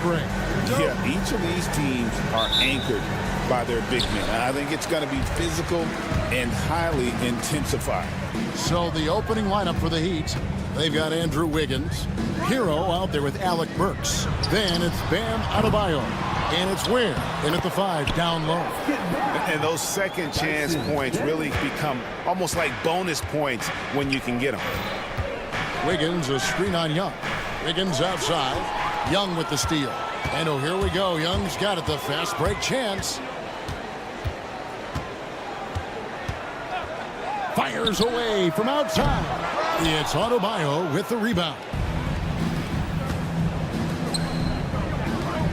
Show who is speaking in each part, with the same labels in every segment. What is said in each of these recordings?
Speaker 1: break.
Speaker 2: Yeah, each of these teams are anchored by their big men. I think it's going to be physical and highly intensified.
Speaker 1: So the opening lineup for the Heat, they've got Andrew Wiggins, Hero out there with Alec Burks. Then it's Bam Adebayo, and it's Ware in at the 5 down low.
Speaker 2: And those second chance points really become almost like bonus points when you can get them.
Speaker 1: Wiggins, a screen on Young. Wiggins outside. Young with the steal. And oh, here we go. Young's got it. The fast break chance. Fires away from outside. It's Adebayo with the rebound.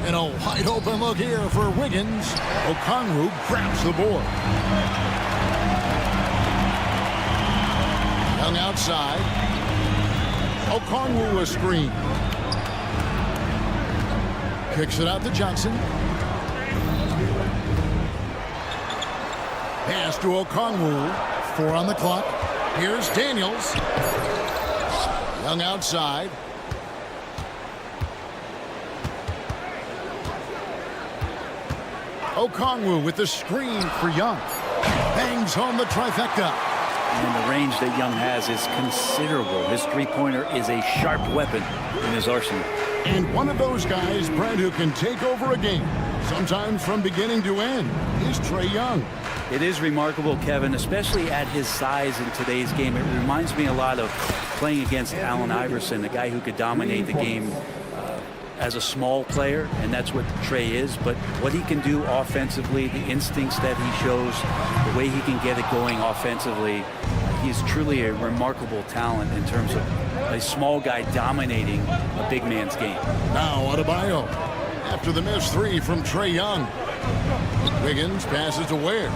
Speaker 1: And a wide open look here for Wiggins. Okongwu grabs the board. Young outside. Okongwu a screen. Kicks it out to Johnson. Pass to Okongwu. 4 on the clock. Here's Daniels. Young outside. Okongwu with the screen for Young. Bangs home the trifecta.
Speaker 3: And the range that Young has is considerable. His three-pointer is a sharp weapon in his arsenal.
Speaker 1: And one of those guys, Brent, who can take over a game, sometimes from beginning to end, is Trae Young.
Speaker 3: It is remarkable, Kevin, especially at his size in today's game. It reminds me a lot of playing against Allen Iverson, a guy who could dominate the game as a small player, and that's what Trae is. But what he can do offensively, the instincts that he shows, the way he can get it going offensively, he's truly a remarkable talent in terms of a small guy dominating a big man's game.
Speaker 1: Now Adebayo after the missed 3 from Trae Young. Wiggins passes to Ware.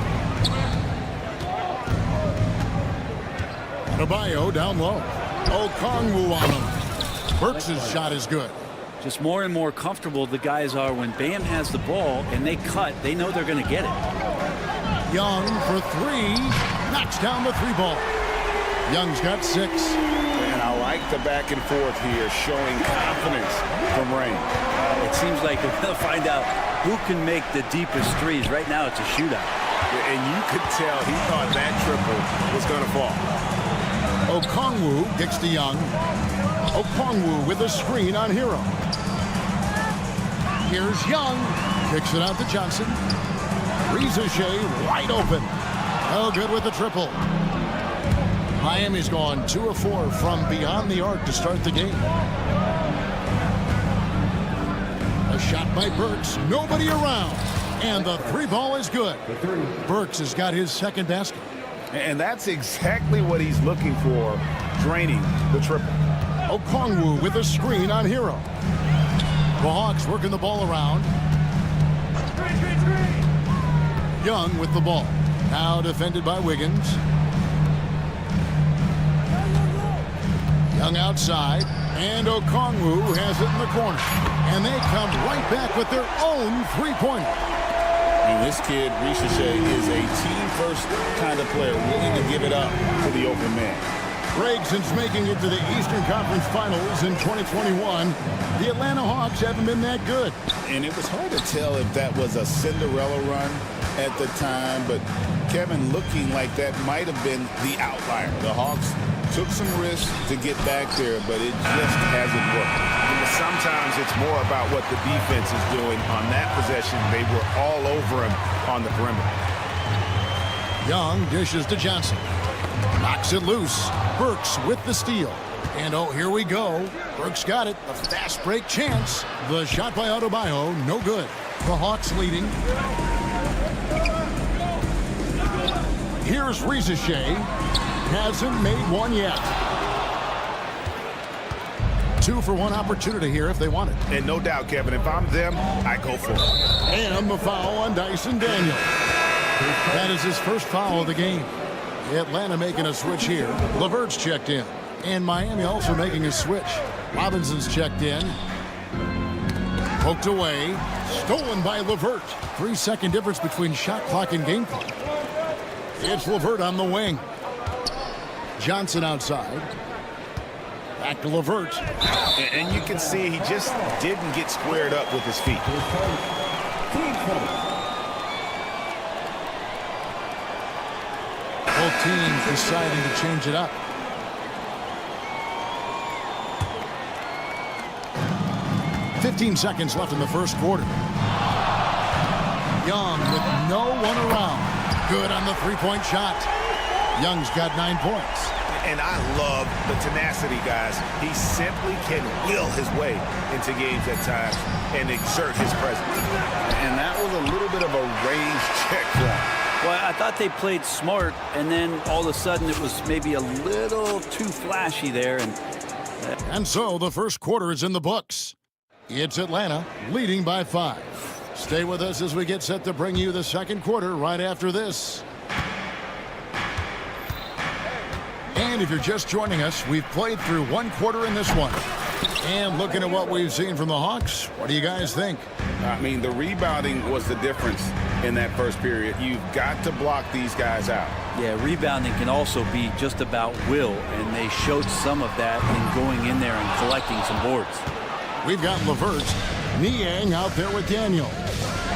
Speaker 1: Adebayo down low. Okongwu on him. Burks' shot is good.
Speaker 3: Just more and more comfortable the guys are when Bam has the ball and they cut. They know they're going to get it.
Speaker 1: Young for 3. Knocks down the 3-ball. Young's got 6.
Speaker 2: And I like the back and forth here, showing confidence from Rain.
Speaker 3: It seems like they're going to find out who can make the deepest threes. Right now it's a shootout.
Speaker 2: And you could tell he thought that triple was going to fall.
Speaker 1: Okongwu kicks to Young. Okongwu with a screen on Hero. Here's Young. Kicks it out to Johnson. Shea wide open. Oh, good with the triple. Miami's gone 2 of 4 from beyond the arc to start the game. A shot by Burks. Nobody around. And the 3-ball is good. Burks has got his second basket.
Speaker 2: And that's exactly what he's looking for, draining the triple.
Speaker 1: Okongwu with a screen on Hero. The Hawks working the ball around. Young with the ball. Now defended by Wiggins. Young outside. And Okongwu has it in the corner. And they come right back with their own 3-pointer.
Speaker 2: And this kid, Shea, is a team-first kind of player, willing to give it up to the open man.
Speaker 1: Greg, since making it to the Eastern Conference Finals in 2021, the Atlanta Hawks haven't been that good.
Speaker 2: And it was hard to tell if that was a Cinderella run at the time, but Kevin, looking like that might have been the outlier. The Hawks took some risks to get back there, but it just hasn't worked. Sometimes it's more about what the defense is doing. On that possession, they were all over him on the perimeter.
Speaker 1: Young dishes to Johnson. Knocks it loose. Burks with the steal. And oh, here we go. Burks got it. The fast break chance. The shot by Adebayo, no good. The Hawks leading. Here's Shea. Hasn't made one yet. 2 for 1 opportunity here if they want it.
Speaker 2: And no doubt, Kevin, if I'm them, I go for it.
Speaker 1: And the foul on Dyson Daniels. That is his first foul of the game. Atlanta making a switch here. LeVert's checked in. And Miami also making a switch. Robinson's checked in. Poked away. Stolen by LeVert. 3-second difference between shot clock and game clock. It's LeVert on the wing. Johnson outside. Back to LeVert.
Speaker 2: And you can see he just didn't get squared up with his feet.
Speaker 1: Both teams deciding to change it up. "15 seconds left in the first quarter. Young with no one around. Good on the three-point shot. Young's got 9 points.
Speaker 2: And I love the tenacity, guys. He simply can will his way into games at times and exert his presence. And that was a little bit of a range check for him.
Speaker 3: Well, I thought they played smart, and then all of a sudden it was maybe a little too flashy there.
Speaker 1: And so the first quarter is in the books. It's Atlanta leading by 5. Stay with us as we get set to bring you the second quarter right after this. And if you're just joining us, we've played through one quarter in this one. And looking at what we've seen from the Hawks, what do you guys think?
Speaker 2: I mean, the rebounding was the difference in that first period. You've got to block these guys out.
Speaker 3: Yeah, rebounding can also be just about will, and they showed some of that in going in there and collecting some boards.
Speaker 1: We've got LeVert, Niang out there with Daniel.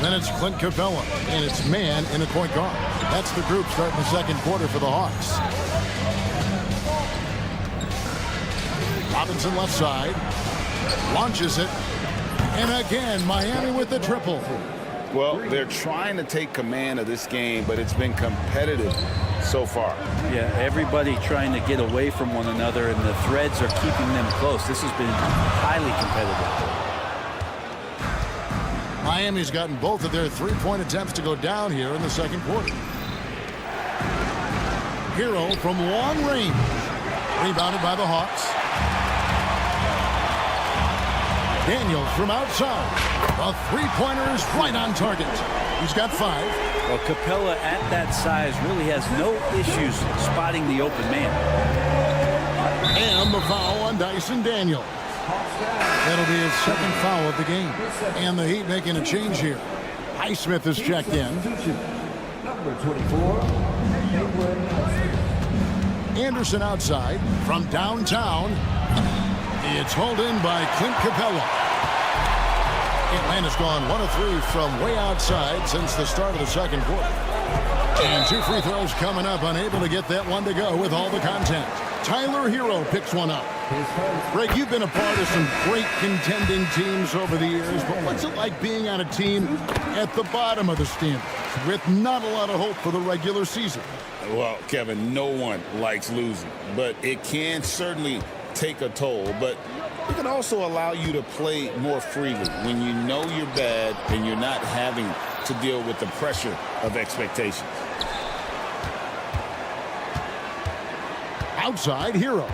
Speaker 1: Then it's Clint Capella, and it's man in the point guard. That's the group starting the second quarter for the Hawks. Robinson left side, launches it, and again, Miami with the triple.
Speaker 2: Well, they're trying to take command of this game, but it's been competitive so far.
Speaker 3: Yeah, everybody trying to get away from one another, and the threads are keeping them close. This has been highly competitive.
Speaker 1: Miami's gotten both of their three-point attempts to go down here in the second quarter. Hero from long range. Rebounded by the Hawks. Daniel from outside. The three-pointer is right on target. He's got 5.
Speaker 3: Well, Capella at that size really has no issues spotting the open man.
Speaker 1: And the foul on Dyson Daniel. That'll be his second foul of the game. And the Heat making a change here. Highsmith is checked in.
Speaker 4: Number 24.
Speaker 1: Anderson outside from downtown. It's hauled in by Clint Capella. Atlanta's gone 1 of 3 from way outside since the start of the second quarter. And 2 free throws coming up, unable to get that one to go with all the content. Tyler Hero picks one up. Greg, you've been a part of some great contending teams over the years, but what's it like being on a team at the bottom of the standings with not a lot of hope for the regular season?
Speaker 2: Well, Kevin, no one likes losing, but it can certainly take a toll. But it can also allow you to play more freely when you know you're bad and you're not having to deal with the pressure of expectations.
Speaker 1: Outside, Hero.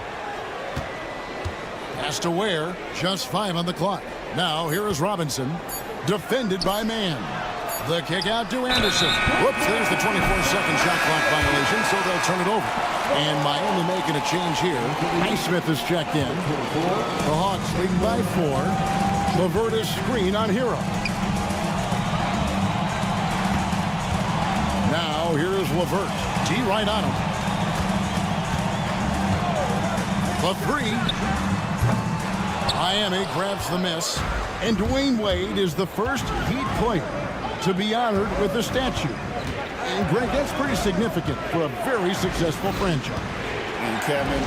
Speaker 1: Pass to Ware, just 5 on the clock. Now, here is Robinson, defended by Man. The kick out to Anderson. Whoops, there's the 24-second shot clock violation, so they'll turn it over. And Miami making a change here. Highsmith is checked in. The Hawks leading by 4. LeVert is screen on Hero. Now, here is LeVert. G right on him. The 3. Miami grabs the miss, and Dwayne Wade is the first Heat player to be honored with the statue. And Greg, that's pretty significant for a very successful franchise.
Speaker 2: And Kevin,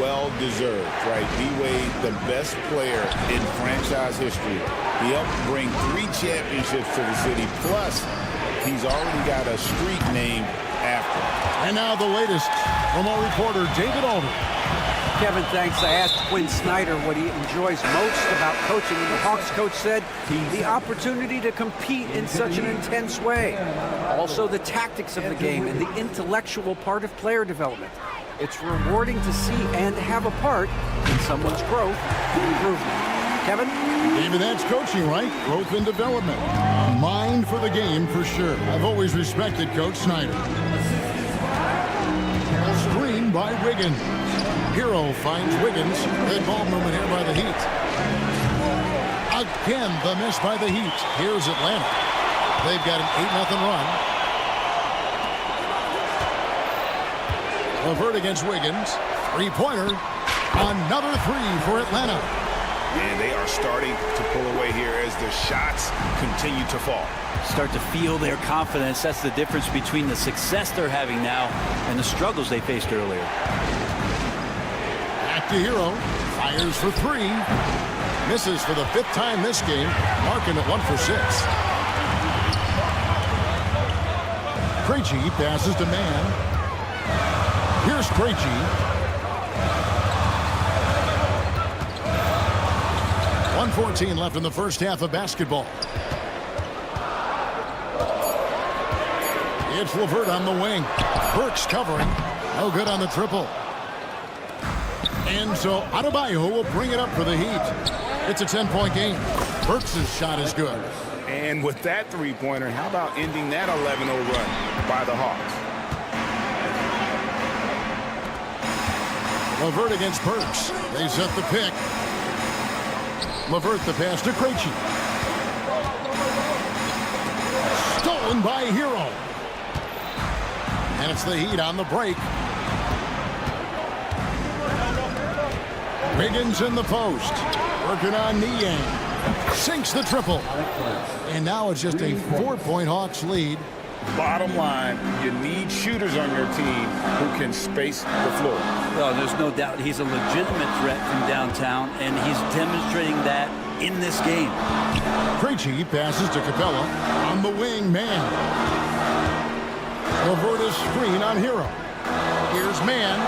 Speaker 2: well-deserved, right? D-Wade, the best player in franchise history. He helped bring 3 championships to the city, plus he's already got a street named after him.
Speaker 1: And now the latest from our reporter, David Alder.
Speaker 5: Kevin, thanks. I asked Quinn Snyder what he enjoys most about coaching, and the Hawks coach said the opportunity to compete in such an intense way. Also, the tactics of the game and the intellectual part of player development. It's rewarding to see and have a part in someone's growth and improvement. Kevin?
Speaker 1: David, that's coaching, right? Growth and development. Mind for the game, for sure. I've always respected Coach Snyder. Screen by Wiggins. Hero finds Wiggins. Good ball movement here by the Heat. Again, the miss by the Heat. Here's Atlanta. They've got an 8-0 run. LeVert against Wiggins. Three-pointer. Another three for Atlanta.
Speaker 2: And they are starting to pull away here as the shots continue to fall.
Speaker 3: Start to feel their confidence. That's the difference between the success they're having now and the struggles they faced earlier.
Speaker 1: Back to Hero. Fires for three. Misses for the 5th time this game. Marking at 1 for 6. Krejci passes to Man. Here's Krejci. 1:14 left in the first half of basketball. It's LeVert on the wing. Burks covering. No good on the triple. And so Adebayo will bring it up for the Heat. It's a 10-point game. Burks' shot is good.
Speaker 2: And with that three-pointer, how about ending that 11-0 run by the Hawks?
Speaker 1: LeVert against Burks. They set the pick. LeVert the pass to Krejci. Stolen by Hero. And it's the Heat on the break. Wiggins in the post. Working on Niang. Sinks the triple. And now it's just a 4-point Hawks lead.
Speaker 2: Bottom line, you need shooters on your team who can space the floor.
Speaker 3: Well, there's no doubt he's a legitimate threat from downtown, and he's demonstrating that in this game.
Speaker 1: Krejci passes to Capella. On the wing, Man. LeVert is screen on Hero. Here's Man.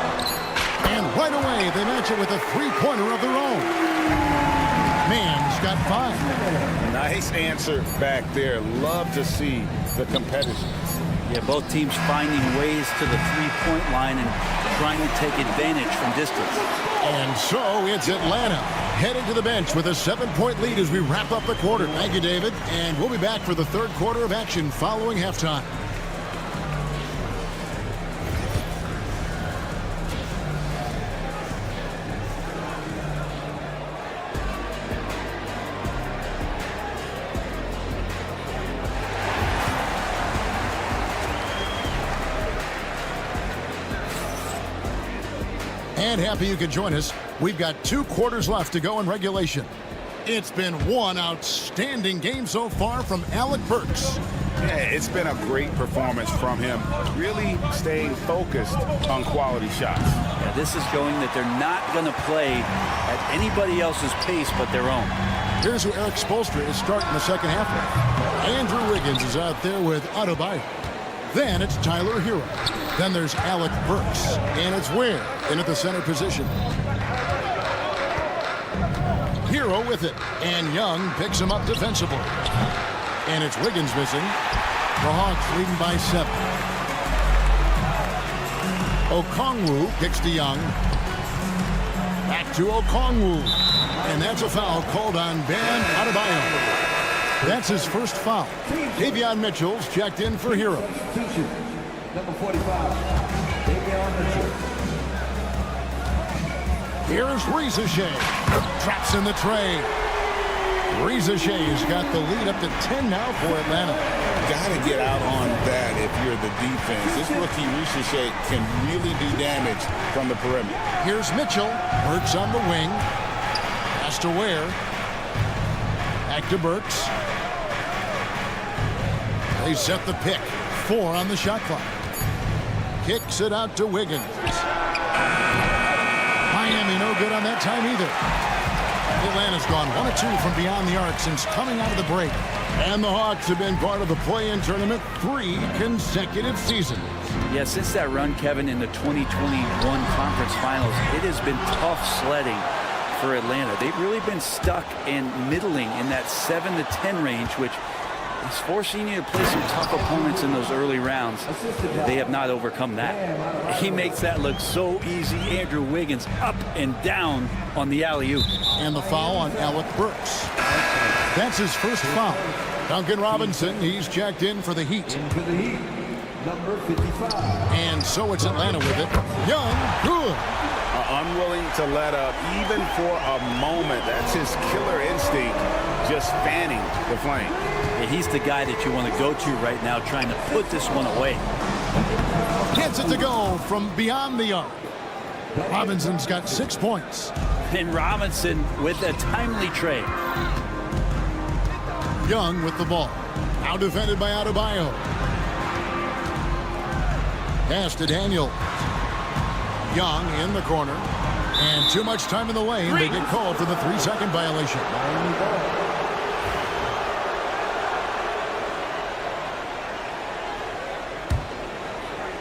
Speaker 1: And right away, they match it with a three-pointer of their own. Man's got 5.
Speaker 2: Nice answer back there. Love to see the competitiveness.
Speaker 3: Yeah, both teams finding ways to the three-point line and trying to take advantage from distance.
Speaker 1: And so it's Atlanta headed to the bench with a 7-point lead as we wrap up the quarter. Thank you, David. And we'll be back for the third quarter of action following halftime. And happy you could join us. We've got 2 quarters left to go in regulation. It's been one outstanding game so far from Alec Burks.
Speaker 2: Yeah, it's been a great performance from him, really staying focused on quality shots.
Speaker 3: Yeah, this is showing that they're not going to play at anybody else's pace but their own.
Speaker 1: Here's who Eric Spoelstra is starting the second half with. Andrew Wiggins is out there with Adebayo. Then it's Tyler Hero. Then there's Alec Burks. And it's Ware in at the center position. Hero with it. And Young picks him up defensively. And it's Wiggins missing. The Hawks leading by 7. Okongwu kicks to Young. Back to Okongwu. And that's a foul called on Bam Adebayo. That's his first foul. Davion Mitchell's checked in for Hero.
Speaker 4: Number 45, Davion Mitchell.
Speaker 1: Here's Rizashea. Drops in the tray. Rizashea's got the lead up to 10 now for Atlanta.
Speaker 2: Got to get out on that if you're the defense. This rookie Rizashea can really do damage from the perimeter.
Speaker 1: Here's Mitchell. Burks on the wing. Pass to Ware. Back to Burks. They set the pick. 4 on the shot clock. Kicks it out to Wiggins. Miami no good on that time either. Atlanta's gone 1 of 2 from beyond the arc since coming out of the break. And the Hawks have been part of the play-in tournament 3 consecutive seasons.
Speaker 3: Yeah, since that run, Kevin, in the 2021 conference finals, it has been tough sledding for Atlanta. They've really been stuck and middling in that 7 to 10 range, which is forcing you to play some tough opponents in those early rounds. They have not overcome that. He makes that look so easy. Andrew Wiggins up and down on the alley-oop.
Speaker 1: And the foul on Alec Burks. That's his first foul. Duncan Robinson, he's checked in for the Heat.
Speaker 4: In for the Heat, number 55.
Speaker 1: And so it's Atlanta with it. Young, good.
Speaker 2: Unwilling to let up even for a moment. That's his killer instinct, just fanning the flame.
Speaker 3: Yeah, he's the guy that you want to go to right now, trying to put this one away.
Speaker 1: Gets it to go from beyond the arc. Robinson's got 6 points.
Speaker 3: And Robinson with a timely trade.
Speaker 1: Young with the ball. Now defended by Adebayo. Pass to Daniel. Young in the corner. And too much time in the lane. They get called for the 3-second violation.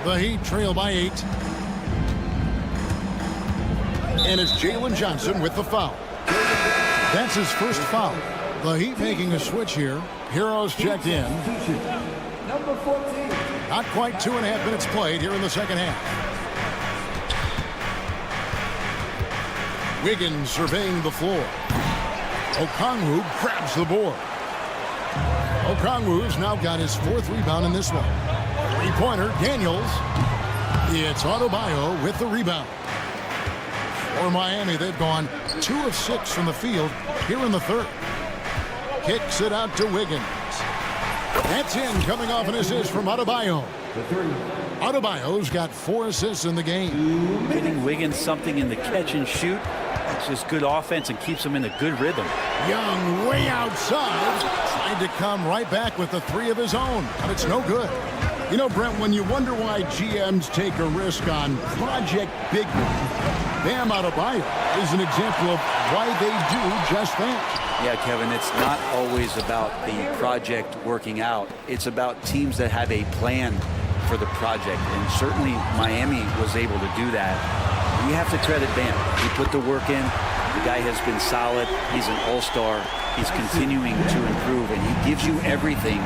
Speaker 1: The Heat trail by 8. And it's Jalen Johnson with the foul. That's his first foul. The Heat making a switch here. Heroes checked in.
Speaker 4: Number 14.
Speaker 1: Not quite 2.5 minutes played here in the second half. Wiggins surveying the floor. Okongwu grabs the board. Okongwu's now got his 4th rebound in this one. Three-pointer, Daniels. It's Adebayo with the rebound. For Miami, they've gone 2 of 6 from the field here in the third. Kicks it out to Wiggins. That's in, coming off an assist from Adebayo. Adebayo's got 4 assists in the game.
Speaker 3: Getting Wiggins something in the catch and shoot. It's just good offense and keeps him in a good rhythm.
Speaker 1: Young way outside. Trying to come right back with the 3 of his own, but it's no good. You know, Brent, when you wonder why GMs take a risk on Project Big Man, Bam Adebayo is an example of why they do just that.
Speaker 3: Yeah, Kevin, it's not always about the project working out. It's about teams that have a plan for the project, and certainly Miami was able to do that. You have to credit Bam. He put the work in. The guy has been solid. He's an all-star. He's continuing to improve, and he gives you everything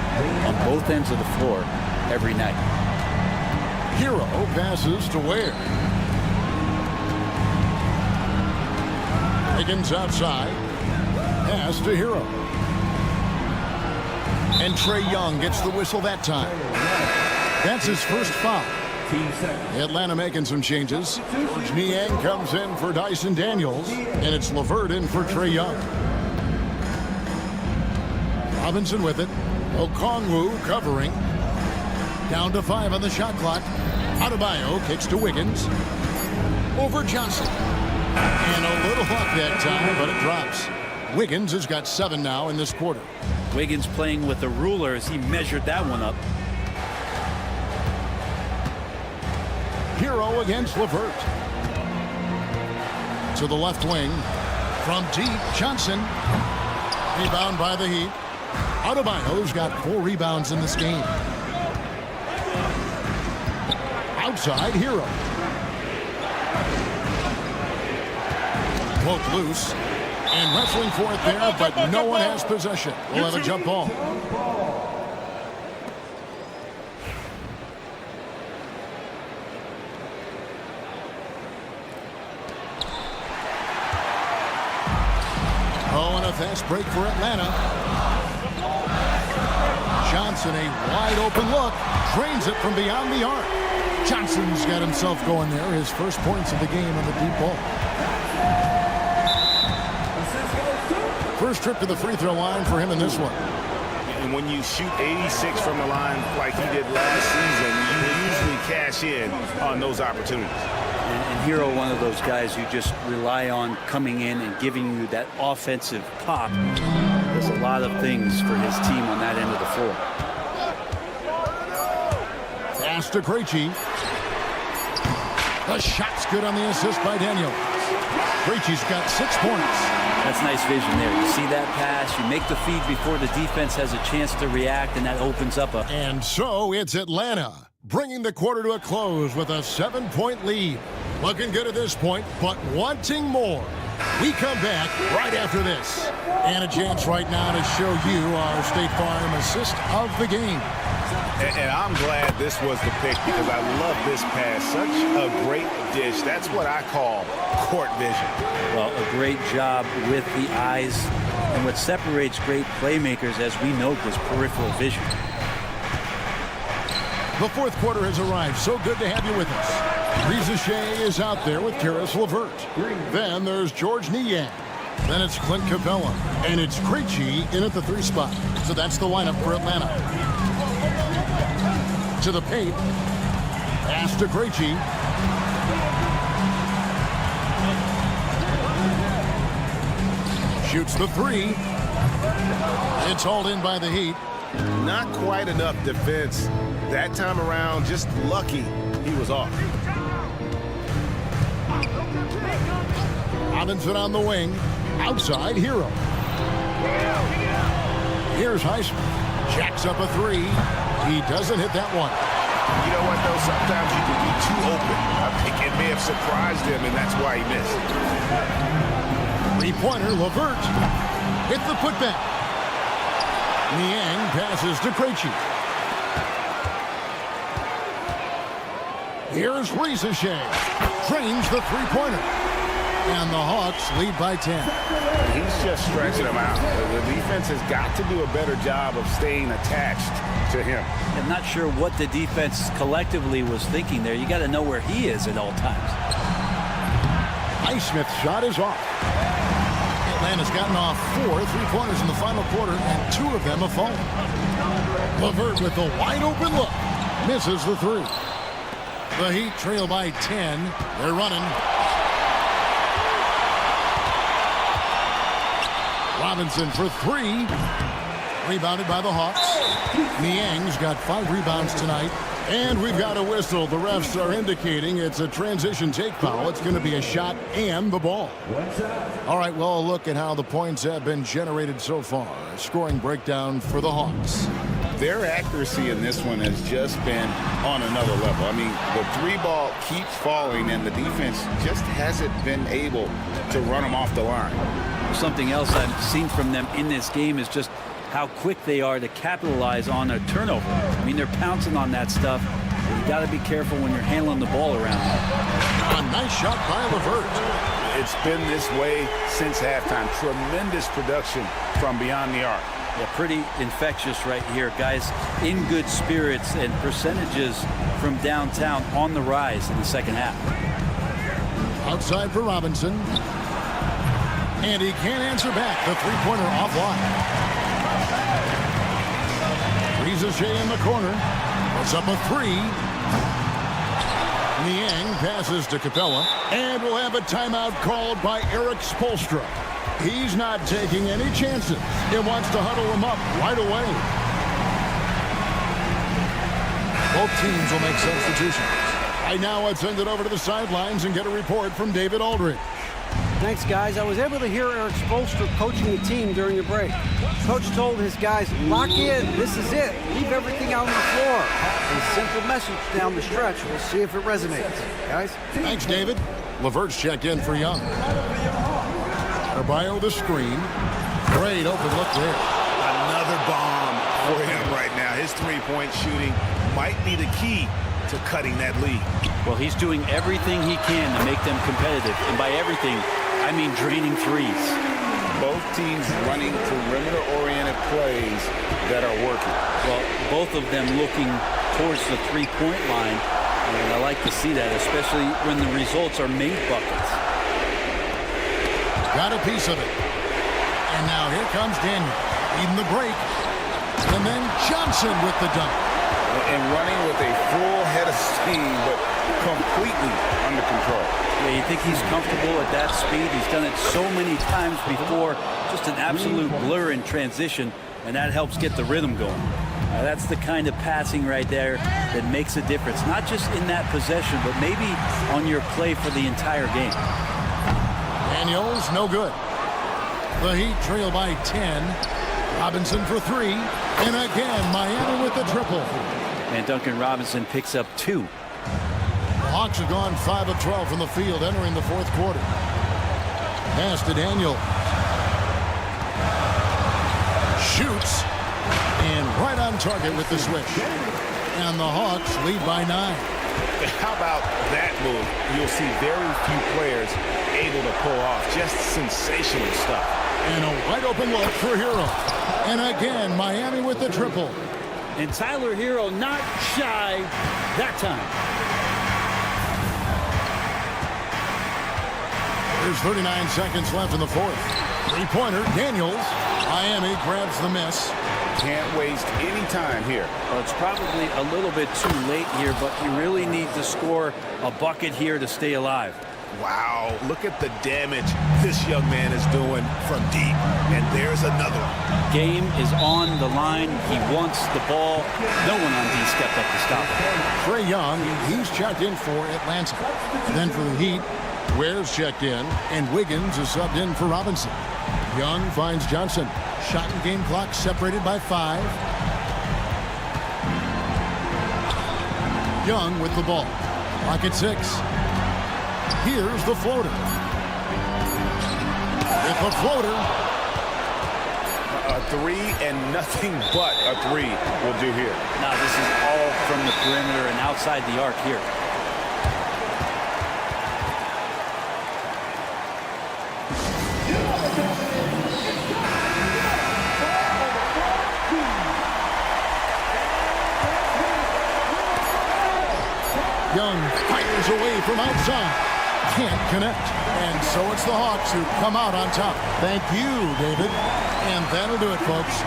Speaker 3: on both ends of the floor every night.
Speaker 1: Hero passes to Ware. Wiggins outside. Pass to Hero. And Trae Young gets the whistle that time. That's his first foul. Atlanta making some changes. George Niang comes in for Dyson Daniels. And it's LeVert in for Trae Young. Robinson with it. Okongwu covering. Down to 5 on the shot clock. Adebayo kicks to Wiggins. Over Johnson. And a little luck that time, but it drops. Wiggins has got 7 now in this quarter.
Speaker 3: Wiggins playing with the ruler as he measured that one up.
Speaker 1: Hero against LeVert. To the left wing. From deep, Johnson. Rebound by the Heat. Adebayo's got 4 rebounds in this game. Outside, Hero. Poke loose. And wrestling for it there, but no one has possession. We'll have a jump ball. Oh, and a fast break for Atlanta. Johnson, a wide open look. Drains it from beyond the arc. Johnson's got himself going there. His first points of the game on the deep ball. First trip to the free throw line for him in this one.
Speaker 2: And when you shoot 86 from the line like he did last season, you usually cash in on those opportunities.
Speaker 3: And Hero, one of those guys you just rely on coming in and giving you that offensive pop. Does a lot of things for his team on that end of the floor.
Speaker 1: Pass to Krejci. The shot's good on the assist by Daniel. Krejci's got 6 points.
Speaker 3: That's nice vision there. You see that pass, you make the feed before the defense has a chance to react, and that opens up a...
Speaker 1: And so it's Atlanta, bringing the quarter to a close with a 7-point lead. Looking good at this point, but wanting more. We come back right after this. And a chance right now to show you our State Farm assist of the game.
Speaker 2: And I'm glad this was the pick because I love this pass. Such a great dish. That's what I call court vision.
Speaker 3: Well, a great job with the eyes. And what separates great playmakers, as we note, is peripheral vision.
Speaker 1: The fourth quarter has arrived. So good to have you with us. Reza Shea is out there with Karis LeVert. Then there's George Niang. Then it's Clint Capella. And it's Krejci in at the 3 spot. So that's the lineup for Atlanta. To the paint. Pass to Krejci. shoots the three. It's hauled in by the Heat.
Speaker 2: Not quite enough defense. That time around, just lucky he was off.
Speaker 1: Robinson on the wing. Outside, Hero. Here's Highsmith. Jacks up a three. He doesn't hit that one.
Speaker 2: You know what, though? Sometimes you can be too open. I think it may have surprised him, and that's why he missed.
Speaker 1: Three-pointer, LeVert. Hit the putback. Niang passes to Krejci. Here's Rieseshay. Drains the three-pointer. And the Hawks lead by 10.
Speaker 2: He's just stretching him out. The defense has got to do a better job of staying attached to him.
Speaker 3: I'm not sure what the defense collectively was thinking there. You got to know where he is at all times.
Speaker 1: Highsmith's shot is off. Atlanta's gotten off 4 3-pointers in the final quarter, and 2 of them have fallen. LeVert with the wide-open look. Misses the three. The Heat trail by 10. They're running. Robinson for three. Rebounded by the Hawks. Niang's got 5 rebounds tonight. And we've got a whistle. The refs are indicating it's a transition take foul. It's going to be a shot and the ball. All right, well, a look at how the points have been generated so far. A scoring breakdown for the Hawks.
Speaker 2: Their accuracy in this one has just been on another level. I mean, the three ball keeps falling, and the defense just hasn't been able to run them off the line.
Speaker 3: Something else I've seen from them in this game is just how quick they are to capitalize on a turnover. I mean, they're pouncing on that stuff. You got to be careful when you're handling the ball around.
Speaker 1: A nice shot by LeVert.
Speaker 2: It's been this way since halftime. Tremendous production from beyond the arc.
Speaker 3: Yeah, pretty infectious right here. Guys in good spirits, and percentages from downtown on the rise in the second half.
Speaker 1: Outside for Robinson. And he can't answer back. The three-pointer offline. Rieseshay in the corner. Puts up a three. Niang passes to Capella. And we'll have a timeout called by Eric Spoelstra. He's not taking any chances. He wants to huddle him up right away. Both teams will make substitutions. Right now, let's send it over to the sidelines and get a report from David Aldridge.
Speaker 5: Thanks, guys. I was able to hear Eric Spoelstra coaching the team during the break. Coach told his guys, lock in. This is it. Leave everything out on the floor. A simple message down the stretch. We'll see if it resonates. Guys?
Speaker 1: Thanks, David. LeVert's checked in for Young. Adebayo the screen. Great open look there.
Speaker 2: Another bomb for him right now. His three-point shooting might be the key to cutting that lead.
Speaker 3: Well, he's doing everything he can to make them competitive. And by everything, I mean draining threes.
Speaker 2: Both teams running perimeter-oriented plays that are working.
Speaker 3: Well, both of them looking towards the three-point line. And I like to see that, especially when the results are made buckets.
Speaker 1: Got a piece of it. And now here comes Daniel. Even the break. And then Johnson with the dunk.
Speaker 2: And running with a full head of steam, but completely under control.
Speaker 3: Yeah, you think he's comfortable at that speed? He's done it so many times before. Just an absolute blur in transition, and that helps get the rhythm going. That's the kind of passing right there that makes a difference. Not just in that possession, but maybe on your play for the entire game.
Speaker 1: Daniels, no good. The Heat trail by 10. Robinson for three. And again, Miami with the triple.
Speaker 3: And Duncan Robinson picks up 2.
Speaker 1: The Hawks have gone 5 of 12 from the field entering the fourth quarter. Pass to Daniel. Shoots. And right on target with the switch. And the Hawks lead by 9.
Speaker 2: How about that move? You'll see very few players able to pull off just sensational stuff.
Speaker 1: And a wide open look for Hero. And again, Miami with the triple.
Speaker 3: And Tyler Hero not shy that time.
Speaker 1: There's 39 seconds left in the fourth. Three-pointer, Daniels. Miami grabs the miss.
Speaker 2: Can't waste any time here.
Speaker 3: Well, it's probably a little bit too late here, but you really need to score a bucket here to stay alive.
Speaker 2: Wow, look at the damage this young man is doing from deep. And there's another one.
Speaker 3: Game is on the line. He wants the ball. No one on D stepped up to stop him.
Speaker 1: Trae Young, he's checked in for Atlanta. Then for the Heat, Ware's checked in, and Wiggins is subbed in for Robinson. Young finds Johnson. Shot and game clock separated by 5. Young with the ball. Clock at 6. Here's the floater. With the floater.
Speaker 2: A 3 and nothing but a 3 will do here.
Speaker 3: Now this is all from the perimeter and outside the arc here.
Speaker 1: Young fires away from outside. Can't connect. And so it's the Hawks who come out on top. Thank you, David. And that'll do it, folks.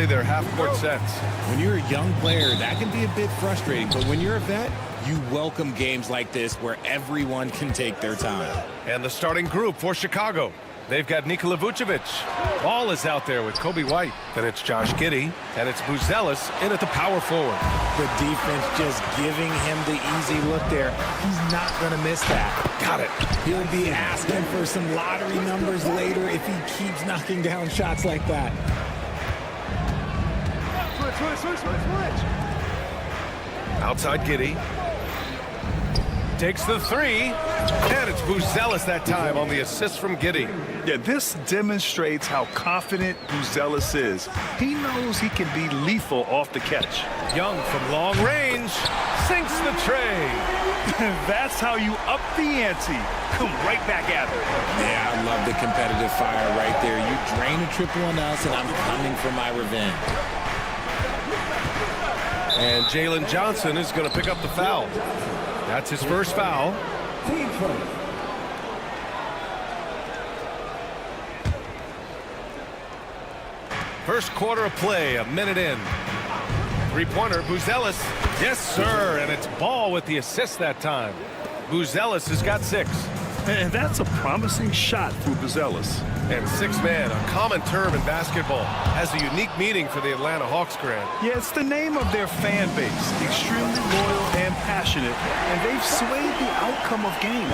Speaker 6: play their half-court sets.
Speaker 7: When you're a young player, that can be a bit frustrating, but when you're a vet, you welcome games like this where everyone can take their time.
Speaker 6: And the starting group for Chicago. They've got Nikola Vucevic. Ball is out there with Kobe White. Then it's Josh Giddey, and it's Buzelis in at the power forward.
Speaker 7: The defense just giving him the easy look there. He's not going to miss that.
Speaker 6: Got it.
Speaker 7: He'll be asking for some lottery numbers later if he keeps knocking down shots like that.
Speaker 4: Switch.
Speaker 6: Outside Giddey. Takes the three, and it's Buzelis that time on the assist from Giddey.
Speaker 8: Yeah, this demonstrates how confident Buzelis is. He knows he can be lethal off the catch.
Speaker 6: Young from long range sinks the tray.
Speaker 8: That's how you up the ante. Come right back at it.
Speaker 7: Yeah, I love the competitive fire right there. You drain a triple on us, and I'm coming for my revenge.
Speaker 6: And Jalen Johnson is going to pick up the foul. That's his first foul.
Speaker 4: Team foul.
Speaker 6: First quarter of play, a minute in. Three-pointer, Buzelis. Yes, sir, and it's Ball with the assist that time. Buzelis has got 6.
Speaker 8: And that's a promising shot for Buzelis.
Speaker 6: And 6-man, a common term in basketball, has a unique meaning for the Atlanta Hawks, Grant.
Speaker 8: Yeah, it's the name of their fan base. Extremely loyal and passionate, and they've swayed the outcome of games.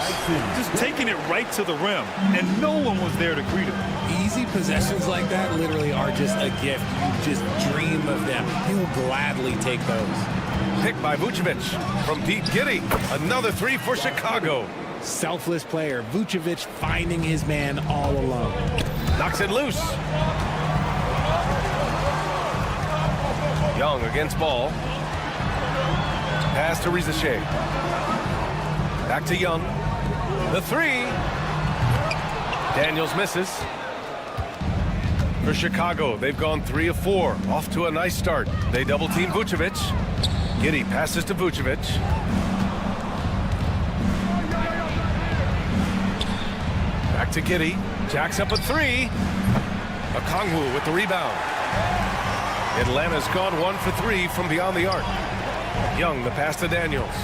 Speaker 8: Just taking it right to the rim, and no one was there to greet him.
Speaker 7: Easy possessions like that literally are just a gift. You just dream of them. He'll gladly take those.
Speaker 6: Picked by Vucevic from deep. Giddey. Another 3 for Chicago.
Speaker 7: Selfless player. Vucevic finding his man all alone.
Speaker 6: Knocks it loose. Young against Ball. Pass to Rizachet. Back to Young. The 3. Daniels misses. For Chicago, they've gone 3 of 4. Off to a nice start. They double-team Vucevic. Giddey passes to Vucevic. Back to Giddey. Jacks up a 3. Okongwu with the rebound. Atlanta's gone 1 for 3 from beyond the arc. Young, the pass to Daniels.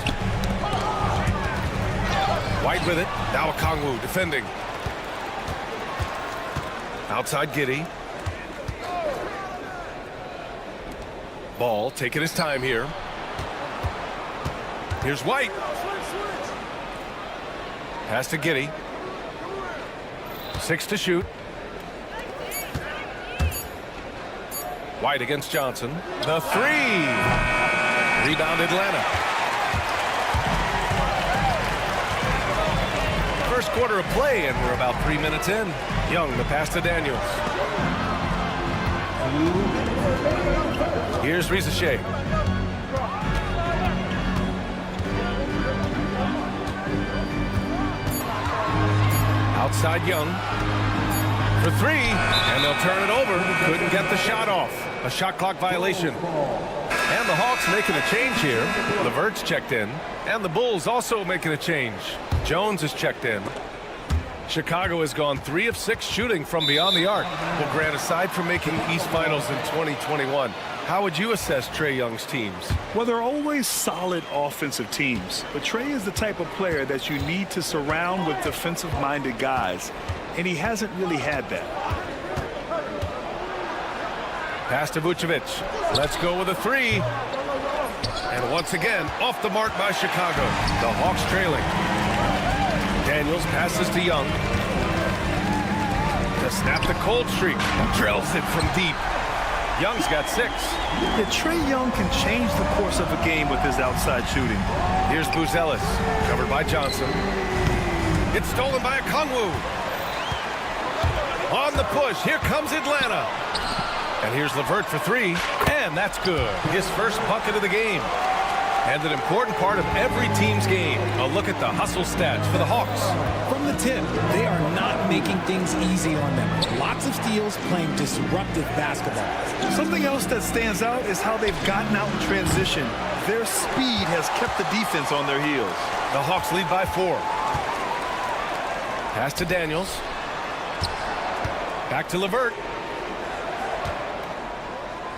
Speaker 6: White with it. Now Okongwu defending. Outside Giddey. Ball taking his time here. Here's White. Pass to Giddey. 6 to shoot. White against Johnson. The 3. Rebound Atlanta. First quarter of play, and we're about 3 minutes in. Young, the pass to Daniels. Here's Rizachet. Outside Young for 3, and they'll turn it over. Couldn't get the shot off. A shot clock violation. And the Hawks making a change here. LeVert's checked in, and the Bulls also making a change. Jones is checked in. Chicago has gone 3 of 6 shooting from beyond the arc. Well, Grant, aside from making the East Finals in 2021, how would you assess Trae Young's teams?
Speaker 8: Well, they're always solid offensive teams, but Trae is the type of player that you need to surround with defensive-minded guys, and he hasn't really had that.
Speaker 6: Pass to Vucevic. Let's go with a 3. And once again, off the mark by Chicago. The Hawks trailing. Daniels passes to Young. To snap the cold streak. Drills it from deep. Young's got 6.
Speaker 8: Yeah, Trae Young can change the course of a game with his outside shooting.
Speaker 6: Here's Buzelis, covered by Johnson. It's stolen by Okongwu. On the push, here comes Atlanta. And here's LeVert for 3, and that's good. His first bucket of the game. And an important part of every team's game. A look at the hustle stats for the Hawks.
Speaker 7: From the tip, they are not making things easy on them. Lots of steals, playing disruptive basketball.
Speaker 8: Something else that stands out is how they've gotten out in transition. Their speed has kept the defense on their heels.
Speaker 6: The Hawks lead by 4. Pass to Daniels. Back to LeVert.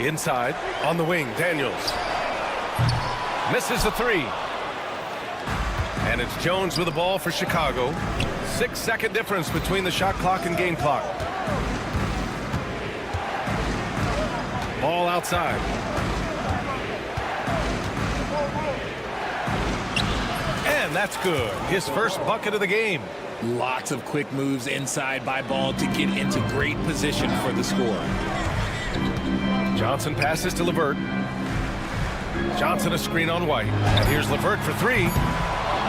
Speaker 6: Inside, on the wing, Daniels. Misses the three. And it's Jones with the ball for Chicago. 6-second difference between the shot clock and game clock. Ball outside. And that's good. His first bucket of the game.
Speaker 7: Lots of quick moves inside by Ball to get into great position for the score.
Speaker 6: Johnson passes to LeVert. Johnson a screen on White. And here's LeVert for three.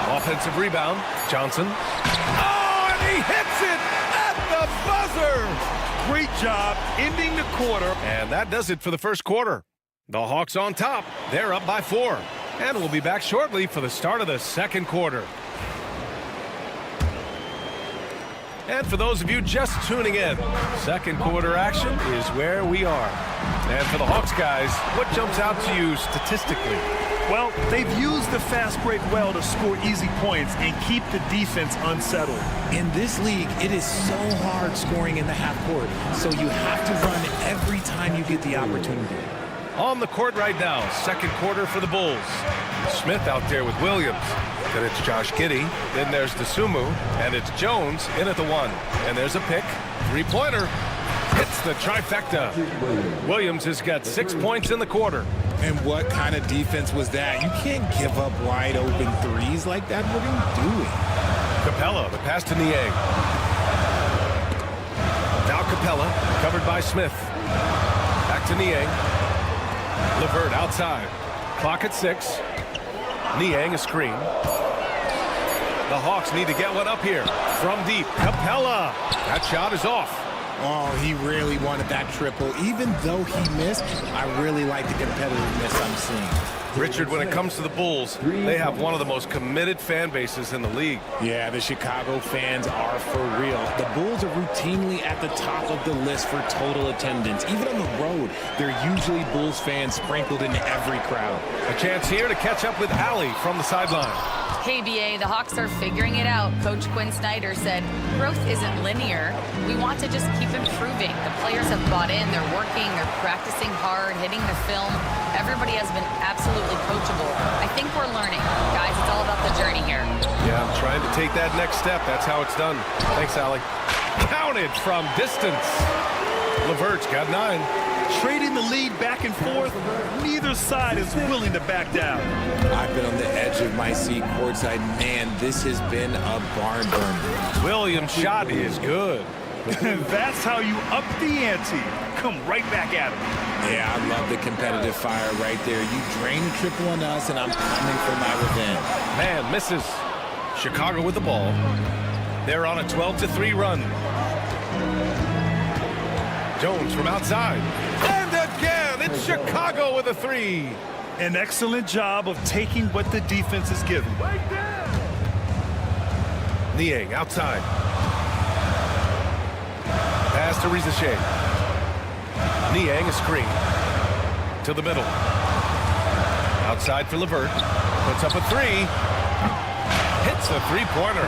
Speaker 6: Offensive rebound. Johnson.
Speaker 8: Oh, and he hits it at the buzzer. Great job ending the quarter.
Speaker 6: And that does it for the first quarter. The Hawks on top. They're up by 4. And we'll be back shortly for the start of the second quarter. And for those of you just tuning in, second quarter action is where we are. And for the Hawks guys, what jumps out to you statistically?
Speaker 8: Well, they've used the fast break well to score easy points and keep the defense unsettled.
Speaker 7: In this league, it is so hard scoring in the half court, so you have to run every time you get the opportunity.
Speaker 6: On the court right now, second quarter for the Bulls. Smith out there with Williams. Then it's Josh Giddey. Then there's DeSumo. And it's Jones in at the 1. And there's a pick. Three-pointer. Hits the trifecta. Williams has got 6 points in the quarter.
Speaker 7: And what kind of defense was that? You can't give up wide open threes like that. What are you doing?
Speaker 6: Capella, the pass to Niang. Now Capella, covered by Smith. Back to Niang. LeVert outside. Clock at 6. Niang a screen. The Hawks need to get one up here. From deep, Capella. That shot is off.
Speaker 7: Oh, he really wanted that triple. Even though he missed, I really like the competitiveness I'm seeing.
Speaker 6: Richard, when it comes to the Bulls, they have one of the most committed fan bases in the league.
Speaker 7: Yeah, the Chicago fans are for real. The Bulls are routinely at the top of the list for total attendance. Even on the road, they're usually Bulls fans sprinkled in every crowd.
Speaker 6: A chance here to catch up with Allie from the sideline.
Speaker 9: Hey, BA, the Hawks are figuring it out. Coach Quinn Snyder said, growth isn't linear. We want to just keep improving. The players have bought in. They're working. They're practicing hard, hitting the film. Everybody has been absolutely coachable. I think we're learning. Guys, it's all about the journey here.
Speaker 6: Yeah, I'm trying to take that next step. That's how it's done. Thanks, Allie. Counted from distance. LeVert's got 9.
Speaker 8: Trading the lead back and forth, neither side is willing to back down.
Speaker 7: I've been on the edge of my seat courtside. Man, this has been a barn burner.
Speaker 6: Williams' shot is good.
Speaker 8: That's how you up the ante. Come right back at him.
Speaker 7: Yeah, I love the competitive fire right there. You drain a triple on us, and I'm coming for my revenge.
Speaker 6: Man misses. Chicago with the ball. They're on a 12-3 run. Jones from outside. And again, it's Chicago with a 3.
Speaker 8: An excellent job of taking what the defense is giving.
Speaker 6: Niang outside. Pass to Rizachet. Niang a screen. To the middle. Outside for LeVert. Puts up a 3. Hits a three-pointer.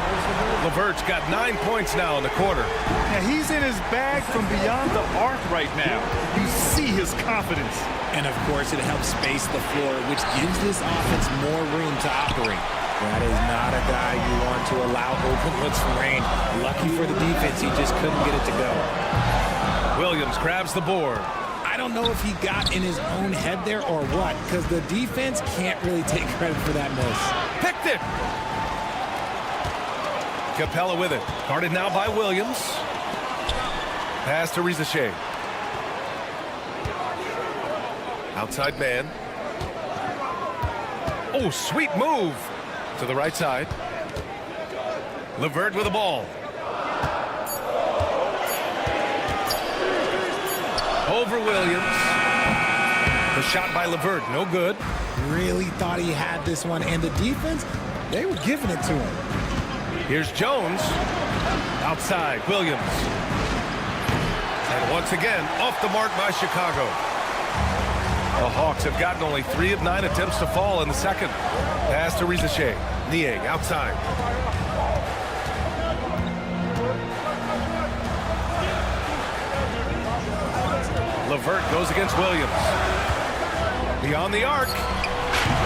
Speaker 6: LeVert's got 9 points now in the quarter.
Speaker 8: Now he's in his bag from beyond the arc right now. You see his confidence.
Speaker 7: And of course, it helps space the floor, which gives this offense more room to operate. That is not a guy you want to allow open looks from range. Lucky for the defense, he just couldn't get it to go.
Speaker 6: Williams grabs the board.
Speaker 7: I don't know if he got in his own head there or what, because the defense can't really take credit for that miss.
Speaker 6: Picked it. Capella with it. Guarded now by Williams. Pass to Rizachet. Outside man. Oh, sweet move. To the right side. LeVert with the ball. Over Williams. The shot by LeVert, no good.
Speaker 7: Really thought he had this one, and the defense, they were giving it to him.
Speaker 6: Here's Jones. Outside, Williams. And once again, off the mark by Chicago. The Hawks have gotten only 3 of 9 attempts to fall in the second. Pass to Rizachet. Niang outside. LeVert goes against Williams. Beyond the arc.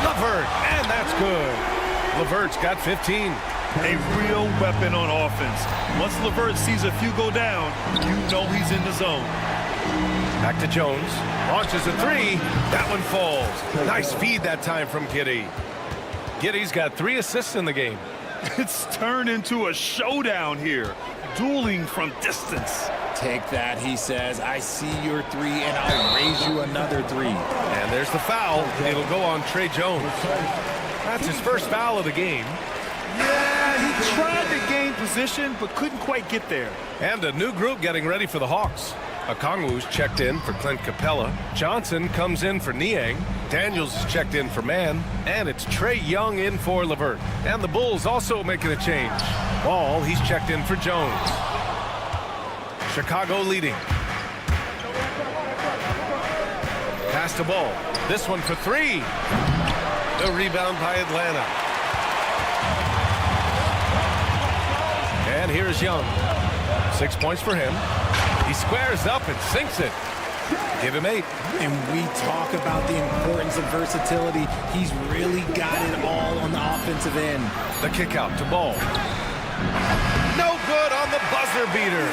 Speaker 6: LeVert, and that's good. LeVert's got 15.
Speaker 8: A real weapon on offense. Once LeVert sees a few go down, you know he's in the zone.
Speaker 6: Back to Jones. Launches a three. That one falls. Nice feed that time from Giddey. Giddey's got 3 assists in the game.
Speaker 8: It's turned into a showdown here. Dueling from distance.
Speaker 7: Take that, he says. I see your 3, and I'll raise you another 3.
Speaker 6: And there's the foul. It'll go on Trey Jones. That's his first foul of the game.
Speaker 8: Yeah, he tried to gain position, but couldn't quite get there.
Speaker 6: And a new group getting ready for the Hawks. Okongwu's checked in for Clint Capella. Johnson comes in for Niang. Daniels is checked in for Mann. And it's Trey Young in for LeVert. And the Bulls also making a change. Ball, he's checked in for Jones. Chicago leading. Pass to Ball. This one for 3. The rebound by Atlanta. And here's Young. 6 points for him. He squares up and sinks it. Give him 8.
Speaker 7: And we talk about the importance of versatility. He's really got it all on the offensive end.
Speaker 6: The kick out to Ball. No good on the buzzer beater.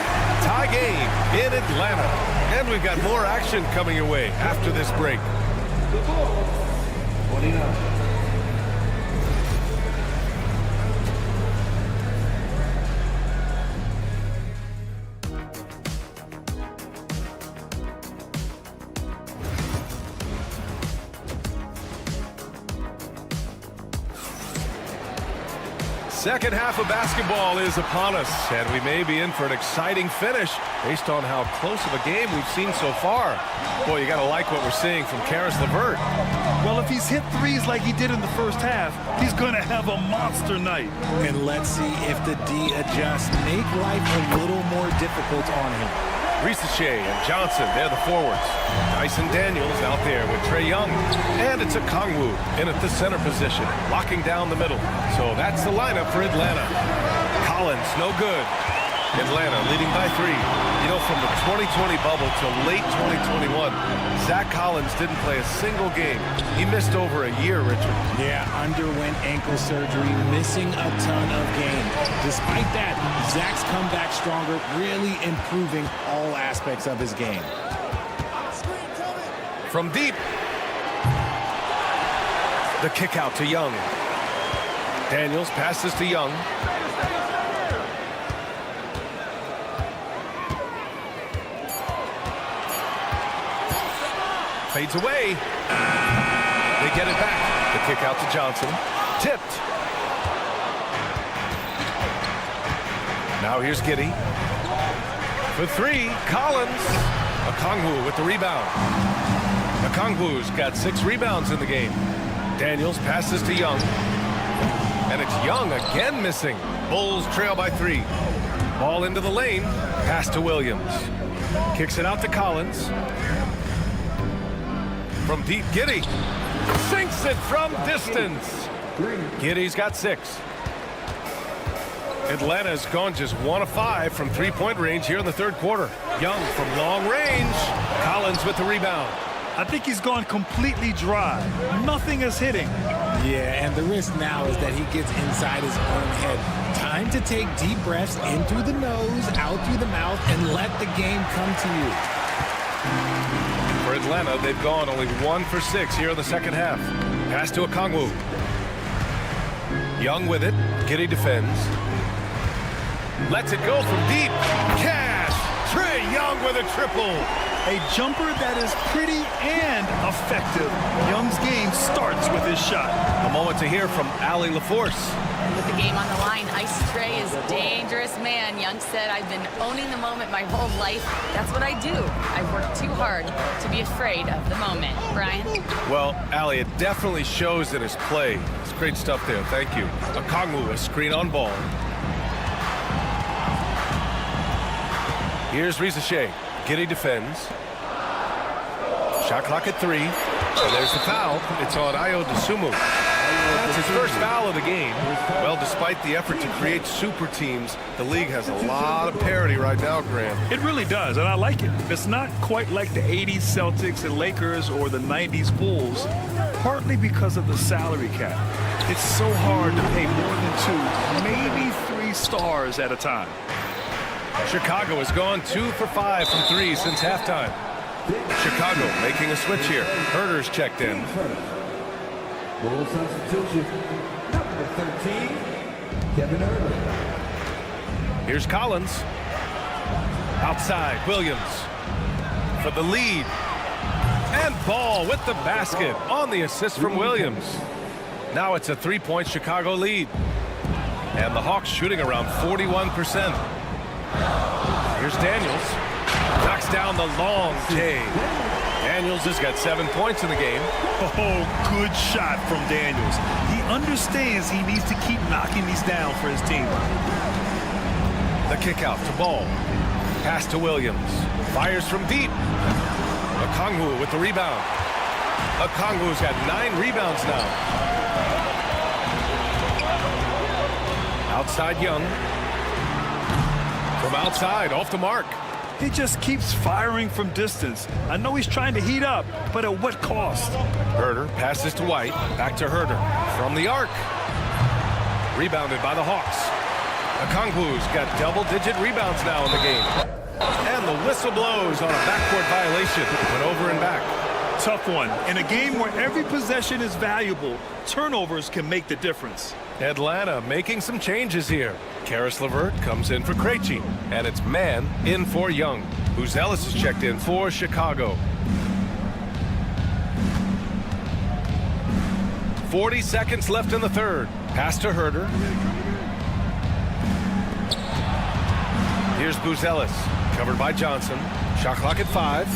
Speaker 6: Tie game in Atlanta. And we've got more action coming your way after this break.
Speaker 4: 29.
Speaker 6: Second half of basketball is upon us, and we may be in for an exciting finish based on how close of a game we've seen so far. Boy, you got to like what we're seeing from Karis LeVert.
Speaker 8: Well, if he's hit threes like he did in the first half, he's going to have a monster night.
Speaker 7: And let's see if the D adjusts, make life a little more difficult on him.
Speaker 6: Risache and Johnson, they're the forwards. Dyson Daniels out there with Trey Young. And it's Okongwu in at the center position, locking down the middle. So that's the lineup for Atlanta. Collins, no good. Atlanta leading by 3. You know, from the 2020 bubble to late 2021, Zach Collins didn't play a single game. He missed over a year, Richard.
Speaker 7: Yeah, underwent ankle surgery, missing a ton of games. Despite that, Zach's come back stronger, really improving all aspects of his game.
Speaker 6: From deep. The kick out to Young. Daniels passes to Young. Fades away. They get it back. The kick out to Johnson. Tipped. Now here's Giddey. For 3, Collins. Okongwu with the rebound. Okongwu's got 6 rebounds in the game. Daniels passes to Young. And it's Young again missing. Bulls trail by 3. Ball into the lane. Pass to Williams. Kicks it out to Collins. From deep, Giddey sinks it from distance. Giddey's got 6. Atlanta's gone just 1 of 5 from 3-point range here in the third quarter. Young from long range. Collins with the rebound.
Speaker 8: I think he's gone completely dry. Nothing is hitting.
Speaker 7: Yeah, and the risk now is that he gets inside his own head. Time to take deep breaths in through the nose, out through the mouth, and let the game come to you.
Speaker 6: For Atlanta, they've gone only 1 for 6 here in the second half. Pass to Okongwu. Young with it. Giddey defends. Lets it go from deep. Cash. Trey Young with a triple.
Speaker 8: A jumper that is pretty and effective. Young's game starts with his shot.
Speaker 6: A moment to hear from Allie LaForce.
Speaker 9: With the game on the line, Ice Trey is a dangerous man. Young said, I've been owning the moment my whole life. That's what I do. I work too hard to be afraid of the moment. Brian?
Speaker 6: Well, Allie, it definitely shows in his play. It's great stuff there. Thank you. Okongwu, a screen on Ball. Here's Risache. Giddey defends. Shot clock at 3. And there's the foul. It's on Ayo Dosunmu. That's his first foul of the game. Well, despite the effort to create super teams, the league has a lot of parity right now, Graham.
Speaker 8: It really does, and I like it. It's not quite like the 80s Celtics and Lakers or the 90s Bulls, partly because of the salary cap. It's so hard to pay more than 2, maybe 3 stars at a time.
Speaker 6: Chicago has gone 2 for 5 from 3 since halftime. Chicago making a switch here. Herder's checked in.
Speaker 4: Bull substitution. Number 13, Kevin Herder.
Speaker 6: Here's Collins. Outside, Williams for the lead. And Ball with the basket on the assist from Williams. Now it's a 3-point Chicago lead. And the Hawks shooting around 41%. Here's Daniels. Knocks down the long J. Daniels has got 7 points in the game.
Speaker 8: Oh, good shot from Daniels. He understands he needs to keep knocking these down for his team.
Speaker 6: The kick out to Ball. Pass to Williams. Fires from deep. Okongwu with the rebound. Okongwu's got 9 rebounds now. Outside Young. From outside, off the mark.
Speaker 8: He just keeps firing from distance. I know he's trying to heat up, but at what cost?
Speaker 6: Herder passes to White. Back to Herder. From the arc. Rebounded by the Hawks. Okongwu's got double-digit rebounds now in the game. And the whistle blows on a backcourt violation. Went over and back.
Speaker 8: Tough one. In a game where every possession is valuable, turnovers can make the difference.
Speaker 6: Atlanta making some changes here. Karis LeVert comes in for Krejci, and it's Mann in for Young. Buzelis is checked in for Chicago. 40 seconds left in the third. Pass to Herder. Here's Buzelis, covered by Johnson. Shot clock at 5.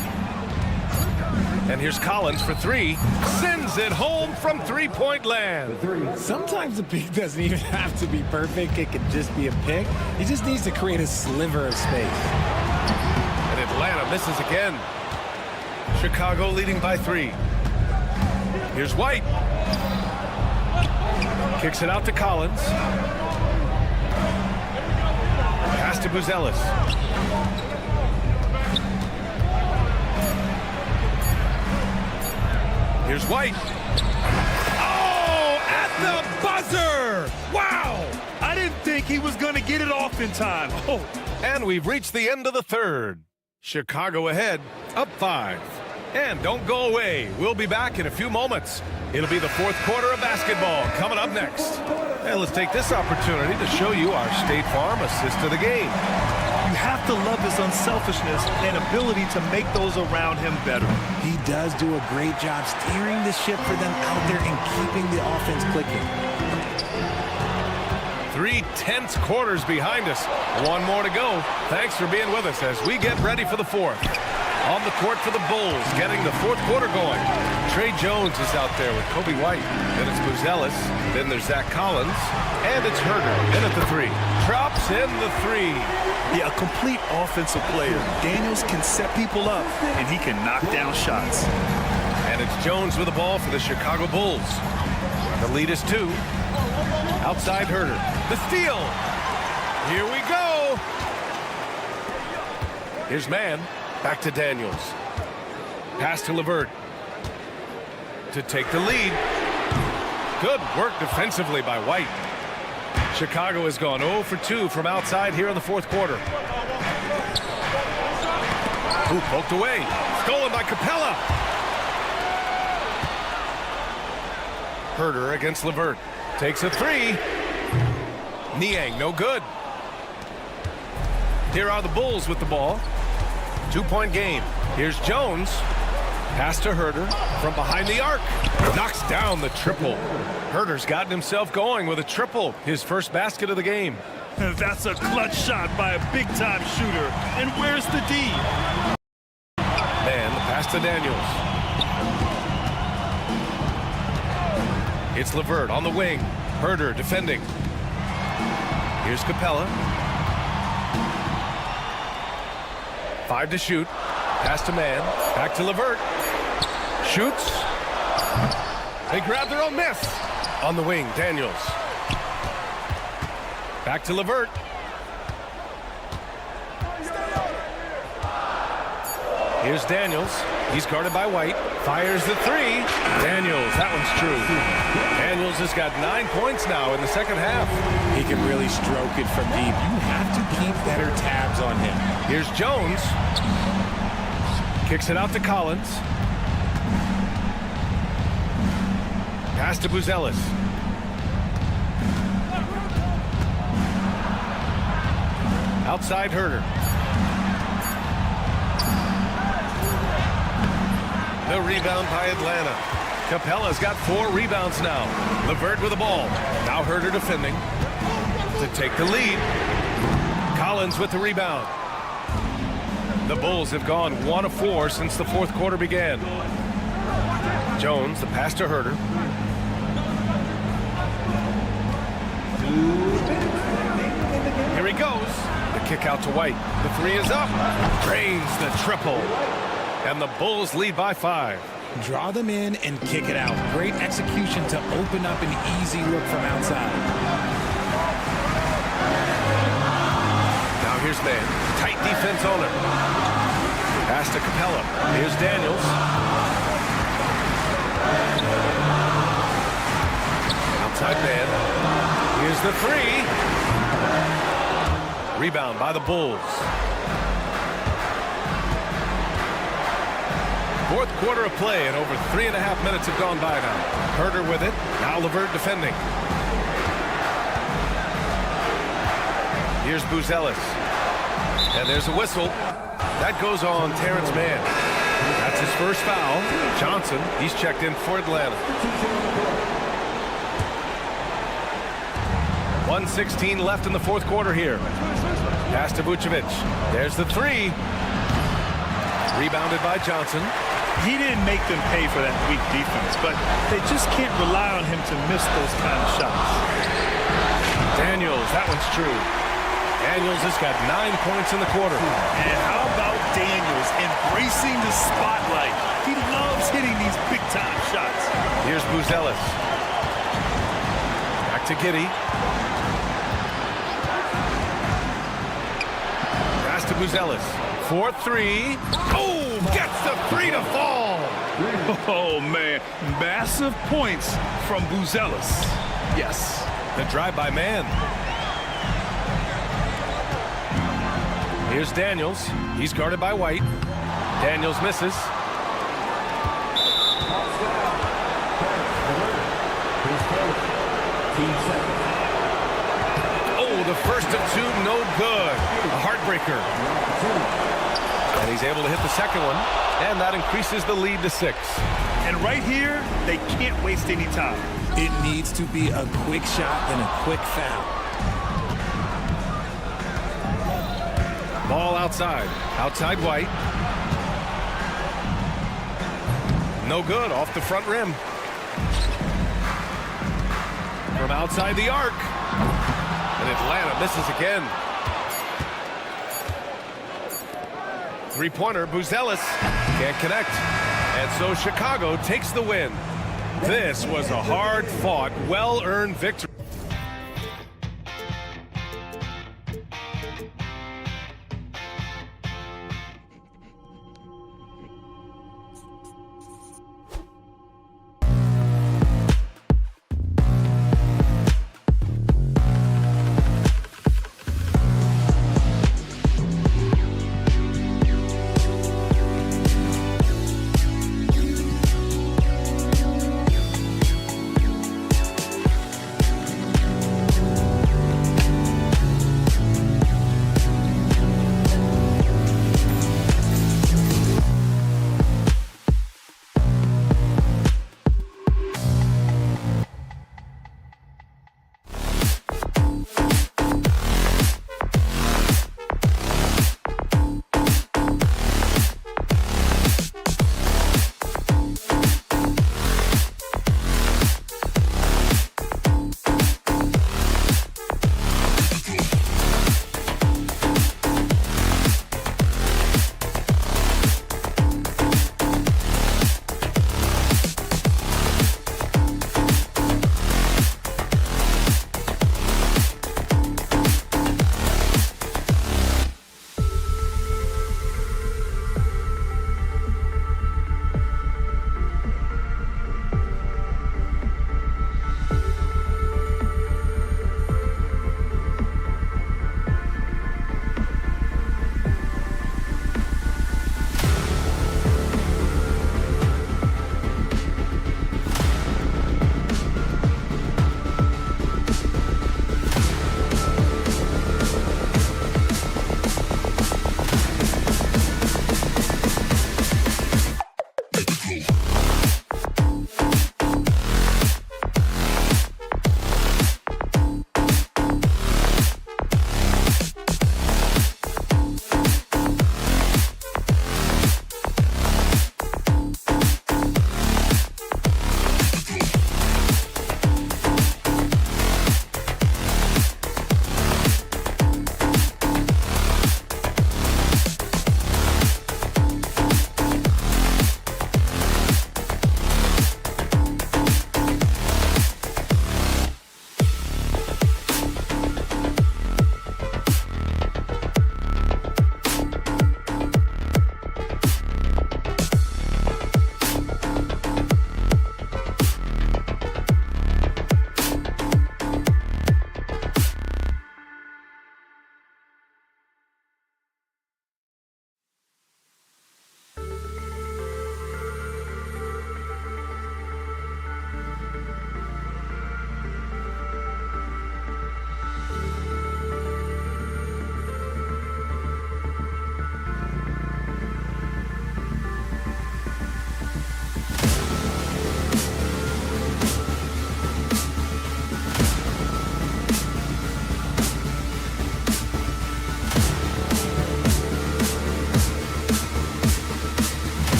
Speaker 6: And here's Collins for 3. Sends it home from three-point land.
Speaker 7: Sometimes the pick doesn't even have to be perfect. It could just be a pick. He just needs to create a sliver of space.
Speaker 6: And Atlanta misses again. Chicago leading by 3. Here's White. Kicks it out to Collins. Pass to Buzelis. Here's White. Oh, at the buzzer! Wow!
Speaker 8: I didn't think he was going to get it off in time. Oh.
Speaker 6: And we've reached the end of the third. Chicago ahead, up 5. And don't go away. We'll be back in a few moments. It'll be the fourth quarter of basketball coming up next. And let's take this opportunity to show you our State Farm assist of the game.
Speaker 8: You have to love his unselfishness and ability to make those around him better.
Speaker 7: He does do a great job steering the ship for them out there and keeping the offense clicking.
Speaker 6: 3 tense quarters behind us. One more to go. Thanks for being with us as we get ready for the fourth. On the court for the Bulls, getting the fourth quarter going. Trey Jones is out there with Kobe White. Then it's Buzelis. Then there's Zach Collins. And it's Herder in at the 3. Drops in the 3.
Speaker 8: Yeah, a complete offensive player. Daniels can set people up, and he can knock down shots.
Speaker 6: And it's Jones with the ball for the Chicago Bulls. The lead is 2. Outside Herder. The steal. Here we go. Here's Mann. Back to Daniels. Pass to LeVert. To take the lead. Good work defensively by White. Chicago has gone 0 for 2 from outside here in the fourth quarter. Ooh, poked away. Stolen by Capella. Herder against LeVert. Takes a 3. Niang, no good. Here are the Bulls with the ball. 2-point game. Here's Jones. Pass to Herder from behind the arc. Knocks down the triple. Herder's gotten himself going with a triple. His first basket of the game.
Speaker 8: That's a clutch shot by a big-time shooter. And where's the D?
Speaker 6: And the pass to Daniels. It's LeVert on the wing. Herder defending. Here's Capella. 5 to shoot. Pass to Mann. Back to LeVert. Shoots. They grab their own miss. On the wing, Daniels. Back to LeVert. Here's Daniels. He's guarded by White. Fires the three. Daniels, that one's true. Daniels has got 9 points now in the second half.
Speaker 7: He can really stroke it from deep. You have to keep better tabs on him.
Speaker 6: Here's Jones. Kicks it out to Collins. Pass to Buzelis. Outside Herter. The rebound by Atlanta. Capella's got 4 rebounds now. LeVert with the ball. Now Herter defending to take the lead. Collins with the rebound. The Bulls have gone 1 of 4 since the fourth quarter began. Jones, the pass to Herter. Here he goes. The kick out to White. The three is up. Drains the triple. And the Bulls lead by 5.
Speaker 7: Draw them in and kick it out. Great execution to open up an easy look from outside.
Speaker 6: Now here's man. Tight defense on him. Pass to Capella. Here's Daniels. Outside man. Here's the three. Rebound by the Bulls. Fourth quarter of play, and over 3.5 minutes have gone by now. Herter with it. Now LeVert defending. Here's Buzelis. And there's a whistle. That goes on Terrence Mann. That's his first foul. Johnson, he's checked in for Atlanta. 1:16 left in the fourth quarter here. Pass to Vucevic. There's the three. Rebounded by Johnson.
Speaker 8: He didn't make them pay for that weak defense, but they just can't rely on him to miss those kind of shots.
Speaker 6: Daniels, that one's true. Daniels has got 9 points in the quarter.
Speaker 8: And how about Daniels embracing the spotlight? He loves hitting these big-time shots.
Speaker 6: Here's Buzelis. Back to Giddey. Pass to Buzelis. 4-3. Oh, gets the three to fall.
Speaker 8: Oh, man. Massive points from Buzelis. Yes.
Speaker 6: The drive by man. Here's Daniels. He's guarded by White. Daniels misses. Oh, the first of 2, no good. A heartbreaker. And he's able to hit the second one, and that increases the lead to 6.
Speaker 8: And right here, they can't waste any time.
Speaker 7: It needs to be a quick shot and a quick foul.
Speaker 6: Ball outside. Outside White. No good. Off the front rim. From outside the arc. And Atlanta misses again. Three-pointer, Buzelis can't connect. And so Chicago takes the win. This was a hard-fought, well-earned victory.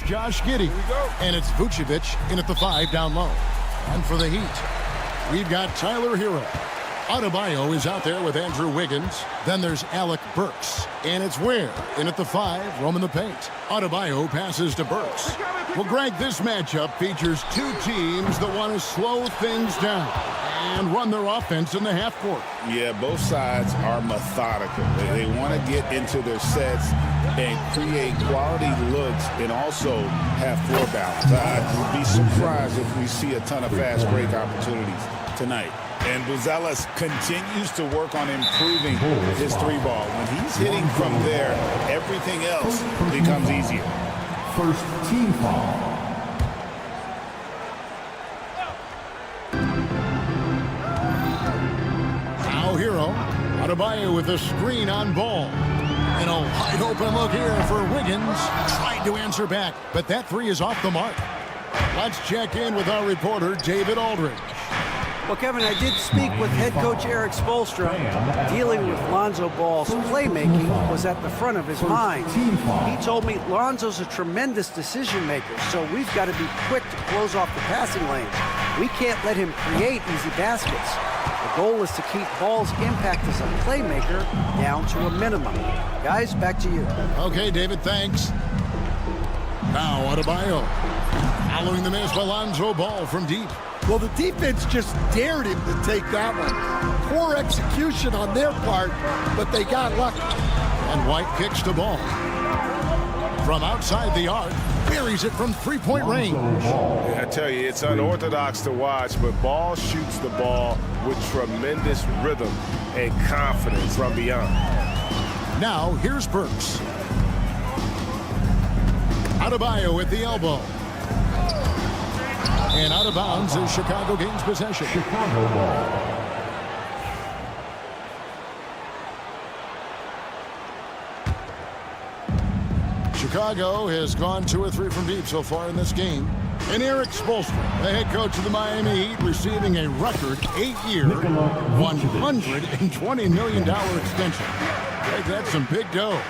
Speaker 1: Josh Giddey. And it's Vucevic in at the 5 down low. And for the Heat, we've got Tyler Hero. Adebayo is out there with Andrew Wiggins. Then there's Alec Burks. And it's Ware in at the 5, roaming the paint. Adebayo passes to Burks. Well, Greg, this matchup features two teams that want to slow things down and run their offense in the half court.
Speaker 2: Yeah, both sides are methodical. They want to get into their sets and create quality looks and also have floor balance. I'd be surprised if we see a ton of fast break opportunities tonight. And Buzelis continues to work on improving his 3-ball. When he's hitting from there, everything else becomes easier.
Speaker 4: First team foul.
Speaker 1: Now Hero. Adebayo with a screen on Ball. And a wide open look here for Wiggins. Tried to answer back, but that 3 is off the mark. Let's check in with our reporter, David Aldridge.
Speaker 5: Well, Kevin, I did speak with head coach Eric Spoelstra. Dealing with Lonzo Ball's playmaking was at the front of his mind. He told me Lonzo's a tremendous decision maker, so we've got to be quick to close off the passing lanes. We can't let him create easy baskets. The goal is to keep Ball's impact as a playmaker down to a minimum. Guys, back to you.
Speaker 1: Okay, David, thanks. Now Adebayo. Following the miss by Lonzo Ball from deep.
Speaker 10: Well, the defense just dared him to take that one. Poor execution on their part, but they got lucky.
Speaker 1: And White kicks the ball. From outside the arc, buries it from 3-point range.
Speaker 6: I tell you, it's unorthodox to watch, but Ball shoots the ball with tremendous rhythm and confidence from beyond.
Speaker 1: Now, here's Burks. Adebayo at the elbow. And out of bounds as Chicago gains possession.
Speaker 4: Chicago ball.
Speaker 1: Chicago has gone 2 or 3 from deep so far in this game. And Eric Spoelstra, the head coach of the Miami Heat, receiving a record 8-year, $120 million extension. Greg, that's some big dough.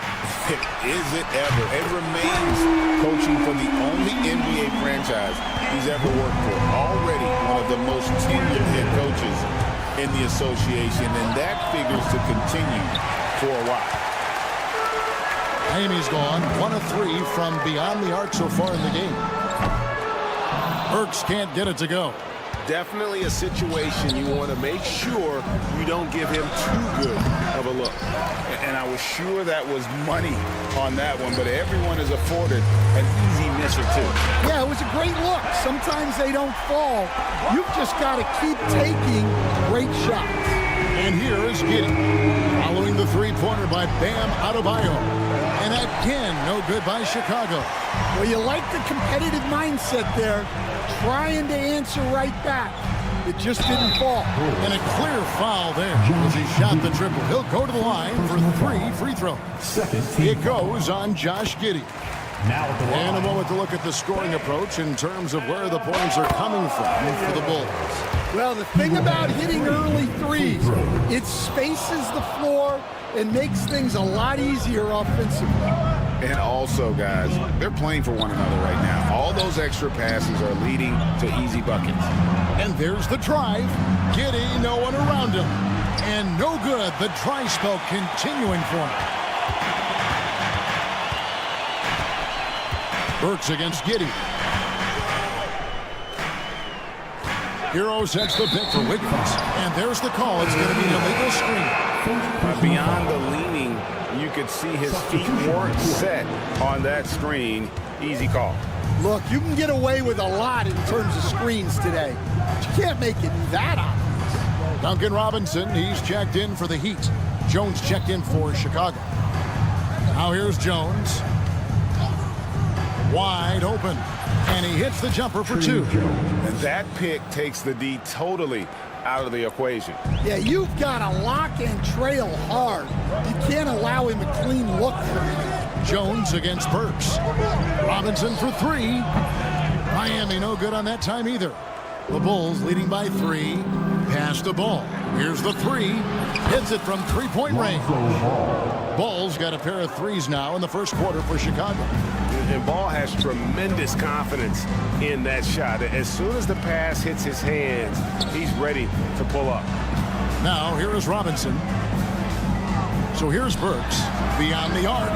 Speaker 2: Is it ever? It remains coaching for the only NBA franchise he's ever worked for. Already one of the most tenured head coaches in the association, and that figures to continue for a while.
Speaker 1: Miami's gone 1 of 3 from beyond the arc so far in the game. Burks can't get it to go.
Speaker 6: Definitely a situation you want to make sure you don't give him too good of a look.
Speaker 2: And I was sure that was money on that one, but everyone is afforded an easy miss or two.
Speaker 10: Yeah, it was a great look. Sometimes they don't fall. You've just got to keep taking great shots.
Speaker 1: And here is Giddey, following the 3-pointer by Bam Adebayo. And again, no good by Chicago.
Speaker 10: Well, you like the competitive mindset there, trying to answer right back. It just didn't fall.
Speaker 1: And a clear foul there as he shot the triple. He'll go to the line for 3 free throws. It goes on Josh Giddey. And a moment to look at the scoring approach in terms of where the points are coming from for the Bulls.
Speaker 10: Well, the thing about hitting early threes, it spaces the floor and makes things a lot easier offensively.
Speaker 2: And also, guys, they're playing for one another right now. All those extra passes are leading to easy buckets.
Speaker 1: And there's the drive. Giddey, no one around him. And no good. The dry spell continuing for him. Burks against Giddey. Hero sets the pick for Wiggins. And there's the call. It's going to be an illegal screen.
Speaker 2: Beyond the leaning, you could see his feet weren't set on that screen. Easy call.
Speaker 10: Look, you can get away with a lot in terms of screens today. But you can't make it that obvious.
Speaker 1: Duncan Robinson, he's checked in for the Heat. Jones checked in for Chicago. Now here's Jones. Wide open. And he hits the jumper for 2.
Speaker 2: And that pick takes the D totally out of the equation.
Speaker 10: Yeah, you've got to lock and trail hard. You can't allow him a clean look from you.
Speaker 1: Jones against Burks. Robinson for 3. Miami no good on that time either. The Bulls leading by 3. Pass the ball. Here's the 3. Hits it from 3-point range. Bulls got a pair of 3s now in the first quarter for Chicago.
Speaker 11: And Ball has tremendous confidence in that shot. As soon as the pass hits his hands, he's ready to pull up.
Speaker 1: Now, here is Robinson. So here's Burks beyond the arc.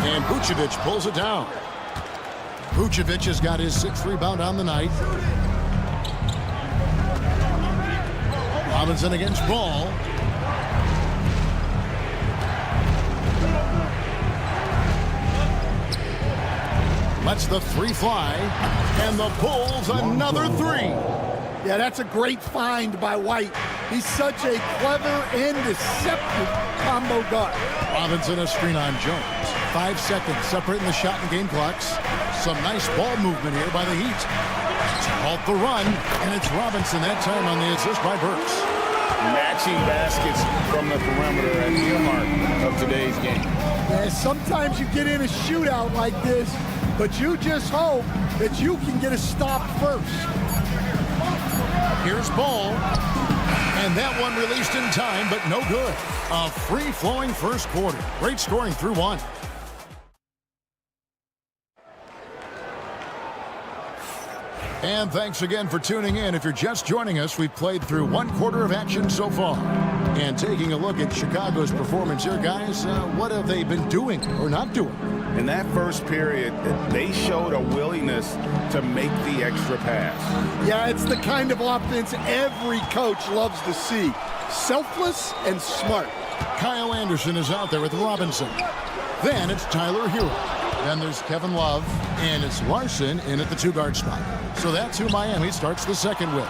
Speaker 1: And Vucevic pulls it down. Vucevic has got his 6th rebound on the night. Robinson against Ball. Lets the 3 fly. And the Bulls another 3.
Speaker 10: Yeah, that's a great find by White. He's such a clever and deceptive combo guard.
Speaker 1: Robinson a screen on Jones. 5 seconds separating the shot and game clocks. Some nice ball movement here by the Heat. To halt the run, and it's Robinson that time on the assist by Burks.
Speaker 2: Matching baskets from the perimeter at the mark of today's game.
Speaker 10: Yeah, sometimes you get in a shootout like this, but you just hope that you can get a stop first.
Speaker 1: Here's Ball. And that one released in time, but no good. A free-flowing first quarter. Great scoring through 1. And thanks again for tuning in. If you're just joining us, we've played through 1 quarter of action so far. And taking a look at Chicago's performance here, guys, what have they been doing or not doing?
Speaker 2: In that first period, they showed a willingness to make the extra pass.
Speaker 10: Yeah, it's the kind of offense every coach loves to see. Selfless and smart.
Speaker 1: Kyle Anderson is out there with Robinson. Then it's Tyler Hero. Then there's Kevin Love, and it's Larson in at the 2-guard spot. So that's who Miami starts the second with.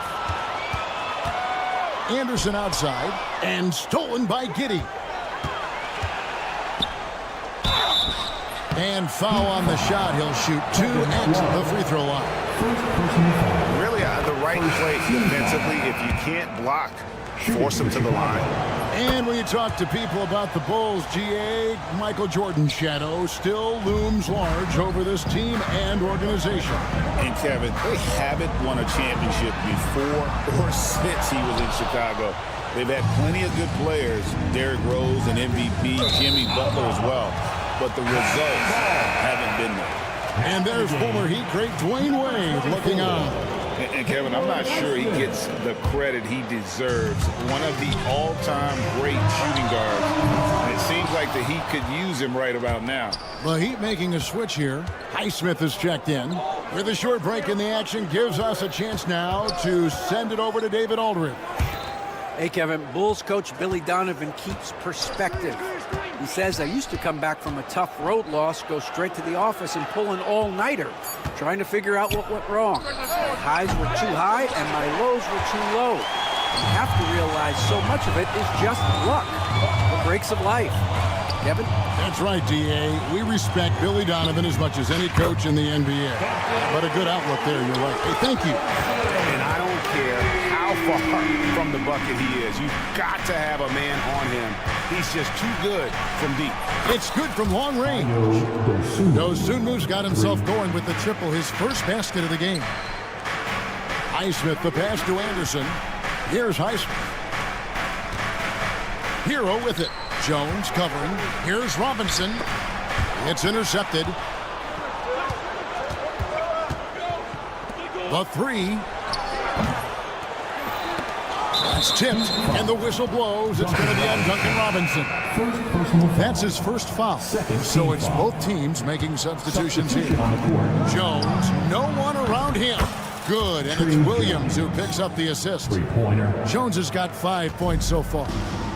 Speaker 1: Anderson outside, and stolen by Giddey. And foul on the shot. He'll shoot 2 at the free throw line.
Speaker 2: Really at the right place defensively. If you can't block, force him to the line.
Speaker 1: And when you talk to people about the Bulls, GA, Michael Jordan's shadow still looms large over this team and organization.
Speaker 2: And Kevin, they haven't won a championship before or since he was in Chicago. They've had plenty of good players, Derrick Rose and MVP, Jimmy Butler as well. But the results haven't been there.
Speaker 1: And there's former Heat great Dwayne Wade looking on.
Speaker 2: And Kevin, I'm not sure he gets the credit he deserves. One of the all-time great shooting guards. And it seems like the Heat could use him right about now.
Speaker 1: The Heat making a switch here. Highsmith is checked in. With a short break in the action, gives us a chance now to send it over to David Aldridge.
Speaker 5: Hey, Kevin, Bulls coach Billy Donovan keeps perspective. He says, I used to come back from a tough road loss, go straight to the office and pull an all-nighter, trying to figure out what went wrong. My highs were too high and my lows were too low. You have to realize so much of it is just luck, the breaks of life. Kevin?
Speaker 1: That's right, D.A. We respect Billy Donovan as much as any coach in the NBA. But a good outlook there, you're right. Hey, thank you.
Speaker 11: And I don't care how far from the bucket he is. You've got to have a man on him. He's just too good from deep.
Speaker 1: It's good from long range. Dosunmu's got himself going with the triple, his first basket of the game. Highsmith, the pass to Anderson. Here's Highsmith. Hero with it. Jones covering. Here's Robinson. It's intercepted. The 3. That's tipped, and the whistle blows. It's going to be on Duncan Robinson. That's his first foul. So it's both teams making substitutions here. Jones, no one around him. Good, and it's Williams who picks up the assist. Jones has got 5 points so far.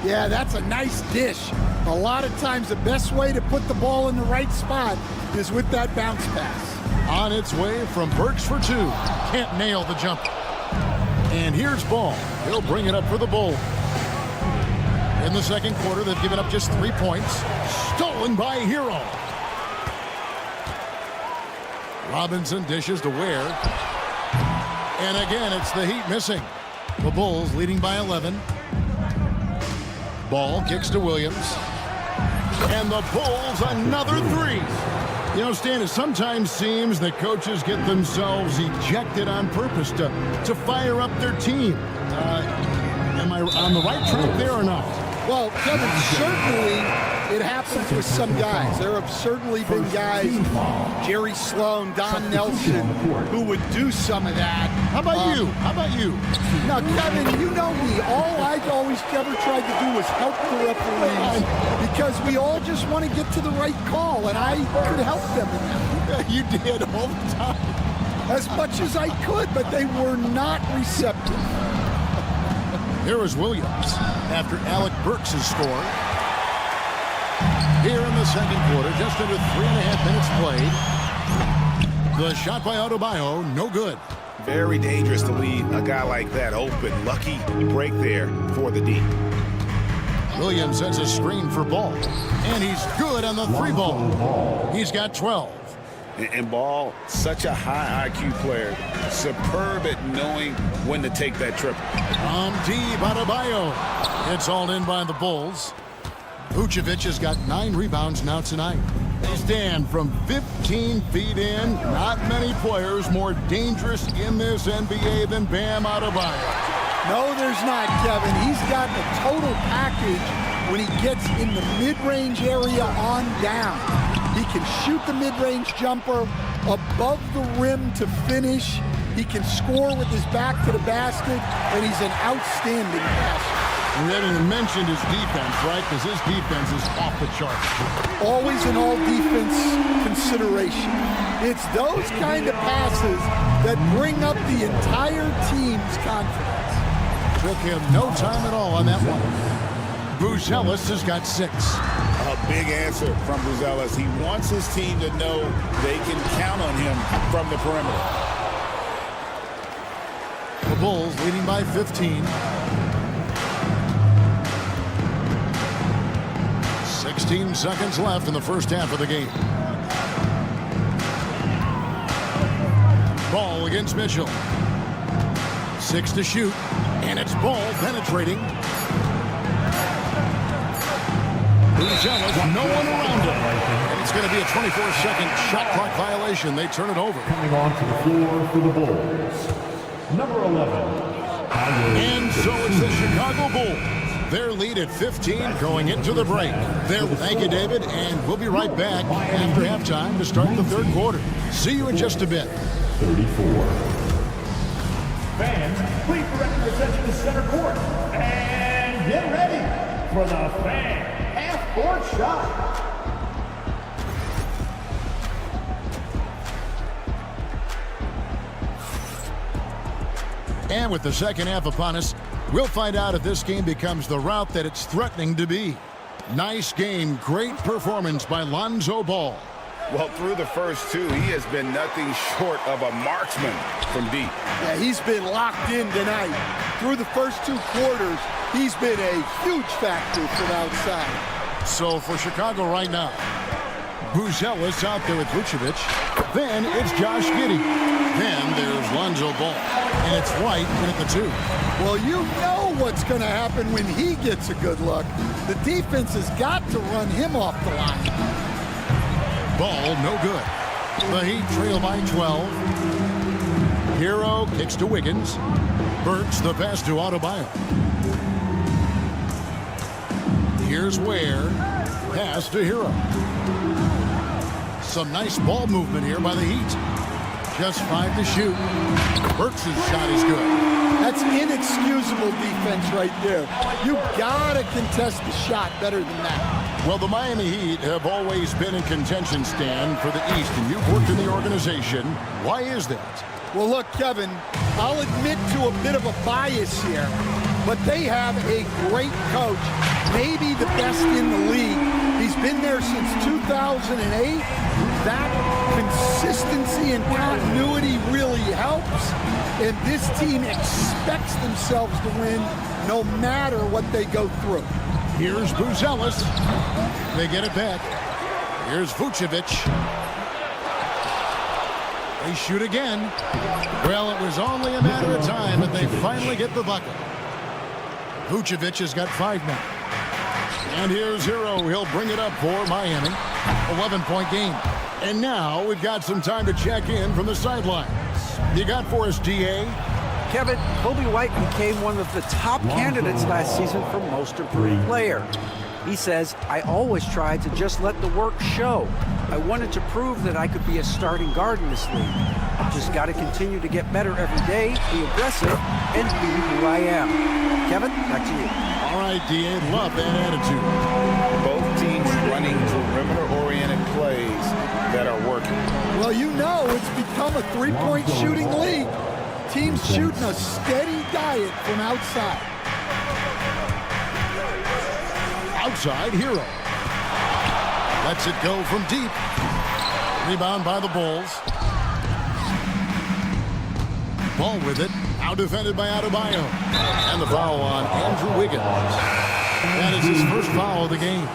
Speaker 10: Yeah, that's a nice dish. A lot of times the best way to put the ball in the right spot is with that bounce pass.
Speaker 1: On its way from Burks for 2. Can't nail the jumper. And here's Ball. He'll bring it up for the Bulls. In the second quarter, they've given up just 3 points. Stolen by Hero. Robinson dishes to Ware. And again, it's the Heat missing. The Bulls leading by 11. Ball kicks to Williams. And the Bulls another 3. You know, Stan, it sometimes seems that coaches get themselves ejected on purpose to fire up their team. Am I on the right track there or not?
Speaker 10: Well, Kevin, certainly it happens with some guys. There have certainly been guys, Jerry Sloan, Don Nelson, who would do some of that.
Speaker 1: How about you? How about you?
Speaker 10: Now, Kevin, you know me. All I always ever tried to do was help the referees because we all just want to get to the right call, and I could help them in that.
Speaker 1: You did all the time.
Speaker 10: As much as I could, but they were not receptive.
Speaker 1: Here is Williams after Alec Burks has scored. Here in the second quarter, just under 3.5 minutes played. The shot by Adebayo, no good.
Speaker 11: Very dangerous to leave a guy like that open. Lucky break there for the D.
Speaker 1: Williams sets a screen for Ball, and he's good on the 3-ball. He's got 12.
Speaker 11: And Ball, such a high IQ player, superb at knowing when to take that triple.
Speaker 1: From deep, Adebayo. It's all in by the Bulls. Vucevic has got 9 rebounds now tonight. They stand from 15 feet in. Not many players more dangerous in this NBA than Bam Adebayo.
Speaker 10: No, there's not, Kevin. He's got the total package when he gets in the mid-range area on down. He can shoot the mid-range jumper above the rim to finish. He can score with his back to the basket, and he's an outstanding passer.
Speaker 1: We haven't mentioned his defense, right? Because his defense is off the charts.
Speaker 10: Always an all-defense consideration. It's those kind of passes that bring up the entire team's confidence.
Speaker 1: Took him no time at all on that one. Buzelis has got 6.
Speaker 2: A big answer from Buzelis. He wants his team to know they can count on him from the perimeter.
Speaker 1: The Bulls leading by 15. 16 seconds left in the first half of the game. Ball against Mitchell. 6 to shoot, and it's Ball penetrating. Buzelis, no one around him. And it's going to be a 24-second shot clock violation. They turn it over.
Speaker 4: Coming onto the floor for the Bulls, number 11.
Speaker 1: And so it's the Chicago Bulls. Their lead at 15 going into the break. Thank you, David, and we'll be right back after halftime to start the third quarter. See you in just a bit.
Speaker 4: 34. Fans, please direct your attention to center court. And get ready for the fan half-court shot.
Speaker 1: And with the second half upon us, we'll find out if this game becomes the route that it's threatening to be. Nice game, great performance by Lonzo Ball.
Speaker 11: Well, through the first 2, he has been nothing short of a marksman from deep.
Speaker 10: Yeah, he's been locked in tonight. Through the first 2 quarters, he's been a huge factor from outside.
Speaker 1: So for Chicago right now, Buzelis out there with Vucevic. Then it's Josh Giddey. Then there's Lonzo Ball. And it's White in at the 2.
Speaker 10: Well, you know what's going to happen when he gets a good look. The defense has got to run him off the line.
Speaker 1: Ball, no good. The Heat trail by 12. Hero kicks to Wiggins. Burks the pass to Adebayo. Here's Ware. Pass to Hero. Some nice ball movement here by the Heat. Just 5 to shoot. Burks' shot is good.
Speaker 10: That's inexcusable defense right there. You gotta contest the shot better than that.
Speaker 1: Well, the Miami Heat have always been in contention, Stan, for the East, and you've worked in the organization. Why is that?
Speaker 10: Well, look, Kevin, I'll admit to a bit of a bias here, but they have a great coach, maybe the best in the league. He's been there since 2008. That consistency and continuity really helps, and this team expects themselves to win no matter what they go through.
Speaker 1: Here's Buzelis. They get it back. Here's Vucevic. They shoot again. Well, it was only a matter of time, but they finally get the bucket. Vucevic has got 5 now. And here's Hero. He'll bring it up for Miami. 11-point game. And now we've got some time to check in from the sidelines. You got for us, DA?
Speaker 5: Kevin, Kobe White became one of the top candidates last season for Most Improved Player. He says, I always tried to just let the work show. I wanted to prove that I could be a starting guard in this league. I've just got to continue to get better every day, be aggressive, and be who I am. Kevin, back to you.
Speaker 1: All right, D.A., love that attitude.
Speaker 2: Both teams running perimeter-oriented plays that are working.
Speaker 10: Well, you know it's become a three-point shooting league. Teams shooting a steady diet from outside.
Speaker 1: Outside, Hero. Lets it go from deep. Rebound by the Bulls. Ball with it. Now defended by Adebayo. And the foul on Andrew Wiggins. That is his first foul of the game.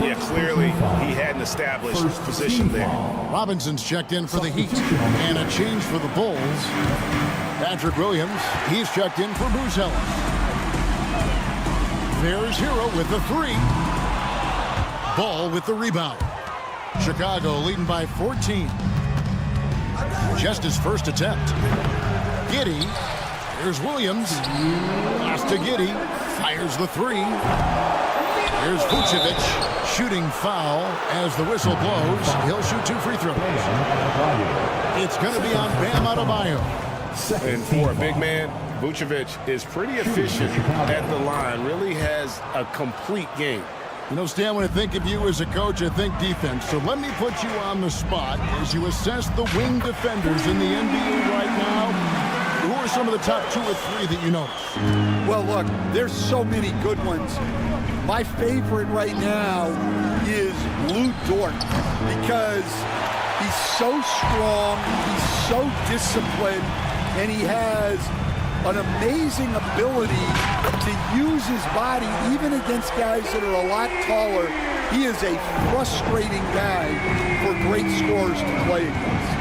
Speaker 2: Yeah, clearly he hadn't established position there.
Speaker 1: Robinson's checked in for the Heat. And a change for the Bulls. Patrick Williams, he's checked in for Bruce Ellis. There's Hero with the three. Ball with the rebound. Chicago leading by 14. Just his first attempt. Giddey. Here's Williams. Pass to Giddey. Fires the three. Here's Vucevic. Shooting foul as the whistle blows. He'll shoot 2 free throws. It's going to be on Bam Adebayo.
Speaker 2: And for a big man, Vucevic is pretty efficient at the line. Really has a complete game.
Speaker 1: You know, Stan, when I think of you as a coach, I think defense. So let me put you on the spot as you assess the wing defenders in the NBA right now. Who are some of the top 2 or 3 that you notice?
Speaker 10: Well, look, there's so many good ones. My favorite right now is Lou Dort because he's so strong, he's so disciplined, and he has an amazing ability to use his body even against guys that are a lot taller. He is a frustrating guy for great scorers to play against.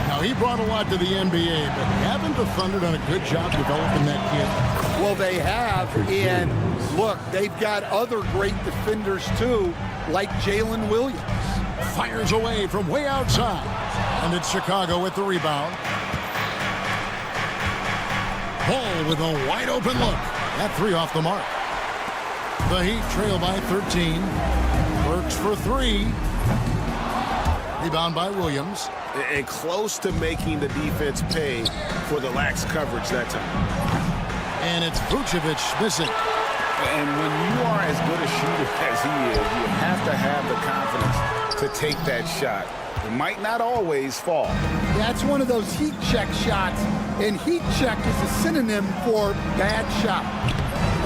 Speaker 1: Now, he brought a lot to the NBA, but haven't the Thunder done a good job developing that kid?
Speaker 10: Well, they have, and look, they've got other great defenders too, like Jalen Williams.
Speaker 1: Fires away from way outside, and it's Chicago with the rebound. Ball with a wide open look. That three off the mark. The Heat trail by 13. Works for 3. Rebound by Williams.
Speaker 2: And close to making the defense pay for the lax coverage that time.
Speaker 1: And it's Vucevic missing.
Speaker 2: And when you are as good a shooter as he is, you have to have the confidence to take that shot. It might not always fall.
Speaker 10: That's one of those heat check shots, and heat check is a synonym for bad shot.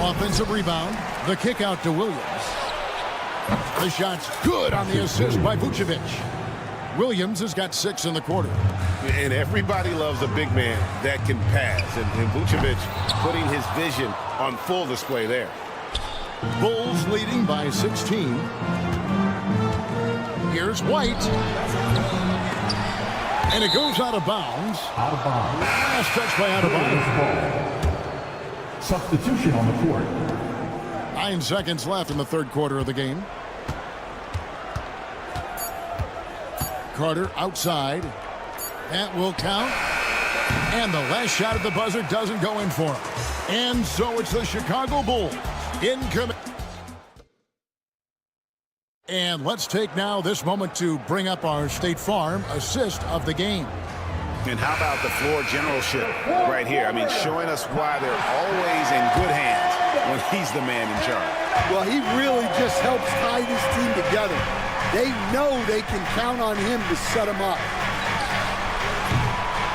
Speaker 1: Offensive rebound. The kick out to Williams. The shot's good on the assist by Vucevic. Williams has got 6 in the quarter.
Speaker 2: And everybody loves a big man that can pass. And Vucevic putting his vision on full display there.
Speaker 1: Bulls leading by 16. Here's White. And it goes out of bounds.
Speaker 4: Out of bounds.
Speaker 1: Last touch by Adebayo.
Speaker 4: Substitution on the court.
Speaker 1: 9 seconds left in the third quarter of the game. Carter outside. That will count. And the last shot at the buzzer doesn't go in for him. And so it's the Chicago Bulls in command. And let's take now this moment to bring up our State Farm assist of the game.
Speaker 2: And how about the floor generalship right here? I mean, showing us why they're always in good hands when he's the man in charge.
Speaker 10: Well, he really just helps tie this team together. They know they can count on him to set them up.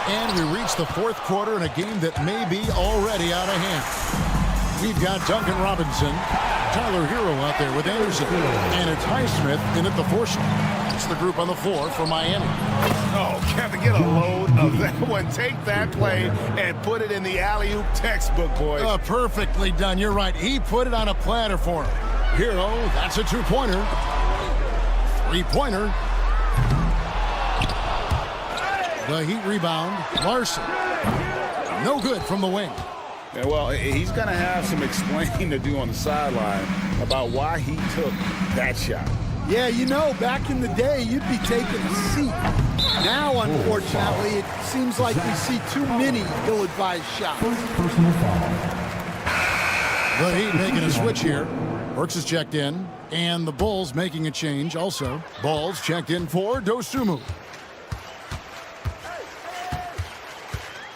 Speaker 1: And we reach the fourth quarter in a game that may be already out of hand. We've got Duncan Robinson, Tyler Hero out there with Anderson, and it's Highsmith in at the 4 slot. It's the group on the floor for Miami.
Speaker 2: Oh, Kevin, get a load of that one. Take that play and put it in the alley-oop textbook, boys.
Speaker 1: Perfectly done. You're right. He put it on a platter for him. Hero, that's a 2-pointer. 3-pointer. The Heat rebound. Larson. No good from the wing.
Speaker 2: Yeah, well, he's going to have some explaining to do on the sideline about why he took that shot.
Speaker 10: Yeah, you know, back in the day, you'd be taking a seat. Now, unfortunately, it seems like we see too many ill-advised shots.
Speaker 1: The Heat making a switch here. Burks is checked in, and the Bulls making a change also. Ball's checked in for Dosunmu.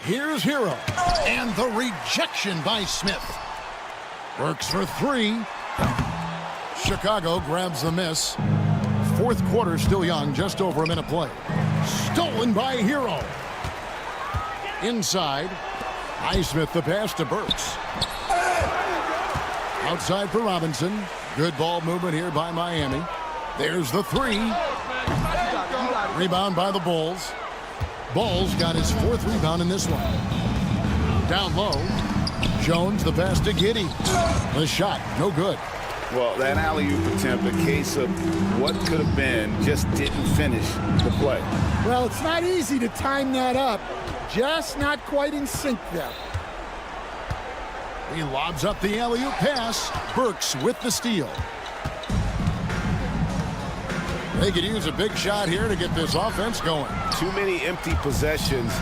Speaker 1: Here's Hero, and the rejection by Smith. Burks for three. Chicago grabs the miss. Fourth quarter still young, just over a minute play. Stolen by Hero. Inside. Highsmith the pass to Burks. Outside for Robinson. Good ball movement here by Miami. There's the three. Rebound by the Bulls. Bulls got his fourth rebound in this one. Down low. Jones the pass to Giddey. The shot, no good.
Speaker 2: Well, that alley-oop attempt, a case of what could have been, just didn't finish the play.
Speaker 10: Well, it's not easy to time that up. Just not quite in sync there.
Speaker 1: He lobs up the alley-oop pass. Burks with the steal. They could use a big shot here to get this offense going.
Speaker 11: Too many empty possessions.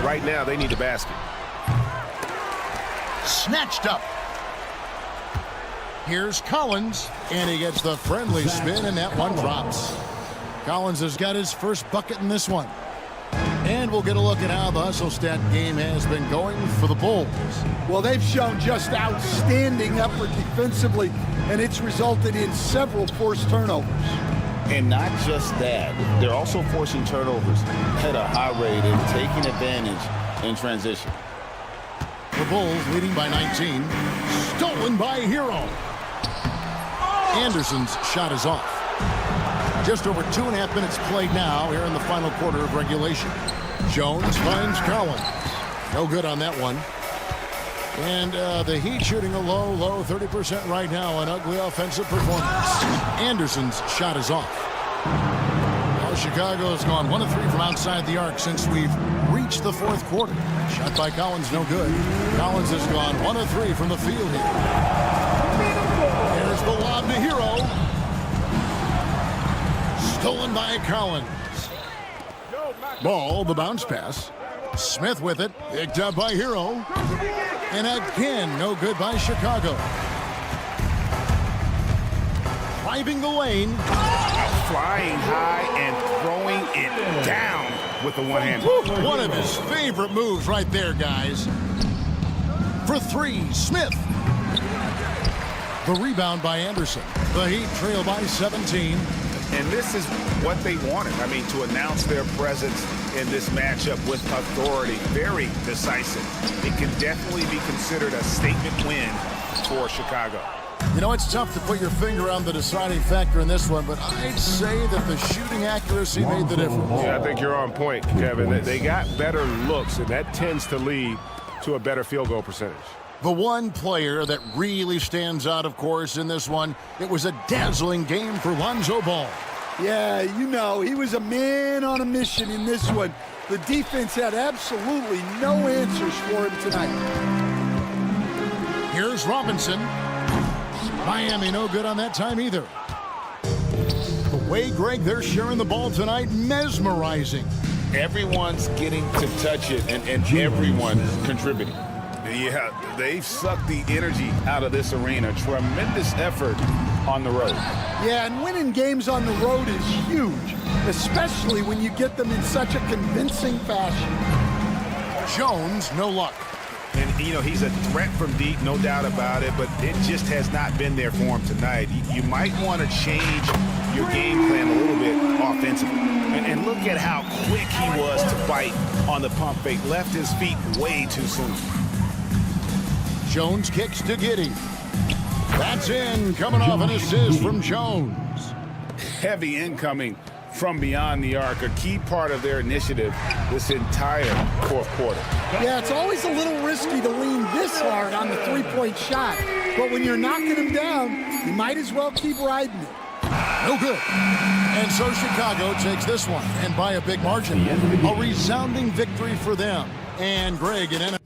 Speaker 11: Right now, they need a basket.
Speaker 1: Snatched up. Here's Collins, and he gets the friendly spin, and that one drops. Collins has got his first bucket in this one. And we'll get a look at how the hustle stat game has been going for the Bulls.
Speaker 10: Well, they've shown just outstanding effort defensively, and it's resulted in several forced turnovers.
Speaker 2: And not just that, they're also forcing turnovers at a high rate and taking advantage in transition.
Speaker 1: The Bulls leading by 19. Stolen by Hero. Anderson's shot is off. Just over 2.5 minutes played now here in the final quarter of regulation. Jones finds Collins. No good on that one. And the Heat shooting a low 30% right now. An ugly offensive performance. Anderson's shot is off. Well, Chicago has gone 1 of 3 from outside the arc since we've reached the fourth quarter. Shot by Collins, no good. Collins has gone 1 of 3 from the field here. There's the lob to Hero. Stolen by Collins. Ball, the bounce pass. Smith with it. Picked up by Hero. And again, no good by Chicago. Driving the lane.
Speaker 11: Flying high and throwing it down with the one-hander.
Speaker 1: One of his favorite moves right there, guys. For three, Smith. The rebound by Anderson. The Heat trail by 17.
Speaker 11: And this is what they wanted. I mean, to announce their presence in this matchup with authority. Very decisive. It can definitely be considered a statement win for Chicago.
Speaker 1: You know, it's tough to put your finger on the deciding factor in this one, but I'd say that the shooting accuracy made the difference.
Speaker 11: Yeah, I think you're on point, Kevin. They got better looks, and that tends to lead to a better field goal percentage.
Speaker 1: The one player that really stands out, of course, in this one, it was a dazzling game for Lonzo Ball.
Speaker 10: Yeah, you know, he was a man on a mission in this one. The defense had absolutely no answers for him tonight.
Speaker 1: Here's Robinson. Miami no good on that time either. The way, Greg, they're sharing the ball tonight, mesmerizing.
Speaker 2: Everyone's getting to touch it, and everyone's contributing.
Speaker 11: Yeah, they've sucked the energy out of this arena. Tremendous effort on the road.
Speaker 10: Yeah, and winning games on the road is huge, especially when you get them in such a convincing fashion.
Speaker 1: Jones, no luck.
Speaker 11: And, you know, he's a threat from deep, no doubt about it, but it just has not been there for him tonight. You might want to change your game plan a little bit offensively. And look at how quick he was to fight on the pump fake. Left his feet way too soon.
Speaker 1: Jones kicks to Giddey. That's in, coming off an assist from Jones.
Speaker 11: Heavy incoming from beyond the arc, a key part of their initiative this entire fourth quarter.
Speaker 10: Yeah, it's always a little risky to lean this hard on the three-point shot, but when you're knocking them down, you might as well keep riding it.
Speaker 1: No good. And so Chicago takes this one, and by a big margin, a resounding victory for them. And Greg and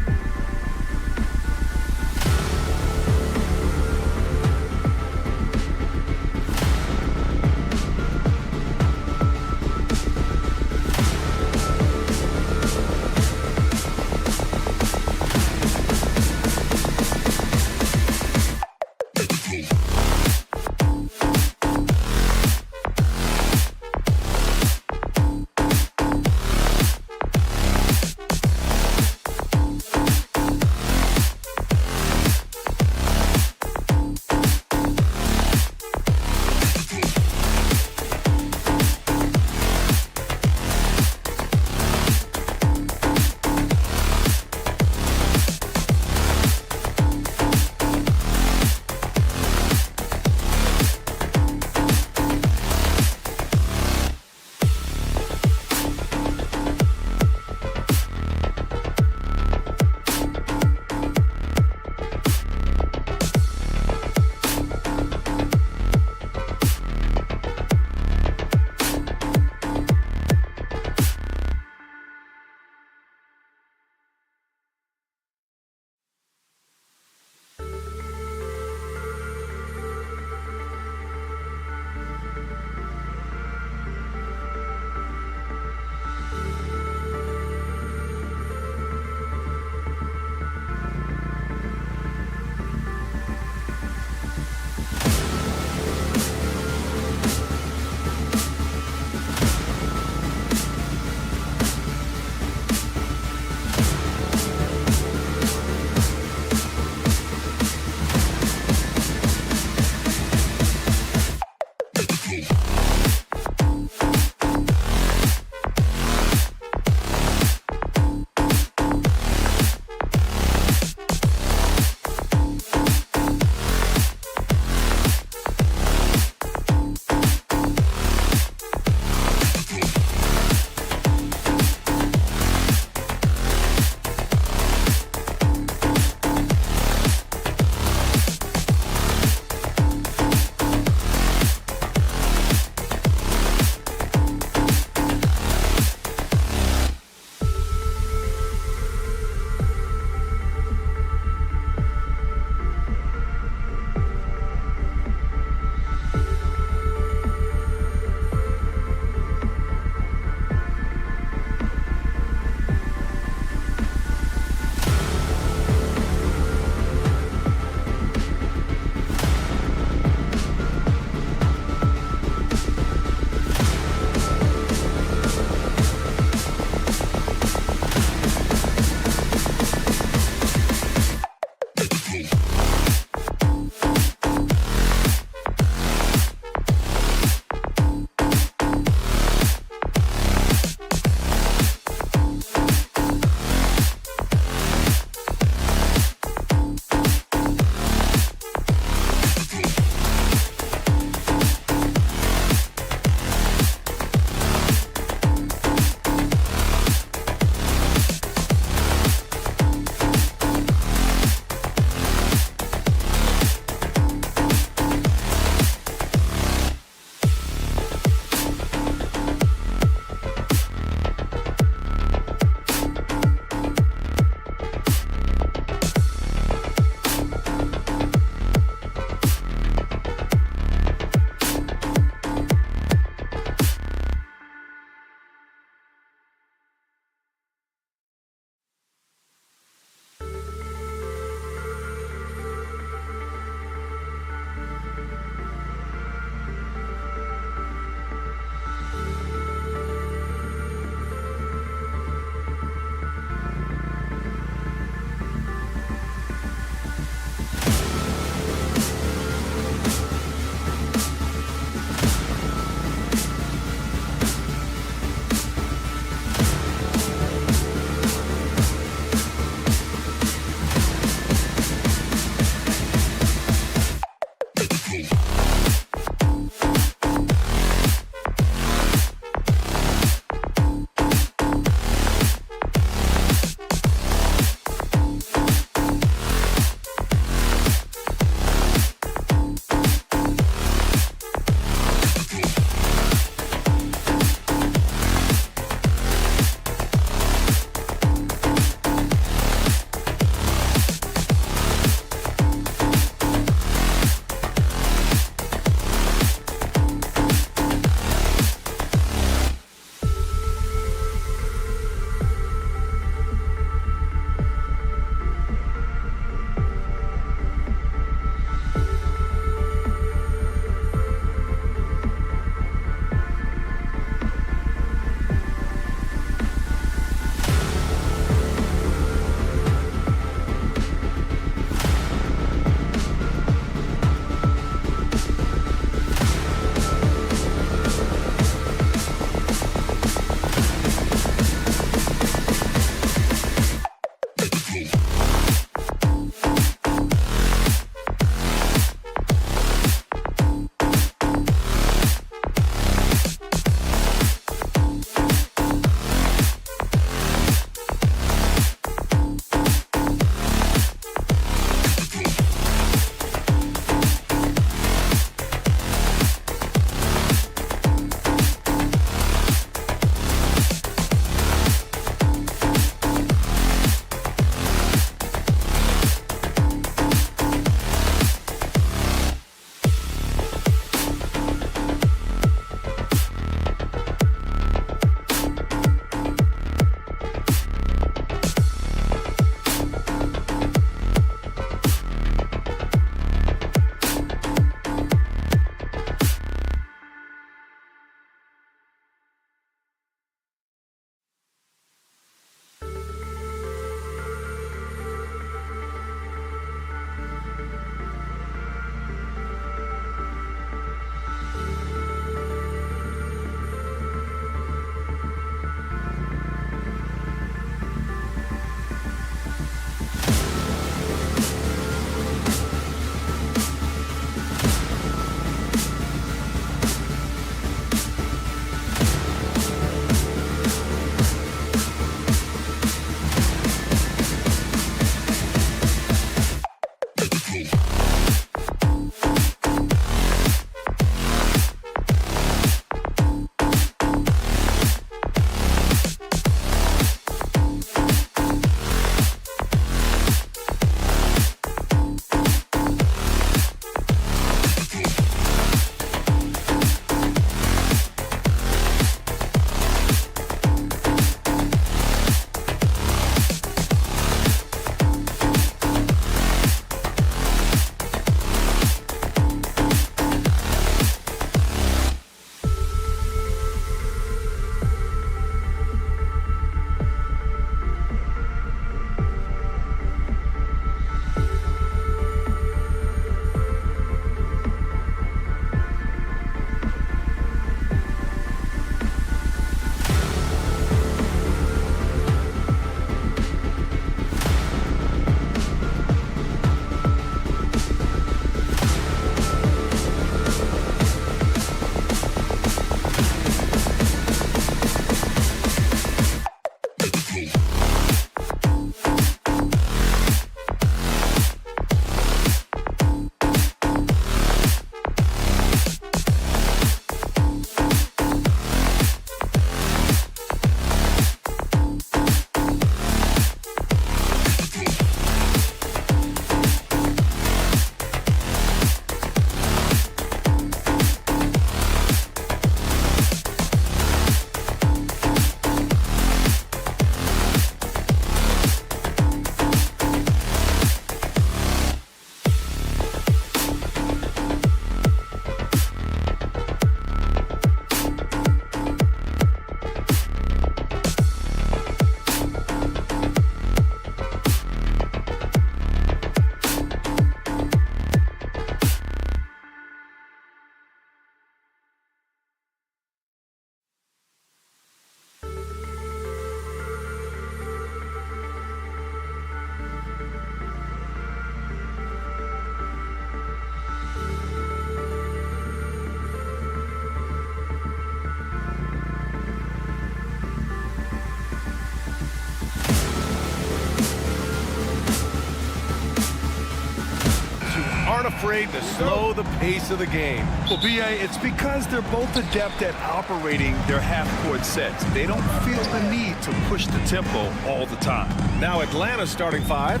Speaker 6: not afraid to slow the pace of the game.
Speaker 8: Well, B.A., it's because they're both adept at operating their half-court sets. They don't feel the need to push the tempo all the time.
Speaker 6: Now Atlanta's starting 5.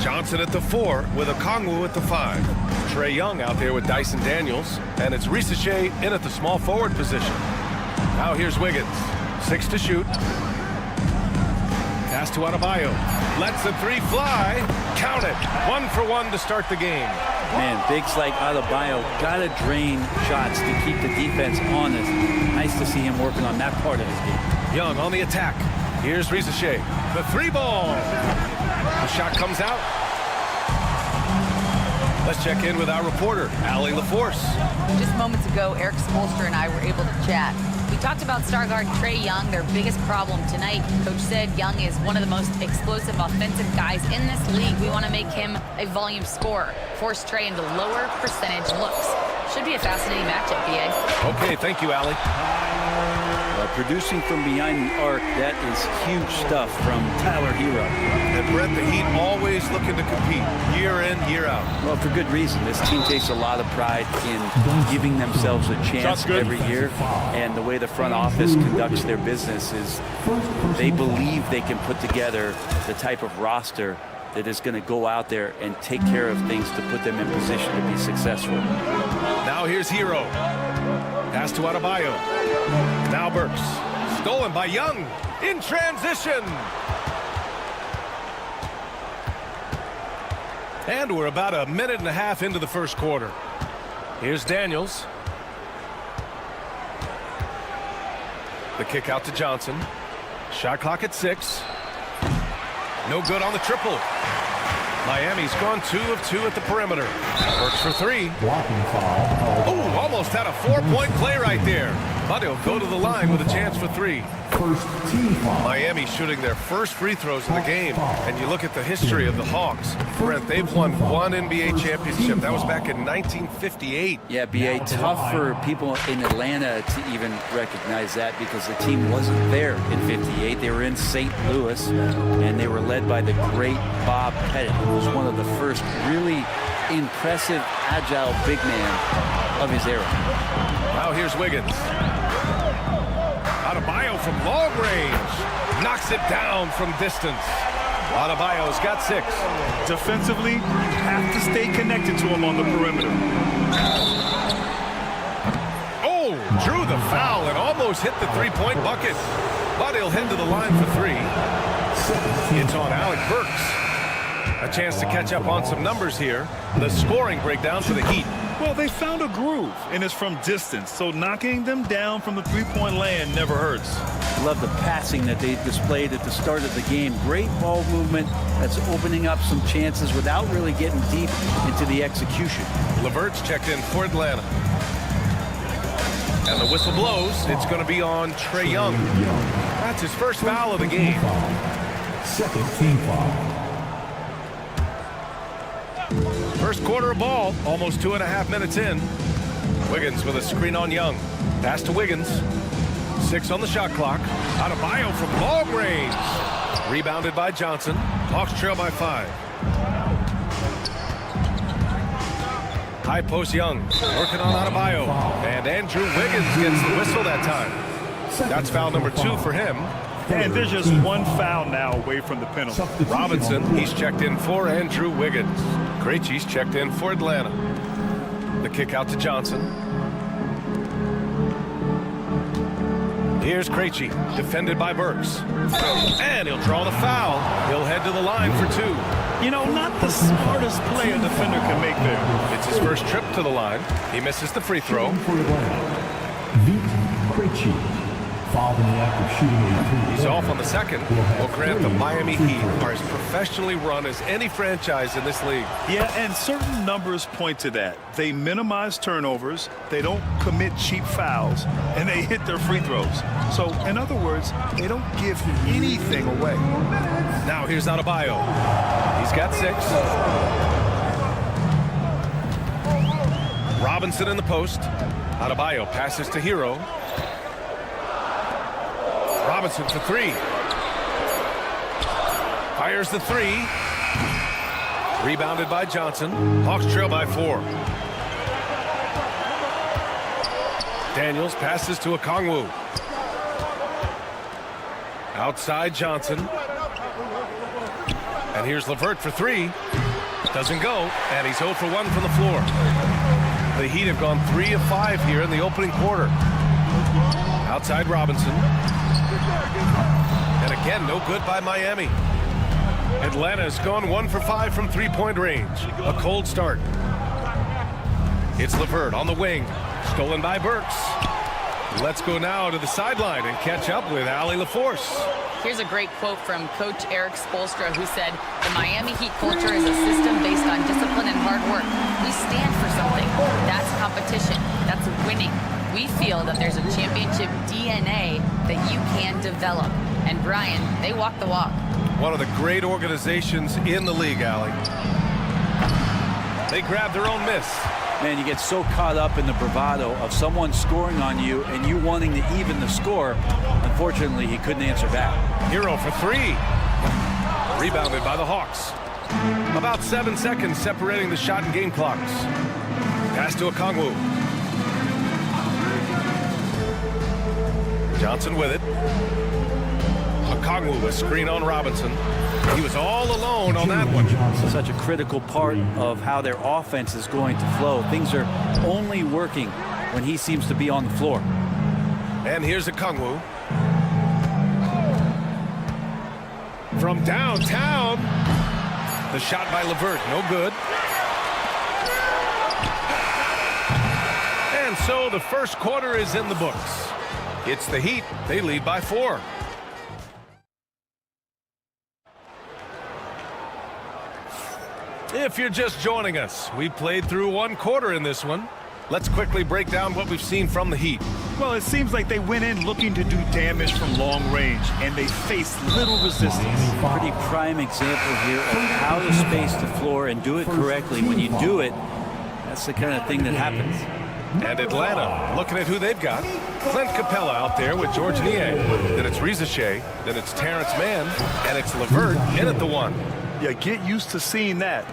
Speaker 6: Johnson at the 4 with Okongwu at the 5. Trae Young out there with Dyson Daniels. And it's Risacher in at the small forward position. Now here's Wiggins. 6 to shoot. Pass to Adebayo. Lets the 3 fly. Count it. 1 for 1 to start the game.
Speaker 3: Man, bigs like Adebayo got to drain shots to keep the defense honest. Nice to see him working on that part of his game.
Speaker 6: Young on the attack. Here's Risacher. The 3 ball. The shot comes out. Let's check in with our reporter, Allie LaForce.
Speaker 9: Just moments ago, Eric Spoelstra and I were able to chat. We talked about star guard Trae Young, their biggest problem tonight. Coach said Young is one of the most explosive offensive guys in this league. We want to make him a volume scorer, force Trae into lower percentage looks. Should be a fascinating matchup, B.A.
Speaker 6: Okay, thank you, Allie.
Speaker 3: Producing from behind the arc, that is huge stuff from Tyler Hero.
Speaker 6: And Brett, the Heat always looking to compete year in, year out.
Speaker 3: Well, for good reason. This team takes a lot of pride in giving themselves a chance every year. And the way the front office conducts their business is they believe they can put together the type of roster that is going to go out there and take care of things to put them in position to be successful.
Speaker 6: Now here's Hero. Pass to Adebayo. Now Burks. Stolen by Young. In transition. And we're about a minute and a half into the first quarter. Here's Daniels. The kick out to Johnson. Shot clock at 6. No good on the triple. Miami's gone 2 of 2 at the perimeter. Works for 3. Oh, almost had a 4-point play right there. But he'll go to the line with a chance for 3. Miami shooting their first free throws in the game. And you look at the history of the Hawks. Brent, they've won 1 NBA championship. That was back in 1958.
Speaker 3: Yeah, B.A., tough for people in Atlanta to even recognize that because the team wasn't there in 58. They were in St. Louis, and they were led by the great Bob Pettit, who was one of the first really impressive, agile big man of his era.
Speaker 6: Now here's Wiggins. Adebayo from long range. Knocks it down from distance. Adebayo's got 6.
Speaker 8: Defensively, you have to stay connected to him on the perimeter.
Speaker 6: Oh, drew the foul and almost hit the 3-point bucket. But he'll head to the line for 3. It's on Alec Burks. A chance to catch up on some numbers here. The scoring breakdown for the Heat.
Speaker 8: Well, they found a groove, and it's from distance, so knocking them down from the three-point land never hurts.
Speaker 3: Love the passing that they displayed at the start of the game. Great ball movement that's opening up some chances without really getting deep into the execution.
Speaker 6: LeVert's checked in for Atlanta. And the whistle blows. It's going to be on Trae Young. That's his first foul of the game.
Speaker 4: Second team foul.
Speaker 6: First quarter of ball, almost 2.5 minutes in. Wiggins with a screen on Young. Pass to Wiggins. 6 on the shot clock. Adebayo from long range. Rebounded by Johnson. Hawks trail by 5. High post Young. Working on Adebayo. And Andrew Wiggins gets the whistle that time. That's foul number 2 for him.
Speaker 8: And there's just one foul now away from the penalty.
Speaker 6: Robinson, he's checked in for Andrew Wiggins. Krejci's checked in for Atlanta. The kick out to Johnson. Here's Krejci, defended by Burks. And he'll draw the foul. He'll head to the line for 2.
Speaker 8: You know, not the smartest play a defender can make there.
Speaker 6: It's his first trip to the line. He misses the free throw.
Speaker 4: Krejci. Fouled in the act of shooting a 3.
Speaker 6: He's off on the second. Will grant the Miami Heat are as professionally run as any franchise in this league.
Speaker 8: Yeah, and certain numbers point to that. They minimize turnovers, they don't commit cheap fouls, and they hit their free throws. So, in other words, they don't give anything away.
Speaker 6: Now here's Adebayo. He's got 6. Robinson in the post. Adebayo passes to Hero. Robinson for 3. Fires the 3. Rebounded by Johnson. Hawks trail by 4. Daniels passes to Okongwu. Outside Johnson. And here's LeVert for 3. Doesn't go, and he's 0 for 1 from the floor. The Heat have gone 3 of 5 here in the opening quarter. Outside Robinson. And again, no good by Miami. Atlanta has gone 1 for 5 from three-point range. A cold start. It's LeVert on the wing. Stolen by Burks. Let's go now to the sideline and catch up with Allie LaForce.
Speaker 9: Here's a great quote from Coach Eric Spoelstra, who said, "The Miami Heat culture is a system based on discipline and hard work. We stand for something. That's competition. That's winning. We feel that there's a championship DNA that you can develop." And Brian, they walk the walk.
Speaker 6: One of the great organizations in the league, Allie. They grab their own miss.
Speaker 3: Man, you get so caught up in the bravado of someone scoring on you and you wanting to even the score. Unfortunately, he couldn't answer back.
Speaker 6: Hero for 3. Rebounded by the Hawks. About 7 seconds separating the shot and game clocks. Pass to Okongwu. Johnson with it. Okongwu, a screen on Robinson. He was all alone on that one.
Speaker 3: Such a critical part of how their offense is going to flow. Things are only working when he seems to be on the floor.
Speaker 6: And here's Okongwu. From downtown. The shot by LeVert, no good. And so the first quarter is in the books. It's the Heat. They lead by 4. If you're just joining us, we played through 1 quarter in this one. Let's quickly break down what we've seen from the Heat.
Speaker 8: Well, it seems like they went in looking to do damage from long range, and they faced little resistance.
Speaker 3: Pretty prime example here of how to space the floor and do it correctly. When you do it, that's the kind of thing that happens.
Speaker 6: And Atlanta, looking at who they've got. Clint Capella out there with George Niang. Then it's Reza Shea. Then it's Terrence Mann. And it's LeVert in at the 1.
Speaker 8: Yeah, get used to seeing that.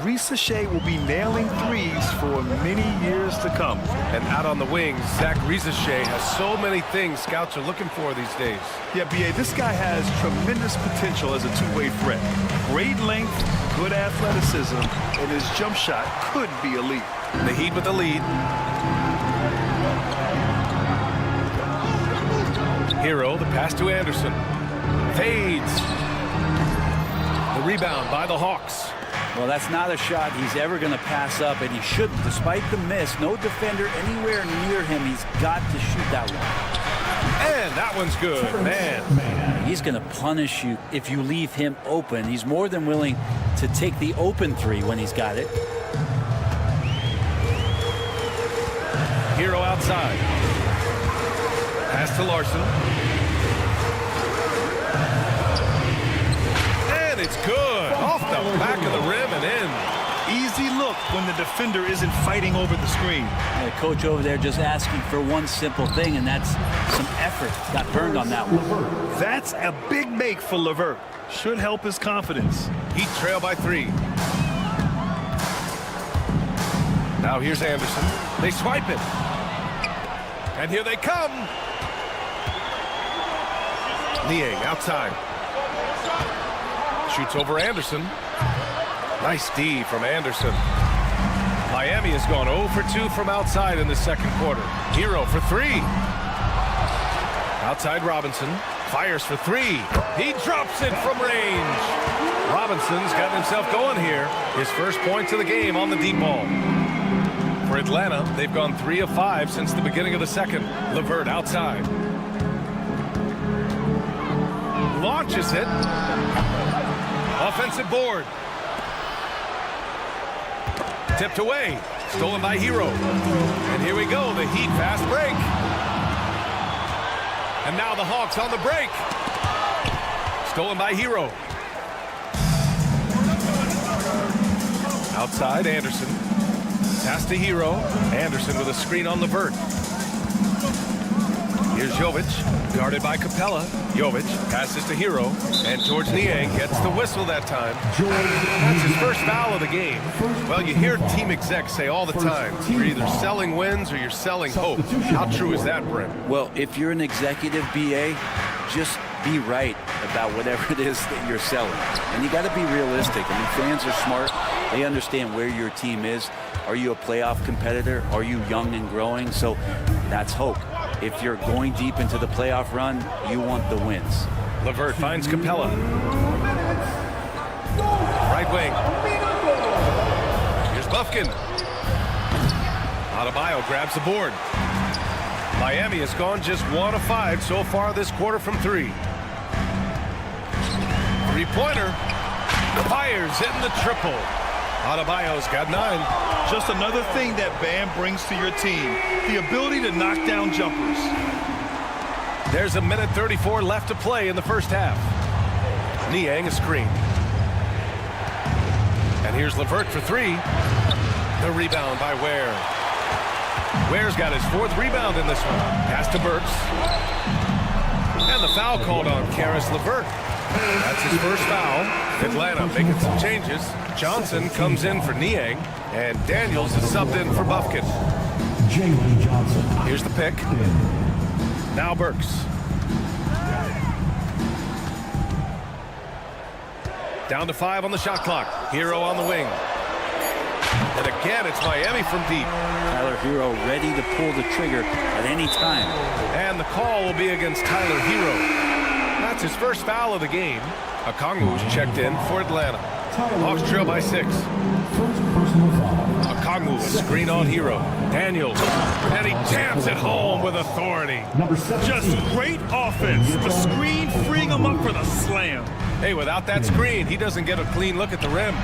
Speaker 8: Reza Shea will be nailing threes for many years to come.
Speaker 6: And out on the wings, Zach Reza Shea has so many things scouts are looking for these days.
Speaker 8: Yeah, B.A., this guy has tremendous potential as a two-way threat. Great length, good athleticism, and his jump shot could be elite.
Speaker 6: The Heat with the lead. Hero, the pass to Anderson. Fades. The rebound by the Hawks.
Speaker 3: Well, that's not a shot he's ever going to pass up, and he shouldn't. Despite the miss, no defender anywhere near him. He's got to shoot that one.
Speaker 6: And that one's good, man.
Speaker 3: He's going to punish you if you leave him open. He's more than willing to take the open 3 when he's got it.
Speaker 6: Hero outside. Pass to Larson. And it's good. Off the back of the rim and in.
Speaker 8: Easy look when the defender isn't fighting over the screen.
Speaker 3: The coach over there just asking for one simple thing, and that's some effort. Got burned on that one.
Speaker 8: That's a big make for LeVert. Should help his confidence.
Speaker 6: Heat trail by 3. Now here's Anderson. They swipe it. And here they come. Niang outside. Shoots over Anderson. Nice D from Anderson. Miami has gone 0 for 2 from outside in the second quarter. Hero for 3. Outside Robinson. Fires for 3. He drops it from range. Robinson's got himself going here. His first points of the game on the deep ball. For Atlanta, they've gone 3 of 5 since the beginning of the second. LeVert outside. Launches it. Offensive board. Tipped away. Stolen by Hero. And here we go, the Heat fast break. And now the Hawks on the break. Stolen by Hero. Outside, Anderson. Pass to Hero. Anderson with a screen on LeVert. Here's Jovic, guarded by Capella. Jovic passes to Hero, and towards Niang, gets the whistle that time. That's his first foul of the game. Well, you hear team execs say all the time, you're either selling wins or you're selling hope. How true is that, Brent?
Speaker 3: Well, if you're an executive BA, just be right about whatever it is that you're selling. And you got to be realistic. I mean, fans are smart. They understand where your team is. Are you a playoff competitor? Are you young and growing? So that's hope. If you're going deep into the playoff run, you want the wins.
Speaker 6: LeVert finds Capella. Right wing. Here's Buffkin. Adebayo grabs the board. Miami has gone just 1 of 5 so far this quarter from 3. Three-pointer. Fires, hitting the triple. Adebayo's got 9.
Speaker 8: Just another thing that Bam brings to your team, the ability to knock down jumpers.
Speaker 6: There's a minute 34 left to play in the first half. Niang a screen. And here's LeVert for 3. The rebound by Ware. Ware's got his 4th rebound in this one. Pass to Burks. And the foul called on Karis LeVert. That's his first foul. Atlanta making some changes. Johnson comes in for Niang, and Daniels is subbed in for Buffkin.
Speaker 4: Jalen Johnson.
Speaker 6: Here's the pick. Now Burks. Down to 5 on the shot clock. Hero on the wing. And again, it's Miami from deep.
Speaker 3: Tyler Hero ready to pull the trigger at any time.
Speaker 6: And the call will be against Tyler Hero. That's his first foul of the game. Okongwu's checked in for Atlanta. Hawks trail by 6. Okongwu, screen on Hero. Daniels, and he jams it home with authority.
Speaker 8: Just great offense. The screen freeing him up for the slam.
Speaker 6: Hey, without that screen, he doesn't get a clean look at the rim.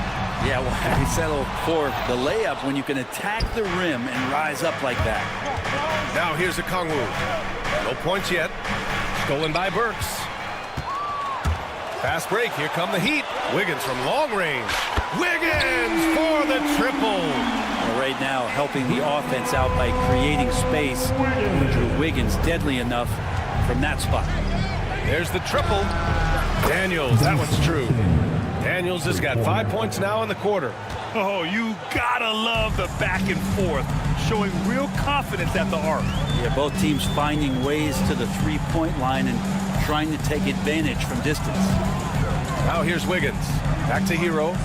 Speaker 3: Yeah, well, he settled for the layup when you can attack the rim and rise up like that.
Speaker 6: Now here's Okongwu. No points yet. Stolen by Burks. Fast break. Here come the Heat. Wiggins from long range. Wiggins for the triple.
Speaker 3: Well, right now, helping the offense out by creating space. Andrew Wiggins, deadly enough from that spot.
Speaker 6: There's the triple. Daniels, that one's true. Daniels has got 5 points now in the quarter.
Speaker 8: Oh, you gotta love the back and forth, showing real confidence at the arc.
Speaker 3: Yeah, both teams finding ways to the three-point line and trying to take advantage from distance.
Speaker 6: Now here's Wiggins. Back to Hero.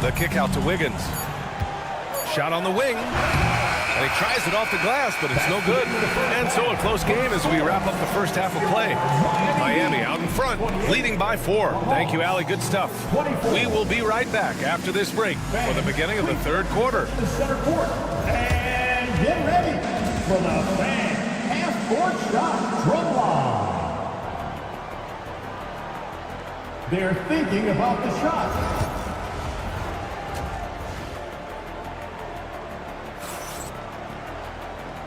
Speaker 6: The kick out to Wiggins. Shot on the wing. And he tries it off the glass, but it's no good. And so a close game as we wrap up the first half of play. Miami out in front, leading by 4. Thank you, Allie. Good stuff. We will be right back after this break for the beginning of the third quarter.
Speaker 4: The center court. And get ready for the fan half-court shot drum line. They're thinking about the shot.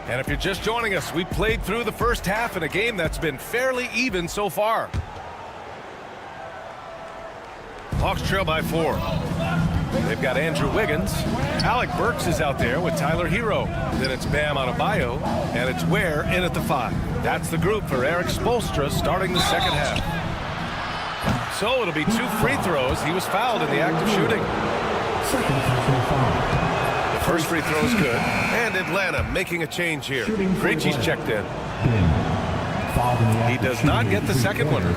Speaker 6: And if you're just joining us, we played through the first half in a game that's been fairly even so far. Hawks trail by 4. They've got Andrew Wiggins. Alec Burks is out there with Tyler Hero. Then it's Bam Adebayo, and it's Ware in at the 5. That's the group for Eric Spoelstra starting the second half. So it'll be 2 free throws. He was fouled in the act of shooting. First free throw is good. And Atlanta making a change here. Krejci's checked in. He does not get the second one.
Speaker 4: We'll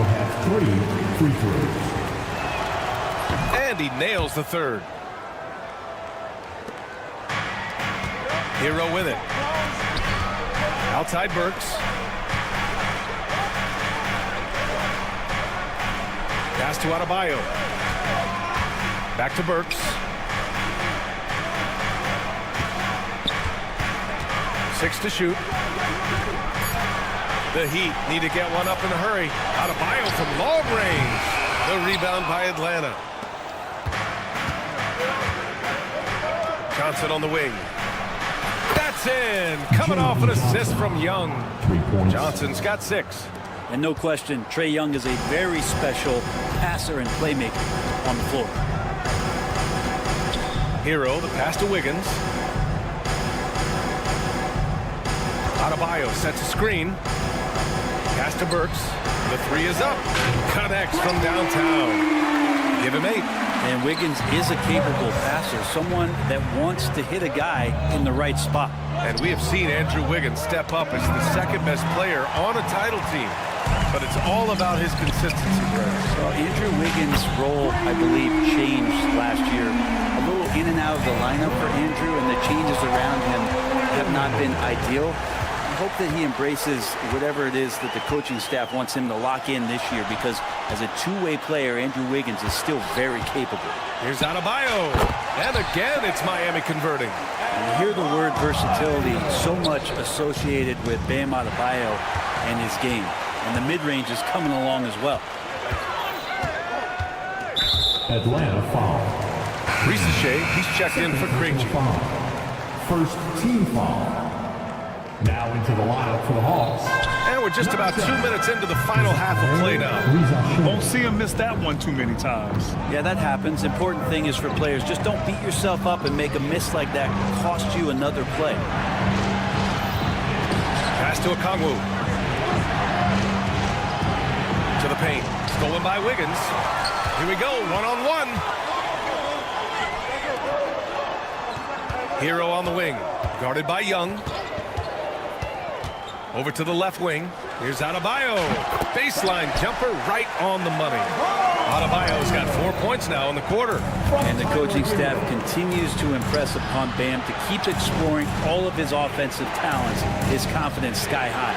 Speaker 4: have 3 free throws.
Speaker 6: And he nails the third. Hero with it. Outside Burks. Pass to Adebayo. Back to Burks. 6 to shoot. The Heat need to get one up in a hurry. Adebayo from long range. The rebound by Atlanta. Johnson on the wing. That's in. Coming off an assist from Young. Johnson's got 6.
Speaker 3: And no question, Trae Young is a very special passer and playmaker on the floor.
Speaker 6: Hero, the pass to Wiggins. Adebayo sets a screen. Pass to Burks. The three is up. Connects from downtown. Give him 8.
Speaker 3: And Wiggins is a capable passer, someone that wants to hit a guy in the right spot.
Speaker 6: And we have seen Andrew Wiggins step up as the second best player on a title team. But it's all about his consistency, Greg.
Speaker 3: Well, Andrew Wiggins' role, I believe, changed last year. A little in and out of the lineup for Andrew, and the changes around him have not been ideal. I hope that he embraces whatever it is that the coaching staff wants him to lock in this year, because as a two-way player, Andrew Wiggins is still very capable.
Speaker 6: Here's Adebayo. And again, it's Miami converting.
Speaker 3: And you hear the word versatility so much associated with Bam Adebayo and his game. And the mid-range is coming along as well.
Speaker 4: Atlanta foul.
Speaker 6: Ricochet, he's checked in for Krejci.
Speaker 4: First team foul. Now into the lineup for the Hawks.
Speaker 6: And we're just about 2 minutes into the final half of play now.
Speaker 8: Won't see him miss that one too many times.
Speaker 3: Yeah, that happens. Important thing is for players, just don't beat yourself up and make a miss like that cost you another play.
Speaker 6: Pass to Okongwu. To the paint. Stolen by Wiggins. Here we go, one-on-one. Hero on the wing. Guarded by Young. Over to the left wing. Here's Adebayo. Baseline jumper right on the money. Adebayo's got 4 points now in the quarter.
Speaker 3: And the coaching staff continues to impress upon Bam to keep exploring all of his offensive talents. His confidence sky high.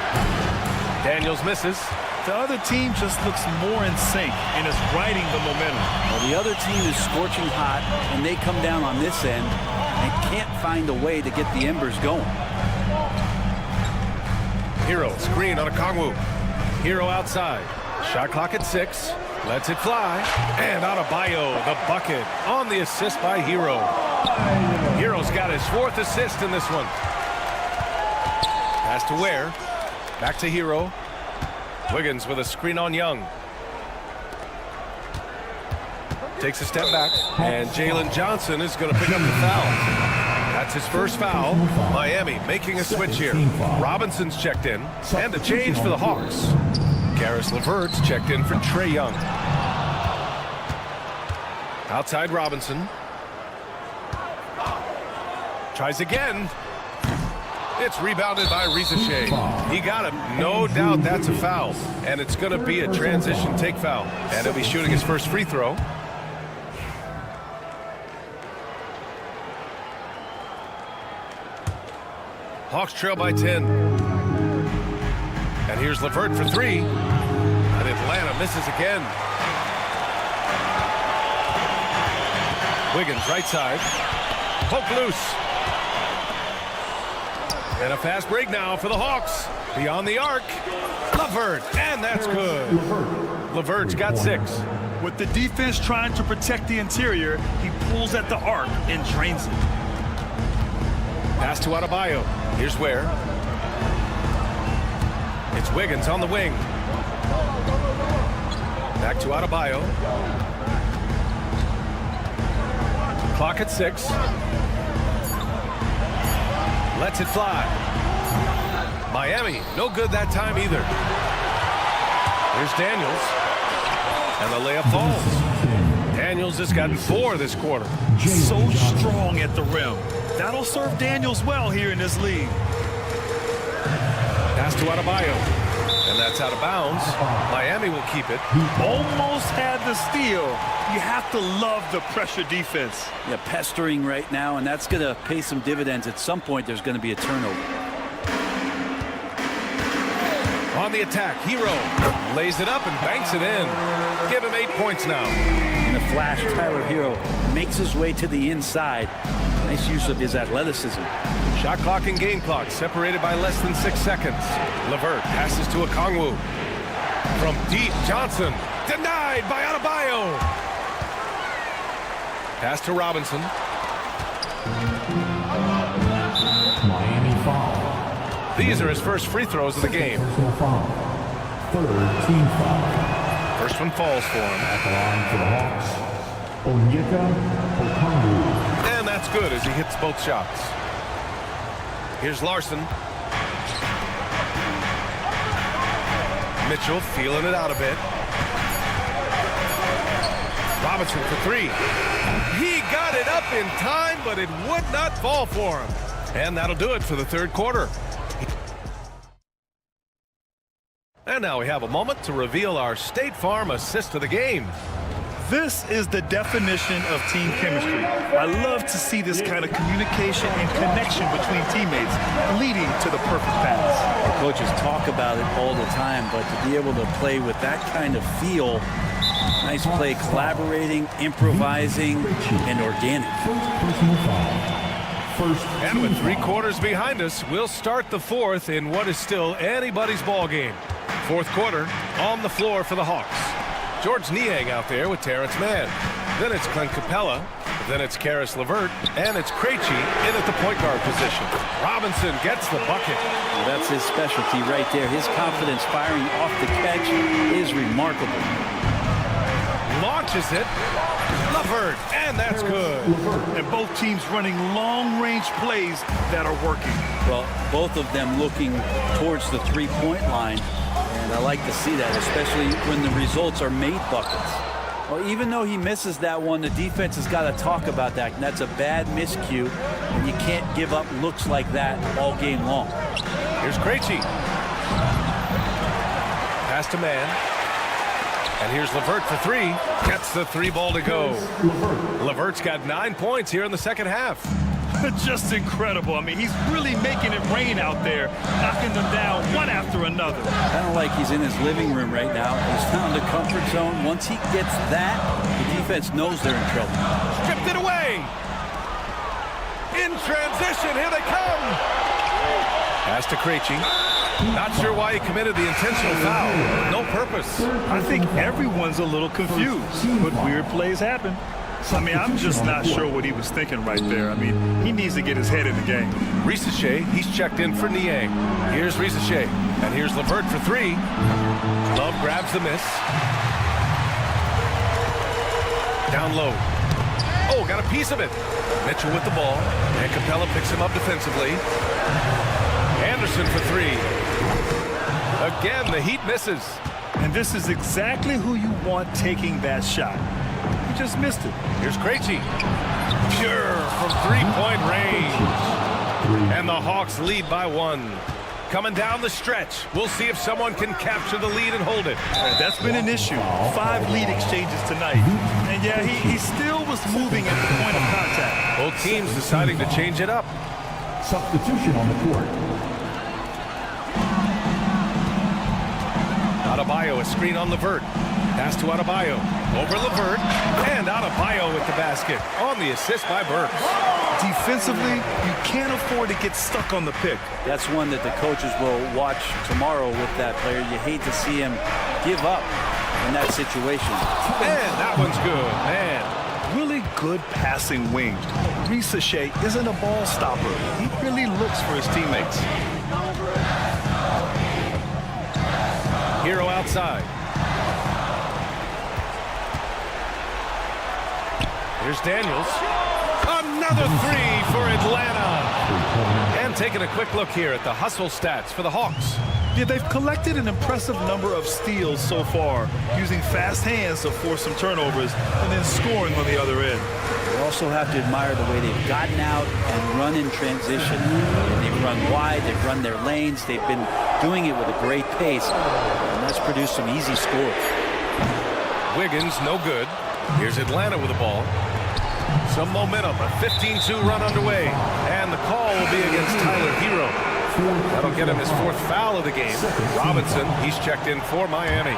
Speaker 6: Daniels misses.
Speaker 8: The other team just looks more in sync and is riding the momentum.
Speaker 3: Well, the other team is scorching hot, and they come down on this end and can't find a way to get the embers going.
Speaker 6: Hero, screen on Okongwu. Hero outside. Shot clock at 6. Lets it fly. And Adebayo, the bucket, on the assist by Hero. Hero's got his 4th assist in this one. Pass to Ware. Back to Hero. Wiggins with a screen on Young. Takes a step back. And Jalen Johnson is going to pick up the foul. That's his first foul. Miami making a switch here. Robinson's checked in. And a change for the Hawks. Karis LeVert's checked in for Trae Young. Outside Robinson. Tries again. It's rebounded by Ricochet. He got him. No doubt that's a foul. And it's going to be a transition take foul. And he'll be shooting his first free throw. Hawks trail by 10. And here's LeVert for 3. And Atlanta misses again. Wiggins right side. Poke loose. And a fast break now for the Hawks. Beyond the arc. LeVert. And that's good. LeVert's got 6.
Speaker 8: With the defense trying to protect the interior, he pulls at the arc and drains it.
Speaker 6: Pass to Adebayo. Here's Ware. It's Wiggins on the wing. Back to Adebayo. Clock at 6. Lets it fly. Miami, no good that time either. Here's Daniels. And the layup falls. Daniels has gotten 4 this quarter.
Speaker 8: So strong at the rim. That'll serve Daniels well here in this league.
Speaker 6: Pass to Adebayo. And that's out of bounds. Miami will keep it.
Speaker 8: He almost had the steal. You have to love the pressure defense.
Speaker 3: Yeah, pestering right now, and that's going to pay some dividends. At some point, there's going to be a turnover.
Speaker 6: On the attack, Hero lays it up and banks it in. Give him 8 points now.
Speaker 3: In the flash, Tyler Hero makes his way to the inside. Nice use of his athleticism.
Speaker 6: Shot clock and game clock separated by less than 6 seconds. LeVert passes to Okongwu. From deep, Johnson. Denied by Adebayo. Pass to Robinson.
Speaker 4: Miami foul.
Speaker 6: These are his first free throws of the game.
Speaker 4: Personal foul. 3rd team foul.
Speaker 6: First one falls for him.
Speaker 4: At the line for the Hawks, Onyeka Okongwu.
Speaker 6: And that's good as he hits both shots. Here's Larson. Mitchell feeling it out a bit. Robinson for three. He got it up in time, but it would not fall for him. And that'll do it for the third quarter. And now we have a moment to reveal our State Farm assist of the game.
Speaker 8: This is the definition of team chemistry. I love to see this kind of communication and connection between teammates leading to the perfect pass.
Speaker 3: Our coaches talk about it all the time, but to be able to play with that kind of feel, nice play, collaborating, improvising, and organic.
Speaker 6: And with 3 quarters behind us, we'll start the fourth in what is still anybody's ball game. Fourth quarter on the floor for the Hawks. George Niang out there with Terrence Mann. Then it's Clint Capella. Then it's Karis LeVert. And it's Krejci in at the point guard position. Robinson gets the bucket.
Speaker 3: Well, that's his specialty right there. His confidence firing off the catch is remarkable.
Speaker 6: Launches it. LeVert. And that's good.
Speaker 8: And both teams running long-range plays that are working.
Speaker 3: Well, both of them looking towards the three-point line. And I like to see that, especially when the results are made buckets. Well, even though he misses that one, the defense has got to talk about that. And that's a bad miscue, and you can't give up looks like that all game long.
Speaker 6: Here's Krejci. Pass to Mann. And here's LeVert for three. Gets the 3 ball to go. LeVert's got 9 points here in the second half.
Speaker 8: Just incredible. I mean, he's really making it rain out there, knocking them down one after another.
Speaker 3: Kind of like he's in his living room right now. He's found a comfort zone. Once he gets that, the defense knows they're in trouble.
Speaker 6: Stripped it away. In transition, here they come. Pass to Krejci. Not sure why he committed the intentional foul. No purpose.
Speaker 8: I think everyone's a little confused, but weird plays happen. I mean, I'm just not sure what he was thinking right there. I mean, he needs to get his head in the game.
Speaker 6: Risacher, he's checked in for Niang. Here's Risacher, and here's LeVert for 3. Love grabs the miss. Down low. Oh, got a piece of it. Mitchell with the ball, and Capella picks him up defensively. Anderson for 3. Again, the Heat misses.
Speaker 8: And this is exactly who you want taking that shot. He just missed it.
Speaker 6: Here's Krejci. Pure from 3-point range. And the Hawks lead by 1. Coming down the stretch. We'll see if someone can capture the lead and hold it.
Speaker 8: That's been an issue. 5 lead exchanges tonight. And yeah, he still was moving at the point of contact.
Speaker 6: Both teams deciding to change it up.
Speaker 4: Substitution on the court.
Speaker 6: Adebayo, a screen on LeVert. Pass to Adebayo. Over LeVert. And Adebayo with the basket. On the assist by Burks.
Speaker 8: Defensively, you can't afford to get stuck on the pick.
Speaker 3: That's one that the coaches will watch tomorrow with that player. You hate to see him give up in that situation.
Speaker 6: And that one's good, man.
Speaker 8: Really good passing wing. Risacher isn't a ball stopper. He really looks for his teammates.
Speaker 6: Hero outside. Here's Daniels. Another 3 for Atlanta. And taking a quick look here at the hustle stats for the Hawks.
Speaker 8: Yeah, they've collected an impressive number of steals so far, using fast hands to force some turnovers and then scoring on the other end.
Speaker 3: You also have to admire the way they've gotten out and run in transition. And they've run wide, they've run their lanes, they've been doing it with a great pace, and that's produced some easy scores.
Speaker 6: Wiggins, no good. Here's Atlanta with the ball. Some momentum, a 15-2 run underway, and the call will be against Tyler Hero. That'll get him his 4th foul of the game. Robinson, he's checked in for Miami.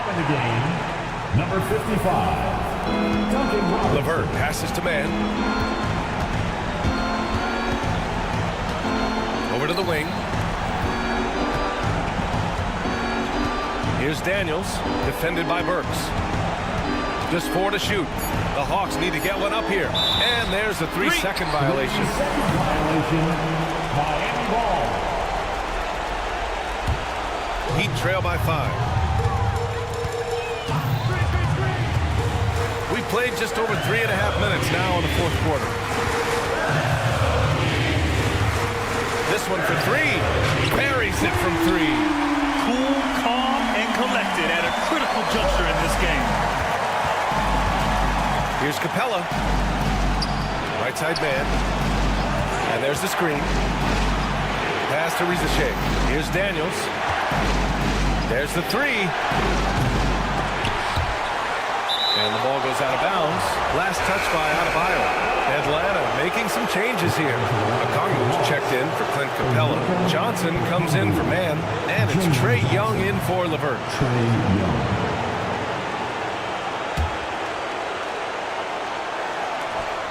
Speaker 4: Number 55.
Speaker 6: LeVert passes to Mann. Over to the wing. Here's Daniels, defended by Burks. Just 4 to shoot. The Hawks need to get one up here. And there's a 3-second violation.
Speaker 4: Miami ball.
Speaker 6: Heat trail by 5. We played just over 3.5 minutes now in the 4th quarter. this one for three. Buries it from three.
Speaker 8: Cool, calm, and collected at a critical juncture in this game.
Speaker 6: Here's Capella. Right side man. And there's the screen. Pass to Rizachet. Here's Daniels. There's the three. And the ball goes out of bounds. Last touch by Adebayo. Atlanta making some changes here. Okongwu's checked in for Clint Capella. Johnson comes in for man. And it's Trae Young in for LeVert.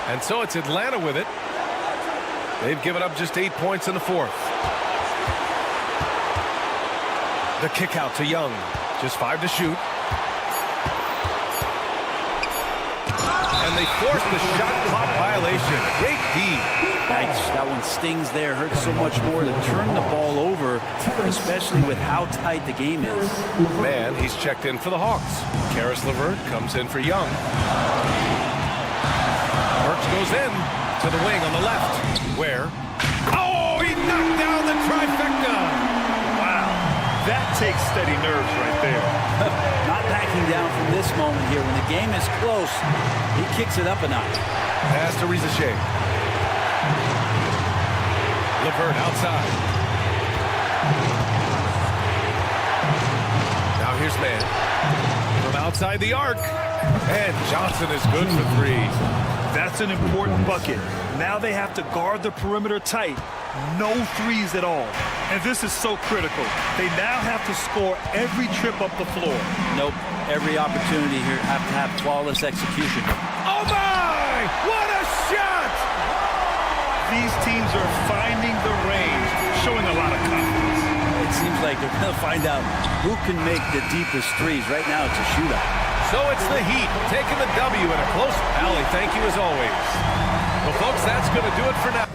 Speaker 6: And so it's Atlanta with it. They've given up just 8 points in the fourth. The kick out to Young. Just 5 to shoot. And they force the shot clock violation. Great D.
Speaker 3: Yikes, that one stings there. Hurts so much more to turn the ball over, especially with how tight the game is.
Speaker 6: Man, he's checked in for the Hawks. Karis LeVert comes in for Young. Burks goes in to the wing on the left. Where? Oh, he knocked down the trifecta.
Speaker 8: Wow, that takes steady nerves right there.
Speaker 3: Not backing down from this moment here. When the game is close, he kicks it up a notch.
Speaker 6: Pass to Rizachet. LeVert outside. Now here's man. From outside the arc. And Johnson is good for three.
Speaker 8: That's an important bucket. Now they have to guard the perimeter tight. No threes at all. And this is so critical. They now have to score every trip up the floor.
Speaker 3: Nope. Every opportunity here have to have flawless execution.
Speaker 6: Oh my! What a shot!
Speaker 8: These teams are finding the range, showing a lot of confidence.
Speaker 3: It seems like they're going to find out who can make the deepest threes. Right now it's a shootout.
Speaker 6: So it's the Heat taking the W in a close rally. Thank you as always. Well, folks, that's going to do it for now.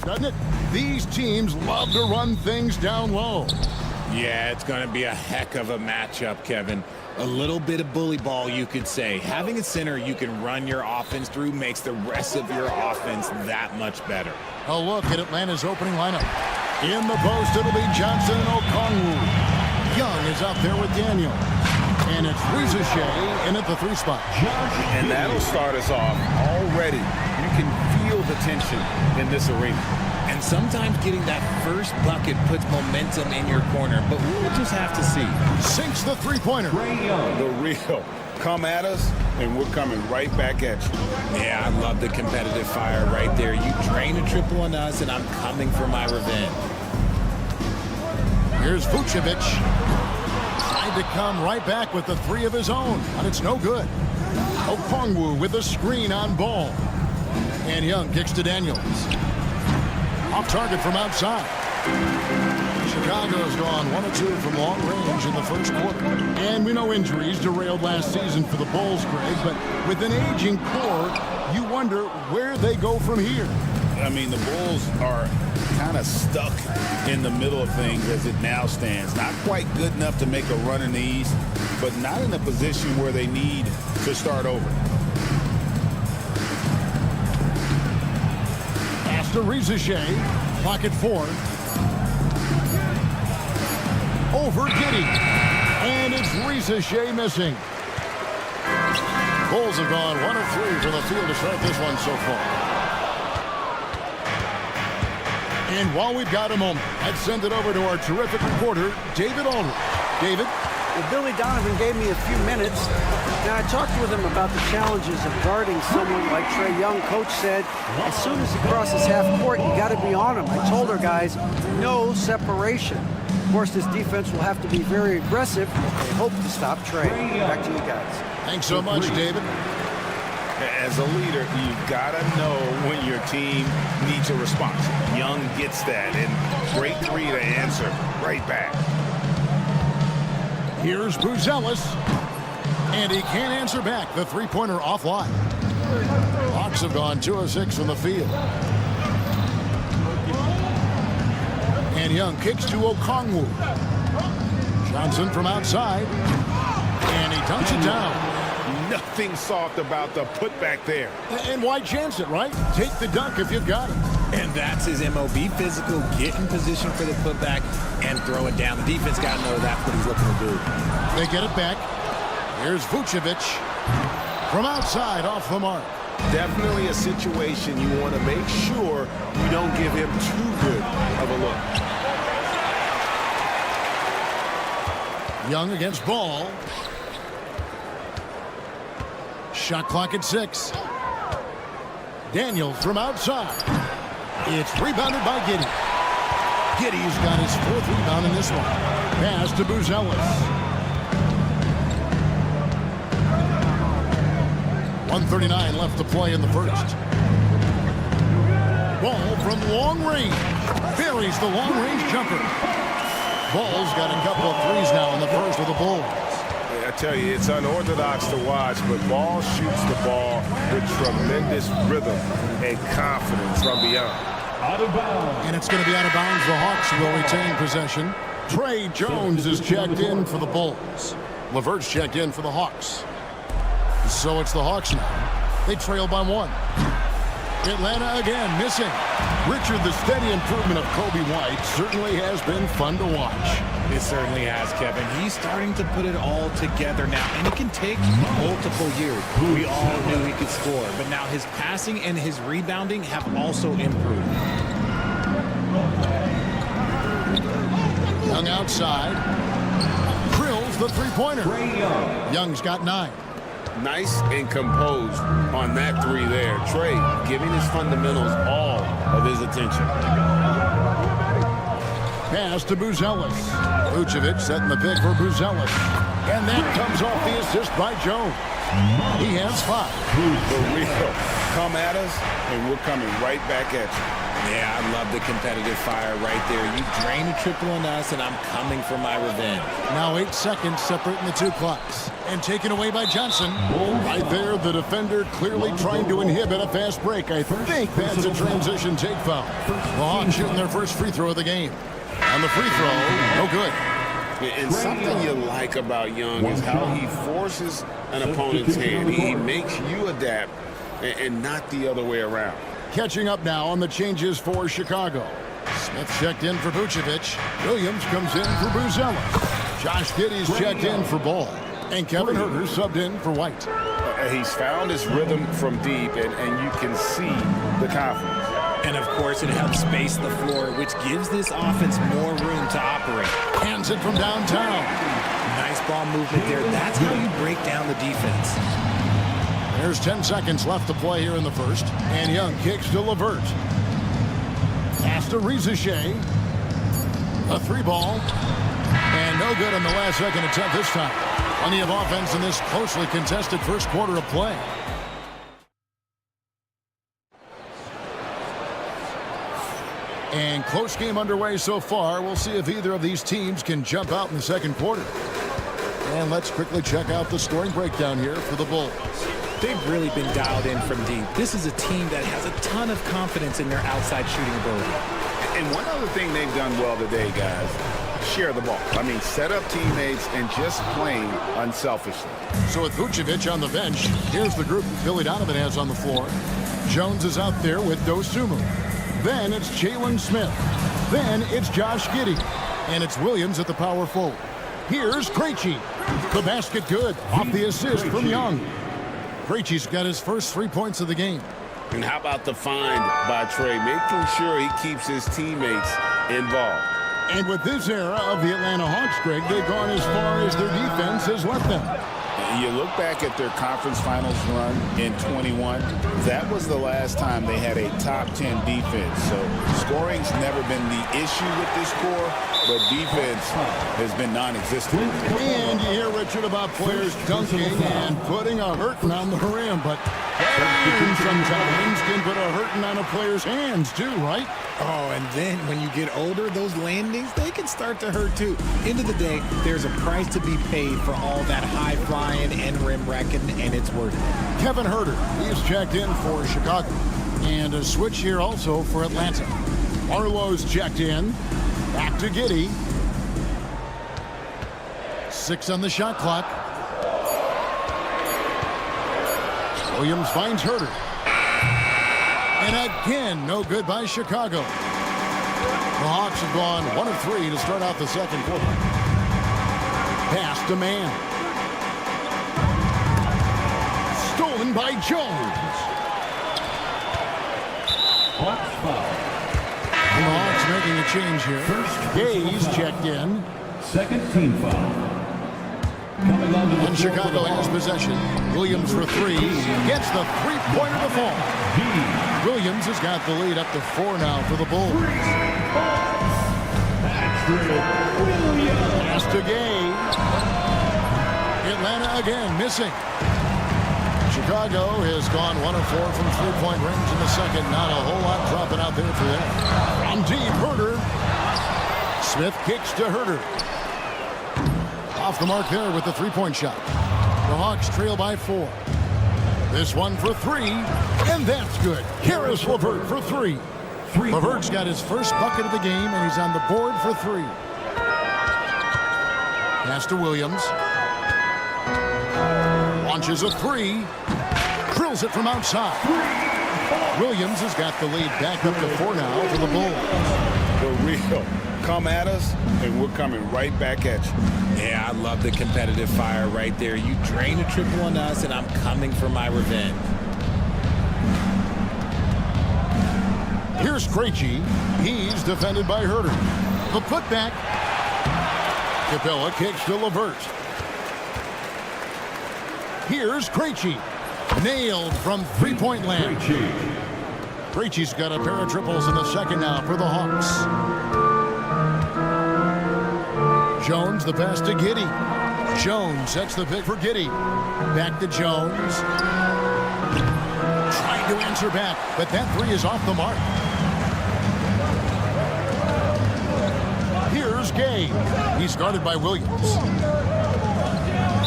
Speaker 1: doesn't it? These teams love to run things down low.
Speaker 7: Yeah, it's going to be a heck of a matchup, Kevin. A little bit of bully ball, you could say. Having a center you can run your offense through makes the rest of your offense that much better.
Speaker 1: A look at Atlanta's opening lineup. In the post, it'll be Johnson and Okongwu. Young is out there with Daniel. And it's Rizachet in at the 3 spot.
Speaker 2: And that'll start us off already. You can feel the tension in this arena.
Speaker 7: And sometimes getting that first bucket puts momentum in your corner, but we'll just have to see.
Speaker 1: Sinks the 3-pointer.
Speaker 2: The real. Come at us, and we're coming right back at you.
Speaker 7: Yeah, I love the competitive fire right there. You drain a triple on us, and I'm coming for my revenge.
Speaker 1: Here's Vucevic. Tried to come right back with the 3 of his own, but it's no good. Okongwu with a screen on Ball. And Young kicks to Daniels. Off target from outside. Chicago's gone 1 of 2 from long range in the first quarter. And we know injuries derailed last season for the Bulls, Greg, but with an aging core, you wonder where they go from here.
Speaker 2: I mean, the Bulls are kind of stuck in the middle of things as it now stands. Not quite good enough to make a run in the East, but not in a position where they need to start over.
Speaker 1: Pass to Rizachet. Pocket 4. Over Giddey. And it's Rizachet missing. Bulls have gone 1 of 3 from the field to start this one so far. And while we've got a moment, let's send it over to our terrific reporter, David Aldridge. David?
Speaker 5: Well, Billy Donovan gave me a few minutes. Now, I talked with him about the challenges of guarding someone like Trae Young. Coach said, as soon as he crosses half court, you got to be on him. I told our guys, no separation. Of course, this defense will have to be very aggressive. They hope to stop Trae. Back to you guys.
Speaker 1: Thanks so much, David.
Speaker 2: As a leader, you've got to know when your team needs a response. Young gets that, and great 3 to answer right back.
Speaker 1: Here's Buzelis, and he can't answer back. The 3-pointer offline. Hawks have gone 2 of 6 from the field. And Young kicks to Okongwu. Johnson from outside, and he dunks it down.
Speaker 2: Nothing soft about the putback there.
Speaker 1: And why chance it, right? Take the dunk if you've got it.
Speaker 7: And that's his MO. Be physical, get in position for the putback, and throw it down. The defense got to know that's what he's looking to do.
Speaker 1: They get it back. Here's Vucevic from outside off the mark.
Speaker 11: Definitely a situation you want to make sure you don't give him too good of a look.
Speaker 1: Young against Ball. Shot clock at 6. Daniels from outside. It's rebounded by Giddey. Giddey's got his 4th rebound in this one. Pass to Buzelis. 1:39 left to play in the first. Ball from long range. Buries the long-range jumper. Ball's got a couple of threes now in the first of the Bulls.
Speaker 11: I tell you, it's unorthodox to watch, but Ball shoots the ball with tremendous rhythm and confidence from beyond.
Speaker 1: And it's going to be out of bounds. The Hawks will retain possession. Trey Jones is checked in for the Bulls. LeVert's checked in for the Hawks. So it's the Hawks now. They trail by 1. Atlanta again missing. Richard, the steady improvement of Kobe White certainly has been fun to watch.
Speaker 7: It certainly has, Kevin. He's starting to put it all together now, and it can take multiple years. We all knew he could score, but now his passing and his rebounding have also improved.
Speaker 1: Young outside. Drills the 3-pointer. Young's got 9.
Speaker 2: Nice and composed on that 3 there. Trae giving his fundamentals all of his attention.
Speaker 1: Pass to Buzelis. Vucevic setting the pick for Buzelis. And that comes off the assist by Jones. He has 5.
Speaker 2: The real. come at us, and we're coming right back at you.
Speaker 7: Yeah, I love the competitive fire right there. You drain a triple on us, and I'm coming for my revenge.
Speaker 1: Now 8 seconds separating the two clocks. And taken away by Johnson. Right there, the defender clearly trying to inhibit a fast break. I think that's a transition take foul. The Hawks shooting their first free throw of the game. On the free throw, no good.
Speaker 2: And something you like about Young is how he forces an opponent's hand. He makes you adapt and not the other way around.
Speaker 1: Catching up now on the changes for Chicago. Smith checked in for Vucevic. Williams comes in for Buzelis. Josh Giddey's checked in for Ball. And Kevin Huerter subbed in for White.
Speaker 2: He's found his rhythm from deep, and you can see the confidence.
Speaker 7: And, of course, it helps space the floor, which gives this offense more room to operate.
Speaker 1: Hands it from downtown.
Speaker 7: Nice ball movement there. That's how you break down the defense.
Speaker 1: There's 10 seconds left to play here in the first. And Young kicks to LeVert. Pass to Rizachet. A three ball. And no good on the last second attempt this time. Plenty of offense in this closely contested first quarter of play. And close game underway so far. We'll see if either of these teams can jump out in the second quarter. And let's quickly check out the scoring breakdown here for the Bulls.
Speaker 7: They've really been dialed in from deep. This is a team that has a ton of confidence in their outside shooting ability.
Speaker 2: And one other thing they've done well today, guys, share the ball. I mean, set up teammates and just playing unselfishly.
Speaker 1: So with Vucevic on the bench, here's the group Billy Donovan has on the floor. Jones is out there with Dosunmu. Then it's Jalen Smith. Then it's Josh Giddey. And it's Williams at the power forward. Here's Krejci. The basket good off the assist from Young. Krejci's got his first 3 points of the game.
Speaker 2: And how about the find by Trey, making sure he keeps his teammates involved.
Speaker 1: And with this era of the Atlanta Hawks, Greg, they've gone as far as their defense has let them.
Speaker 2: You look back at their conference finals run in 21, that was the last time they had a top 10 defense. So scoring's never been the issue with this core, but defense has been non-existent.
Speaker 1: And you hear, Richard, about players dunking and putting a hurting on the rim, but sometimes can put a hurting on a player's hands too, right?
Speaker 7: Oh, and then when you get older, those landings, they can start to hurt too. End of the day, there's a price to be paid for all that high flying and rim wrecking, and it's worth it.
Speaker 1: Kevin Huerter, he's checked in for Chicago. And a switch here also for Atlanta. Arlo's checked in. Back to Giddey. 6 on the shot clock. Williams finds Huerter. And again, no good by Chicago. The Hawks have gone 1 of 3 to start out the second quarter. Pass to man. Stolen by Jones. And the Hawks making a change here. Gaze checked in.
Speaker 4: Second team foul.
Speaker 1: And Chicago has possession. Williams for 3. Gets the three-pointer to fall. Williams has got the lead up to 4 now for the Bulls. Pass to Gay. Atlanta again missing. Chicago has gone 1 of 4 from three-point range in the second. Not a whole lot dropping out there for them. From deep, Huerter. Smith kicks to Huerter. Off the mark there with the three-point shot. The Hawks trail by 4. This one for 3, and that's good. Caris LeVert for 3. LeVert's got his first bucket of the game, and he's on the board for 3. Pass to Williams. Launches a 3. Drills it from outside. Williams has got the lead back up to 4 now for the Bulls.
Speaker 2: For real. Come at us, and we're coming right back at you.
Speaker 7: Yeah, I love the competitive fire right there. You drain a triple on us, and I'm coming for my revenge.
Speaker 1: Here's Krejci. He's defended by Huerter. The putback. Capella kicks to LeVert. Here's Krejci. Nailed from three-point land. Krejci's got a pair of triples in the second now for the Hawks. Jones, the pass to Giddey. Jones sets the pick for Giddey. Back to Jones. Trying to answer back, but that three is off the mark. Here's Gay. He's guarded by Williams.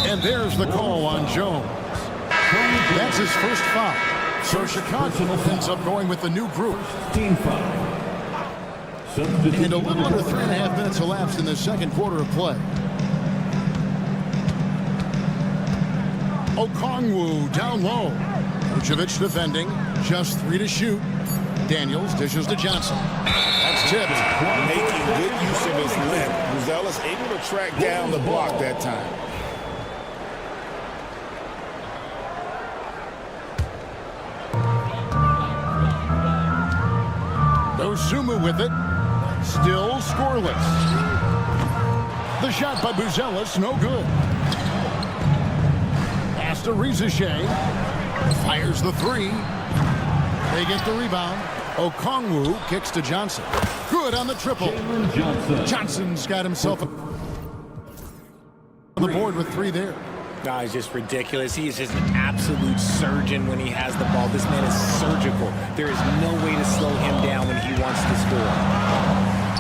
Speaker 1: And there's the call on Jones. That's his first foul. So Chicago ends up going with the new group.
Speaker 4: Team foul.
Speaker 1: And a little under 3.5 minutes elapsed in the second quarter of play. Okongwu down low. Vucevic defending. Just 3 to shoot. Daniels dishes to Johnson. That's tipped.
Speaker 2: Making good use of his length. Buzelis able to track down the block that time.
Speaker 1: Dosunmu with it. Still scoreless. The shot by Buzelis, no good. Pass to Rizeshe. Fires the three. They get the rebound. Okongwu kicks to Johnson. Good on the triple. Johnson's got himself on the board with 3 there.
Speaker 7: No, he's just ridiculous. He is just an absolute surgeon when he has the ball. This man is surgical. There is no way to slow him down when he wants to score.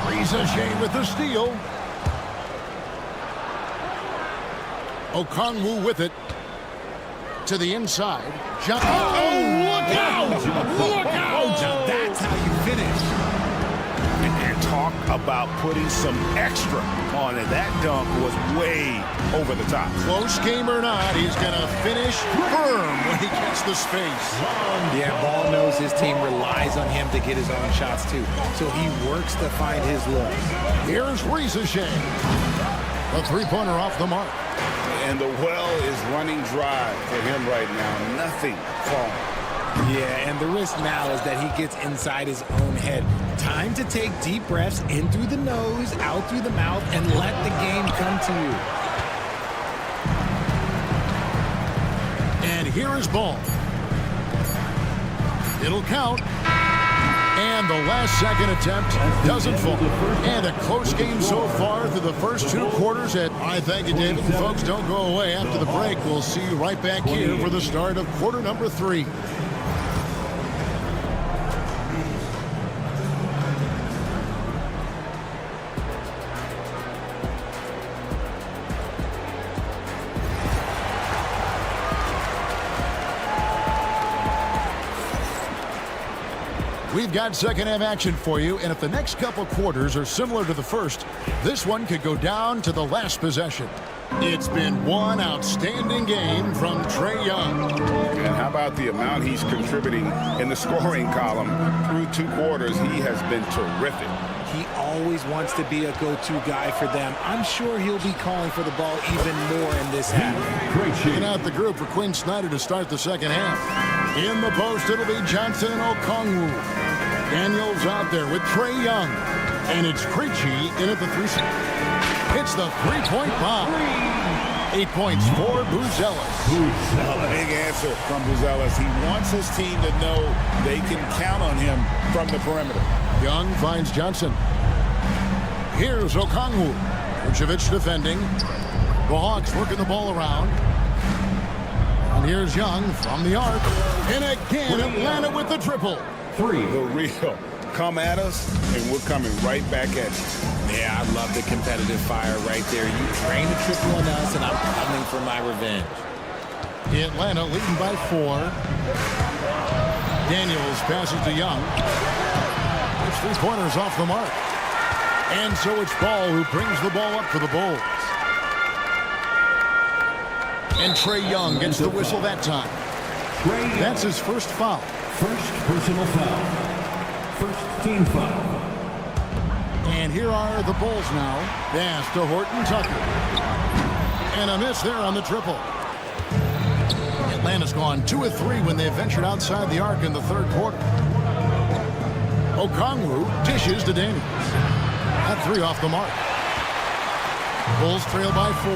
Speaker 1: Rizeshe with the steal. Okongwu with it. To the inside. Oh, look out! Look out!
Speaker 11: Now that's how you finish. And talk about putting some extra on it. That dunk was way over the top.
Speaker 1: Close game or not, he's going to finish firm when he gets the space.
Speaker 7: Yeah, Ball knows his team relies on him to get his own shots too. So he works to find his looks.
Speaker 1: Here's Rizeshe. The three-pointer off the mark.
Speaker 2: And the well is running dry for him right now. Nothing falling.
Speaker 7: Yeah, and the risk now is that he gets inside his own head. Time to take deep breaths in through the nose, out through the mouth, and let the game come to you.
Speaker 1: And here is Ball. It'll count. And the last second attempt doesn't fall. And a close game so far through the first 2 quarters. I thank you, David. And folks, don't go away. After the break, we'll see you right back here for the start of quarter number 3. We've got second half action for you, and if the next couple quarters are similar to the first, this one could go down to the last possession. It's been one outstanding game from Trae Young.
Speaker 2: And how about the amount he's contributing in the scoring column? Through 2 quarters, he has been terrific.
Speaker 7: He always wants to be a go-to guy for them. I'm sure he'll be calling for the ball even more in this half.
Speaker 1: Checking out the group for Quinn Snyder to start the second half. In the post, it'll be Johnson and Okongwu. Daniels out there with Trae Young. And it's Krejci in at the 3. It's the three-point bomb. 8 points for Buzelis.
Speaker 2: A big answer from Buzelis. He wants his team to know they can count on him from the perimeter.
Speaker 1: Young finds Johnson. Here's Okongwu. Vucevic defending. The Hawks working the ball around. And here's Young from the arc. And again, Atlanta with the triple.
Speaker 2: 3. The real. Come at us, and we're coming right back at you.
Speaker 7: Yeah, I love the competitive fire right there. You drain the triple on us, and I'm coming for my revenge.
Speaker 1: Atlanta leading by 4. Daniels passes to Young. It's 3-pointers off the mark. And so it's Ball who brings the ball up for the Bulls. And Trae Young gets the whistle that time. That's his first foul.
Speaker 4: First personal foul. First team foul.
Speaker 1: And here are the Bulls now. Pass to Horton Tucker. And a miss there on the triple. Atlanta's gone 2 of 3 when they ventured outside the arc in the third quarter. Okongwu dishes to Daniels. That 3 off the mark. Bulls trail by 4.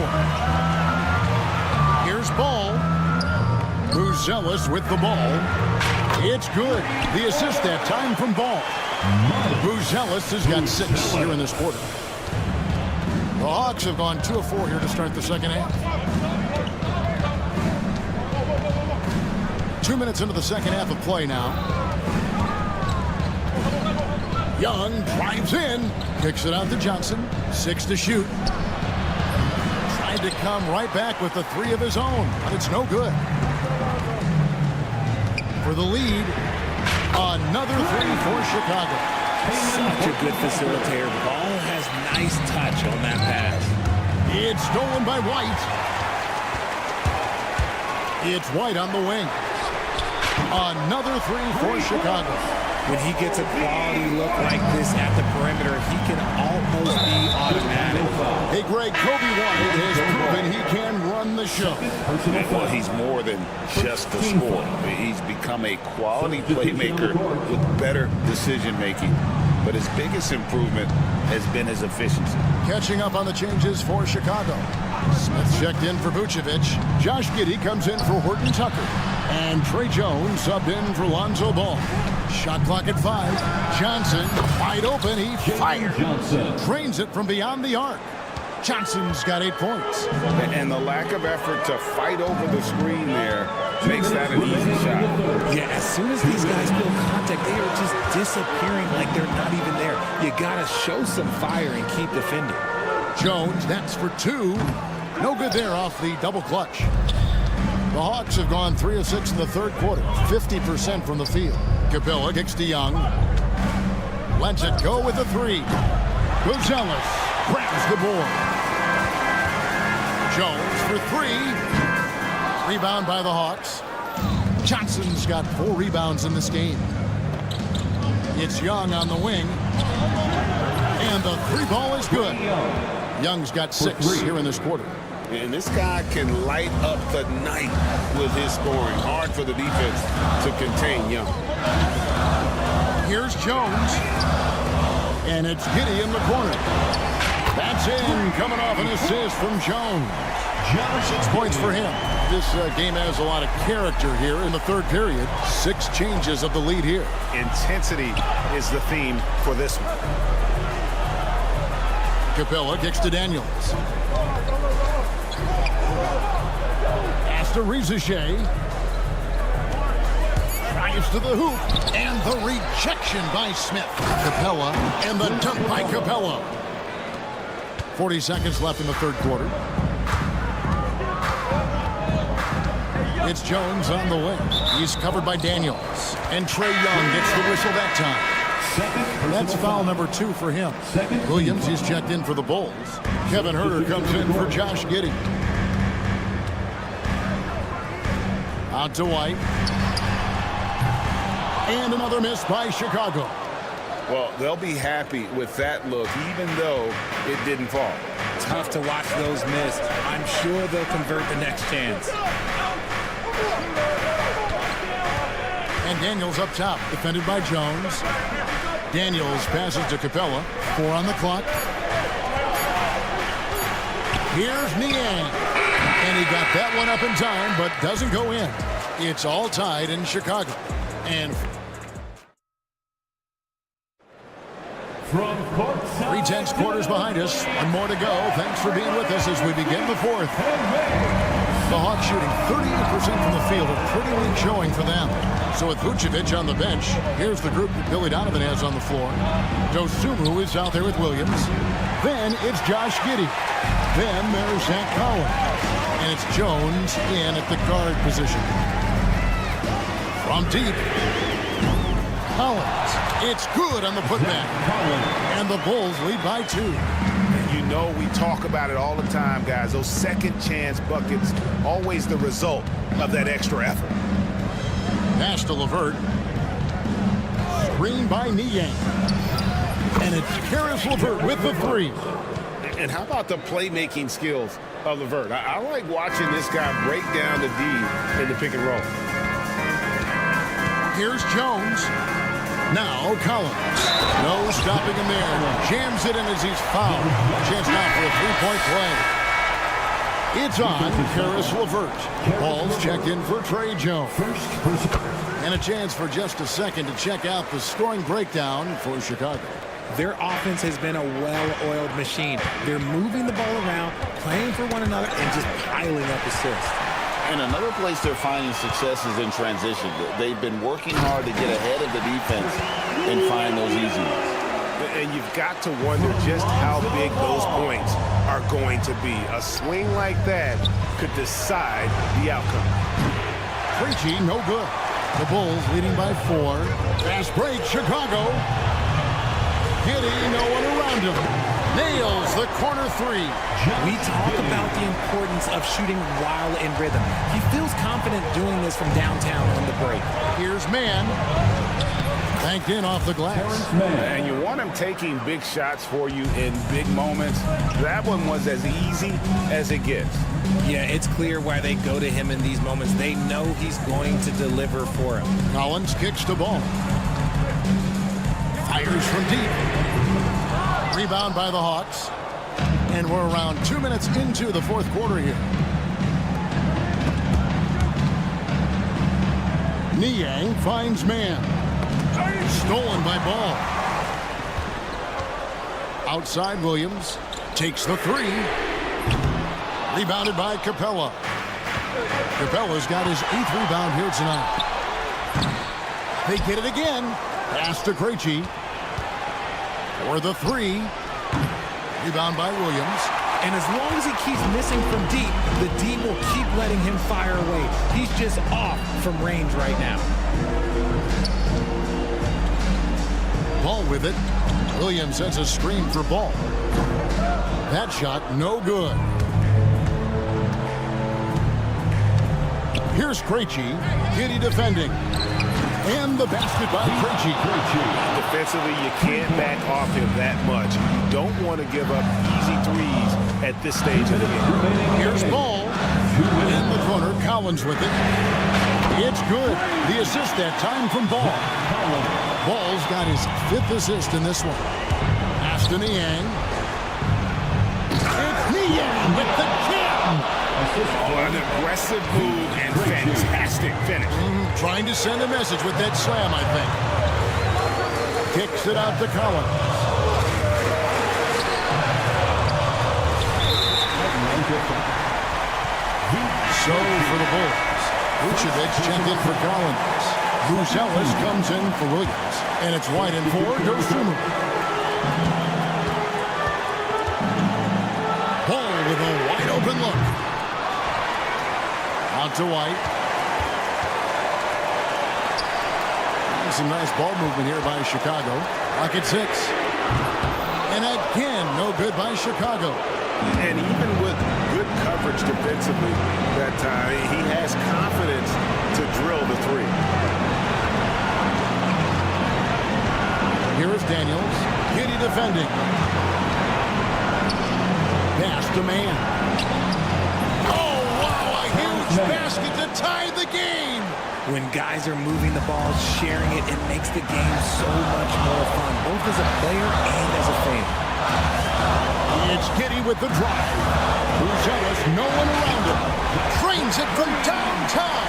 Speaker 1: Here's Ball. Buzelis with the ball. It's good. The assist that time from Ball. Buzelis has got 6 here in this quarter. The Hawks have gone 2 of 4 here to start the second half. 2 minutes into the second half of play now. Young drives in, kicks it out to Johnson. 6 to shoot. Tried to come right back with the 3 of his own, but it's no good. For the lead, another 3 for Chicago.
Speaker 7: Such a good facilitator. Ball has nice touch on that pass.
Speaker 1: It's stolen by White. It's White on the wing. Another 3 for Chicago.
Speaker 7: When he gets a quality look like this at the perimeter, he can almost be automatic.
Speaker 1: Hey, Greg, Kobe White has proven he can run the show.
Speaker 2: Well, he's more than just a scorer. He's become a quality playmaker with better decision-making. But his biggest improvement has been his efficiency.
Speaker 1: Catching up on the changes for Chicago. Smith checked in for Vucevic. Josh Giddey comes in for Horton Tucker. And Trey Jones subbed in for Lonzo Ball. Shot clock at 5. Johnson wide open. He fired. Drains it from beyond the arc. Johnson's got 8 points.
Speaker 2: And the lack of effort to fight over the screen there makes that an easy shot.
Speaker 7: Yeah, as soon as these guys feel contact, they are just disappearing like they're not even there. You got to show some fire and keep defending.
Speaker 1: Jones, that's for 2. No good there off the double clutch. The Hawks have gone 3 of 6 in the third quarter, 50% from the field. Capella kicks to Young. Lets it go with the 3. Gonzalez grabs the board. Jones for 3. Rebound by the Hawks. Johnson's got 4 rebounds in this game. It's Young on the wing. And the 3 ball is good. Young's got 6 here in this quarter.
Speaker 2: And this guy can light up the night with his scoring. Hard for the defense to contain Young.
Speaker 1: Here's Jones. And it's Giddey in the corner. That's in, coming off an assist from Jones. 6 points for him. This game has a lot of character here in the third period. 6 changes of the lead here.
Speaker 11: Intensity is the theme for this one.
Speaker 1: Capella kicks to Daniels. To Rizachet. Drives to the hoop. And the rejection by Smith. Capella. And the dunk by Capella. 40 seconds left in the third quarter. It's Jones on the wing. He's covered by Daniels. And Trey Young gets the whistle that time. That's foul number 2 for him. Williams, he's checked in for the Bulls. Kevin Huerter comes in for Josh Giddey. Out to White. And another miss by Chicago.
Speaker 2: Well, they'll be happy with that look, even though it didn't fall.
Speaker 7: Tough to watch those miss. I'm sure they'll convert the next chance.
Speaker 1: And Daniels up top, defended by Jones. Daniels passes to Capella. 4 on the clock. Here's Niang. And he got that one up in time, but doesn't go in. It's all tied in Chicago. And 3/10 quarters behind us. 1 more to go. Thanks for being with us as we begin the fourth. The Hawks shooting 38% from the field. A pretty weak showing for them. So with Vucevic on the bench, here's the group that Billy Donovan has on the floor. Dosunmu is out there with Williams. Then it's Josh Giddey. Then there's Zach Collins. And it's Jones in at the guard position. From deep. Collins. It's good on the putback. And the Bulls lead by 2.
Speaker 11: You know we talk about it all the time, guys. Those second chance buckets, always the result of that extra effort.
Speaker 1: Pass to LeVert. Screen by Niang. And it's Karis LeVert with the 3.
Speaker 2: And how about the playmaking skills of LeVert? I like watching this guy break down the D in the pick and roll.
Speaker 1: Here's Jones. Now Collins. No stopping him there. Jams it in as he's fouled. Chance now for a 3-point play. It's on Karis LeVert. Ball's checked in for Trey Jones. And a chance for just a second to check out the scoring breakdown for Chicago.
Speaker 7: Their offense has been a well-oiled machine. They're moving the ball around, playing for one another, and just piling up assists.
Speaker 2: And another place they're finding success is in transition. They've been working hard to get ahead of the defense and find those easy ones.
Speaker 11: And you've got to wonder just how big those points are going to be. A swing like that could decide the outcome.
Speaker 1: Krejci, no good. The Bulls leading by 4. Fast break, Chicago. Giddy, no one around him. Nails the corner 3.
Speaker 7: We talk about the importance of shooting while in rhythm. He feels confident doing this from downtown on the break.
Speaker 1: Here's Mann. Banked in off the glass.
Speaker 11: And you want him taking big shots for you in big moments. That one was as easy as it gets.
Speaker 7: Yeah, it's clear why they go to him in these moments. They know he's going to deliver for him.
Speaker 1: Collins kicks the ball. Fires from deep. Rebound by the Hawks. And we're around 2 minutes into the fourth quarter here. Niang finds Mann. Stolen by Ball. Outside Williams. Takes the 3. Rebounded by Capella. Capella's got his 8th rebound here tonight. They get it again. Pass to Krejci. For the 3. Rebound by Williams.
Speaker 7: And as long as he keeps missing from deep, the D will keep letting him fire away. He's just off from range right now.
Speaker 1: Ball with it. Williams sends a screen for Ball. That shot no good. Here's Krejci. Giddy defending. And the basket by Krejci.
Speaker 11: Defensively, you can't back off him that much. You don't want to give up easy threes at this stage of the game.
Speaker 1: Here's Ball. In the corner, Collins with it. It's good. The assist that time from Ball. Ball's got his 5th assist in this one. Pass to Niang. It's Niang with the jam.
Speaker 11: An aggressive move and fantastic finish.
Speaker 1: Trying to send a message with that slam, I think. Kicks it out to Collins. So for the Bulls, Vucevic checked in for Collins. Bruce Ellis comes in for Williams. And it's wide in 4, Dosunmu. Ball with a wide open look. Out to White. Some nice ball movement here by Chicago. Clock at 6. And again, no good by Chicago.
Speaker 11: And even with good coverage defensively that time, he has confidence to drill the 3.
Speaker 1: Here is Daniels. Giddy defending. Pass to Mann. Oh, wow, a huge basket to tie the game.
Speaker 7: When guys are moving the ball, sharing it, it makes the game so much more fun, both as a player and as a fan.
Speaker 1: It's Giddy with the drive. Bruce, no one around him. Trains it from downtown.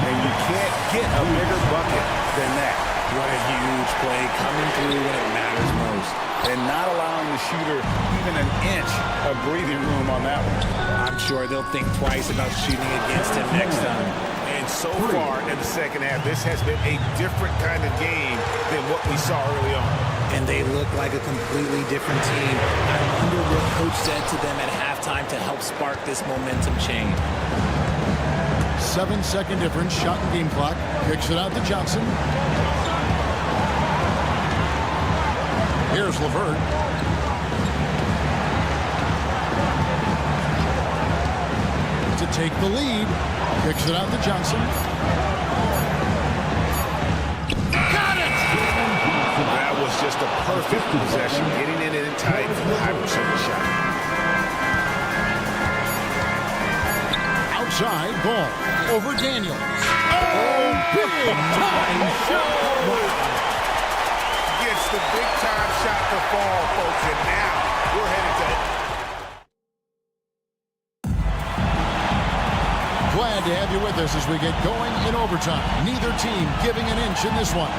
Speaker 11: And you can't get a bigger bucket than that.
Speaker 7: What a huge play coming through when it matters most.
Speaker 2: And not allowing the shooter even an inch of breathing room on that one.
Speaker 7: I'm sure they'll think twice about shooting against him next time.
Speaker 11: And so far in the second half, this has been a different kind of game than what we saw early on.
Speaker 7: And they look like a completely different team. I wonder what Coach said to them at halftime to help spark this momentum change.
Speaker 1: 7-second difference, shot and game clock. Kicks it out to Johnson. Here's LeVert. To take the lead. Kicks it out to Johnson. Got it!
Speaker 11: That was just a perfect possession, getting it in tight for the high percentage shot.
Speaker 1: Outside, Ball. Over Daniels. Oh, big time shot!
Speaker 11: Gets the big time shot to fall, folks, and now we're headed to...
Speaker 1: Glad to have you with us as we get going in overtime. Neither team giving an inch in this one.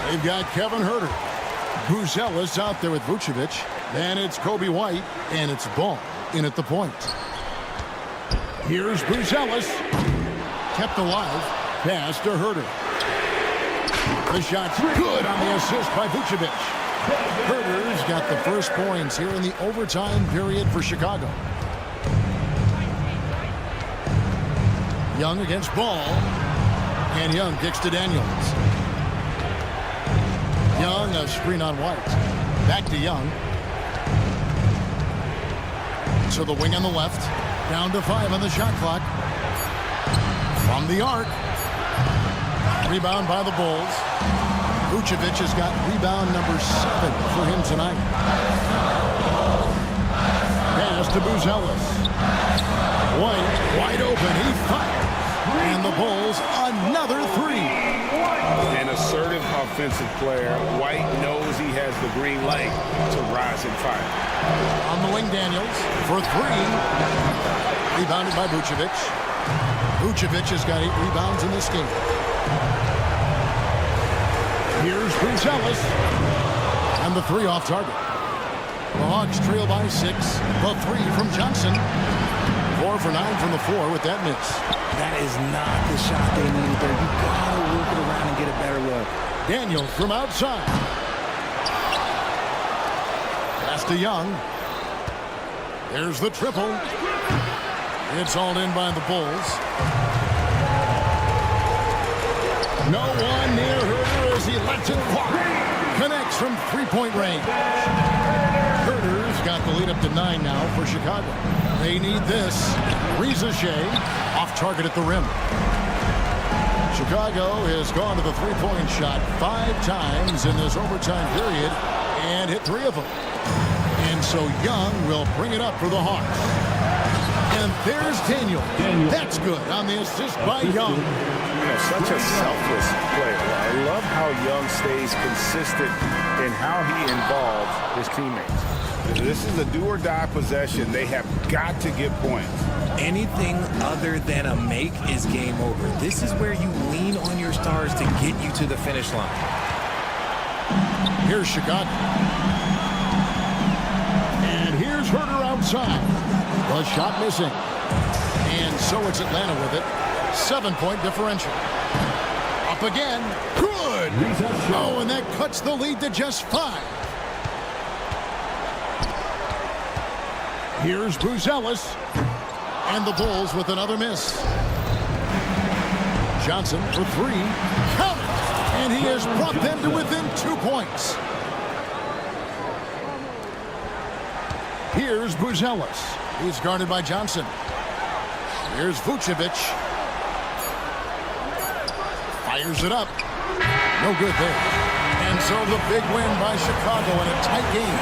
Speaker 1: They've got Kevin Huerter. Buzelis out there with Vucevic. Then it's Kobe White, and it's Ball in at the point. Here's Buzelis. Kept alive. Pass to Herter. The shot's good on the assist by Vucevic. Herter's got the first points here in the overtime period for Chicago. Young against Ball. And Young kicks to Daniels. Young, a screen on White. Back to Young. To the wing on the left. Down to 5 on the shot clock. From the arc. Rebound by the Bulls. Vucevic has got rebound number 7 for him tonight. Pass to Buzelis. White, wide open. He fires. And the Bulls, another 3.
Speaker 11: An assertive offensive player. White knows he has the green light to rise and fire.
Speaker 1: On the wing, Daniels for 3. Rebounded by Vucevic. Vucevic has got 8 rebounds in this game. Here's Buzelis. And the 3 off target. The Hawks trail by 6. The 3 from Johnson. 4 for 9 from the floor with that miss.
Speaker 7: That is not the shot they needed there. You gotta work it around and get a better look.
Speaker 1: Daniels from outside. Pass to Young. There's the triple. It's hauled in by the Bulls. No one near Herter as he lets it fly. Connects from three-point range. Herter's got the lead up to 9 now for Chicago. They need this. Rizachet off target at the rim. Chicago has gone to the three-point shot 5 times in this overtime period and hit 3 of them. And so Young will bring it up for the Hawks. And there's Daniel. That's good on the assist by Young.
Speaker 11: You know, such a selfless player. I love how Young stays consistent in how he involves his teammates. This is a do-or-die possession. They have got to get points.
Speaker 7: Anything other than a make is game over. This is where you lean on your stars to get you to the finish line.
Speaker 1: Here's Chicago. And here's Herter outside. The shot missing. And so it's Atlanta with it. 7-point differential. Up again. Good. Oh, and that cuts the lead to just 5. Here's Buzelis. And the Bulls with another miss. Johnson for 3. Count it. And he has brought them to within 2 points. Here's Buzelis. He's guarded by Johnson. Here's Vucevic. Fires it up. No good there. And so the big win by Chicago in a tight game.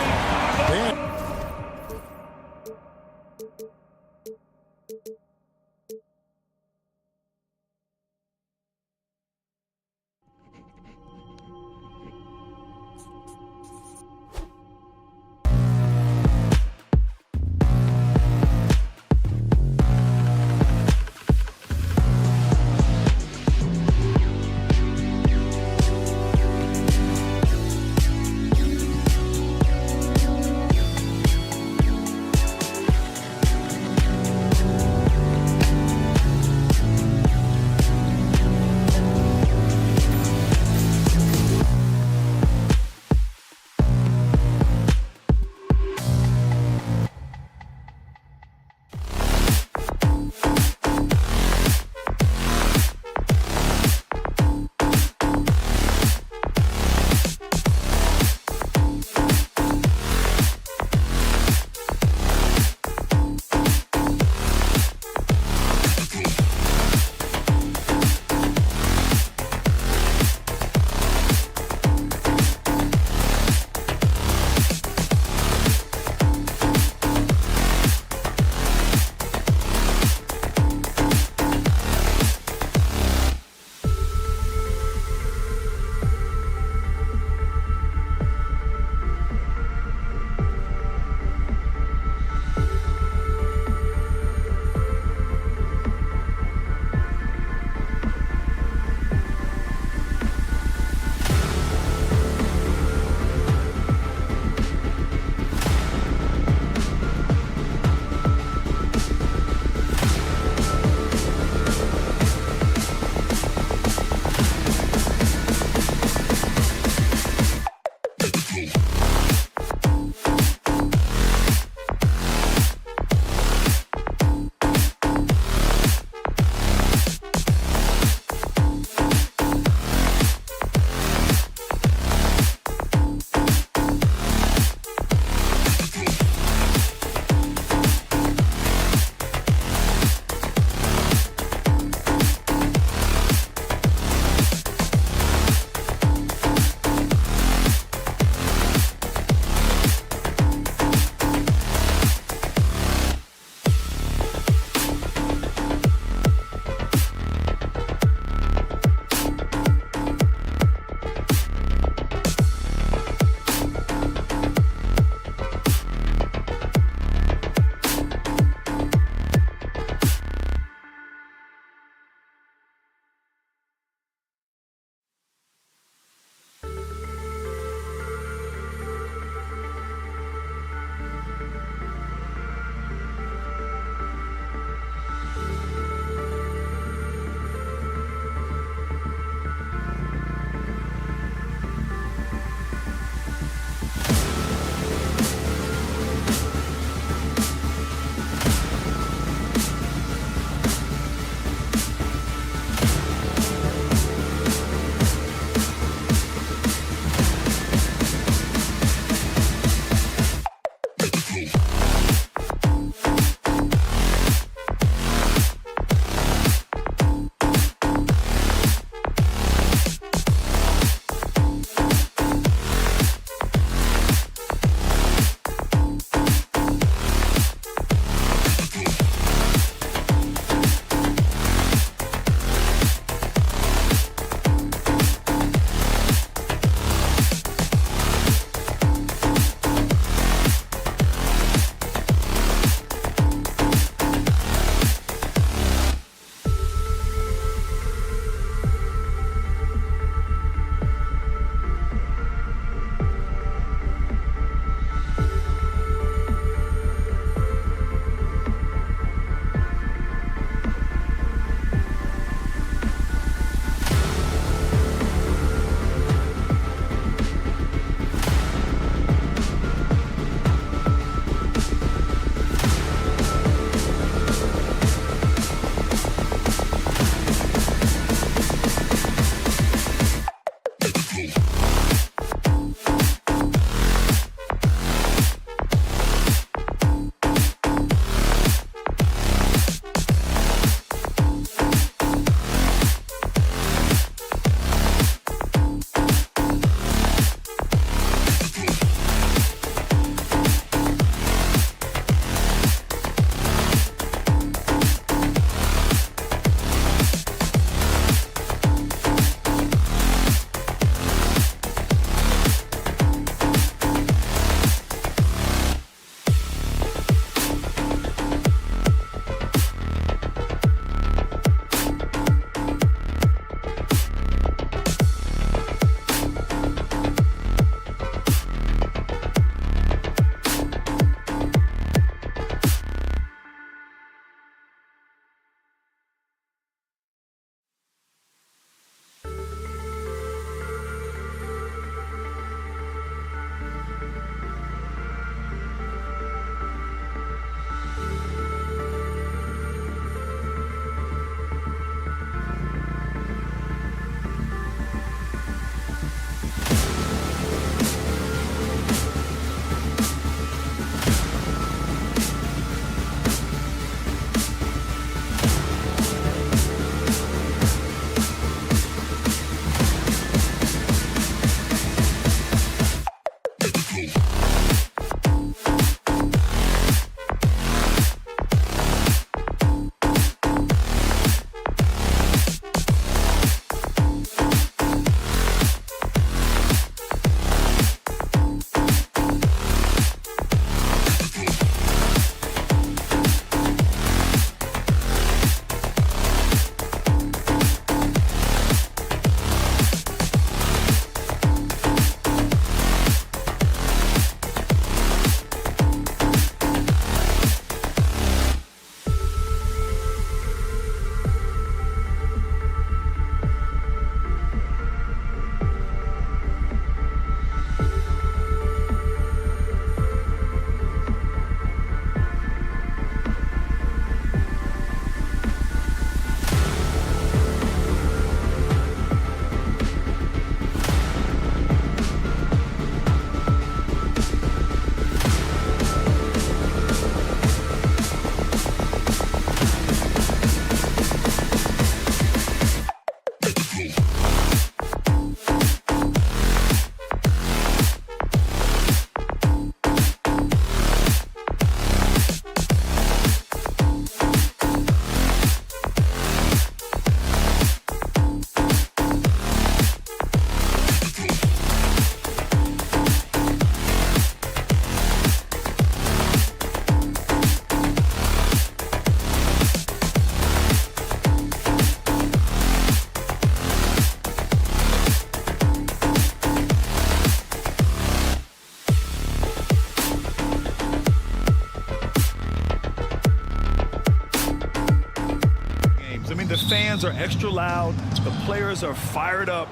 Speaker 8: mean, the fans are extra loud. The players are fired up.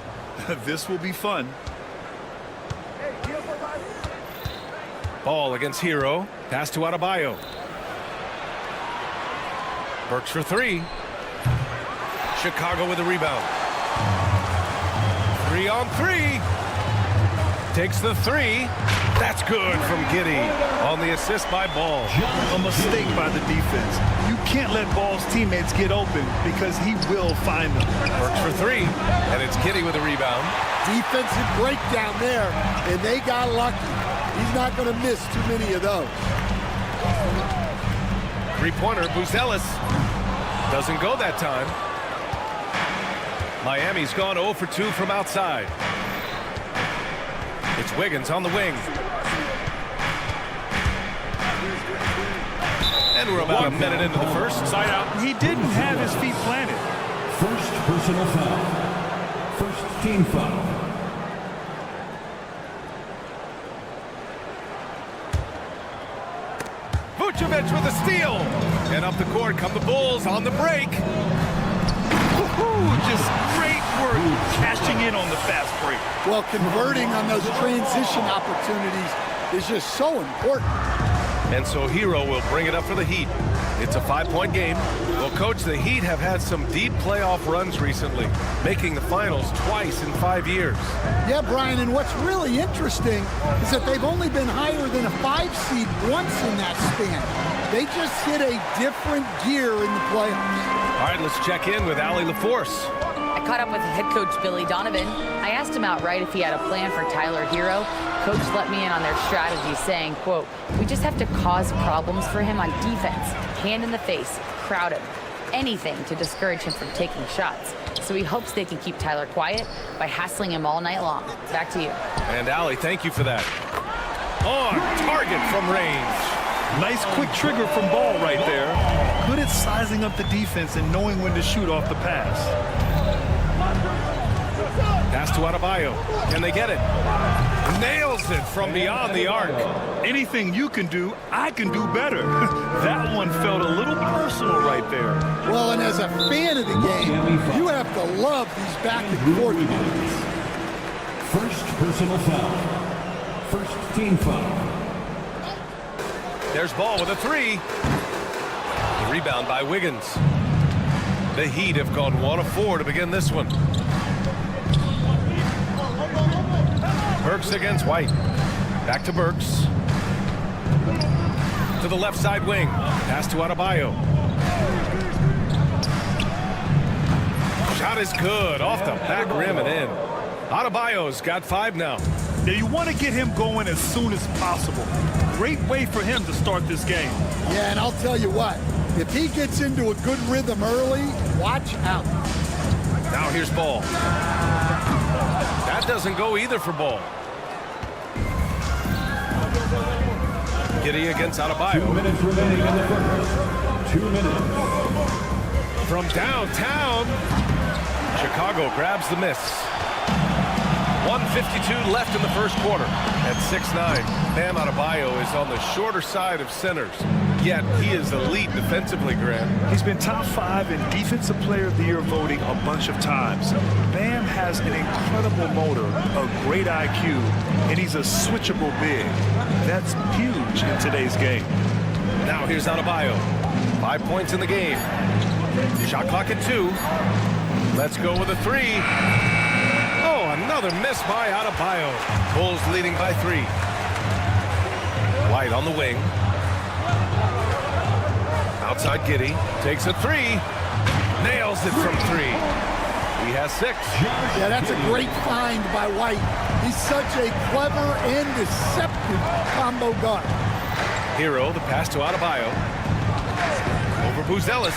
Speaker 8: This will be fun.
Speaker 6: Ball against Hero. Pass to Adebayo. Burks for three. Chicago with a rebound. 3-on-3. Takes the three. That's good from Giddey on the assist by Ball.
Speaker 8: A mistake by the defense. You can't let Ball's teammates get open because he will find them.
Speaker 6: Burks for three, and it's Giddey with a rebound.
Speaker 10: Defensive breakdown there, and they got lucky. He's not going to miss too many of those.
Speaker 6: Three-pointer, Buzelis. Doesn't go that time. Miami's gone 0 for 2 from outside. It's Wiggins on the wing. And we're about a minute into the first. Side out.
Speaker 8: He didn't have his feet planted.
Speaker 4: First personal foul. First team foul.
Speaker 6: Vucevic with a steal. And up the court come the Bulls on the break.
Speaker 8: Just great work cashing in on the fast break.
Speaker 10: Well, converting on those transition opportunities is just so important.
Speaker 6: And so Hero will bring it up for the Heat. It's a 5-point game. Well, Coach, the Heat have had some deep playoff runs recently, making the finals twice in 5 years.
Speaker 10: Yeah, Brian, and what's really interesting is that they've only been higher than a 5 seed once in that span. They just hit a different gear in the playoffs.
Speaker 6: All right, let's check in with Allie LaForce.
Speaker 9: I caught up with head coach Billy Donovan. I asked him outright if he had a plan for Tyler Hero. Coach let me in on their strategy, saying, quote, "We just have to cause problems for him on defense, hand in the face, crowd him, anything to discourage him from taking shots. So he hopes they can keep Tyler quiet by hassling him all night long." Back to you.
Speaker 6: And Allie, thank you for that. On target from range.
Speaker 8: Nice quick trigger from Ball right there. Good at sizing up the defense and knowing when to shoot off the pass.
Speaker 6: Pass to Adebayo. Can they get it? Nails it from beyond the arc.
Speaker 8: Anything you can do, I can do better. That one felt a little personal right there.
Speaker 10: Well, and as a fan of the game, you have to love these back and forth games.
Speaker 4: First personal foul. First team foul.
Speaker 6: There's Ball with a three. The rebound by Wiggins. The Heat have gone 1 of 4 to begin this one. Burks against White. Back to Burks. To the left side wing. Pass to Adebayo. Shot is good. Off the back rim and in. Adebayo's got 5 now.
Speaker 8: Now you want to get him going as soon as possible. Great way for him to start this game.
Speaker 10: Yeah, and I'll tell you what, if he gets into a good rhythm early, watch out.
Speaker 6: Now here's Ball. That doesn't go either for Ball. Giddey against Adebayo.
Speaker 4: 2 minutes remaining in the first. 2 minutes.
Speaker 6: From downtown, Chicago grabs the miss. 1:52 left in the first quarter. At 6'9", Bam Adebayo is on the shorter side of centers. Yet he is elite defensively, Grant.
Speaker 8: He's been top 5 in Defensive Player of the Year voting a bunch of times. Bam has an incredible motor, a great IQ, and he's a switchable big. That's huge in today's game.
Speaker 6: Now here's Adebayo. 5 points in the game. Shot clock at 2. Let's go with a 3. Oh, another miss by Adebayo. Bulls leading by 3. White on the wing. Outside Giddey. Takes a 3. Nails it from 3. He has 6.
Speaker 10: Yeah, that's a great find by White. He's such a clever and deceptive combo guard.
Speaker 6: Hero, the pass to Adebayo. Over Buzelis.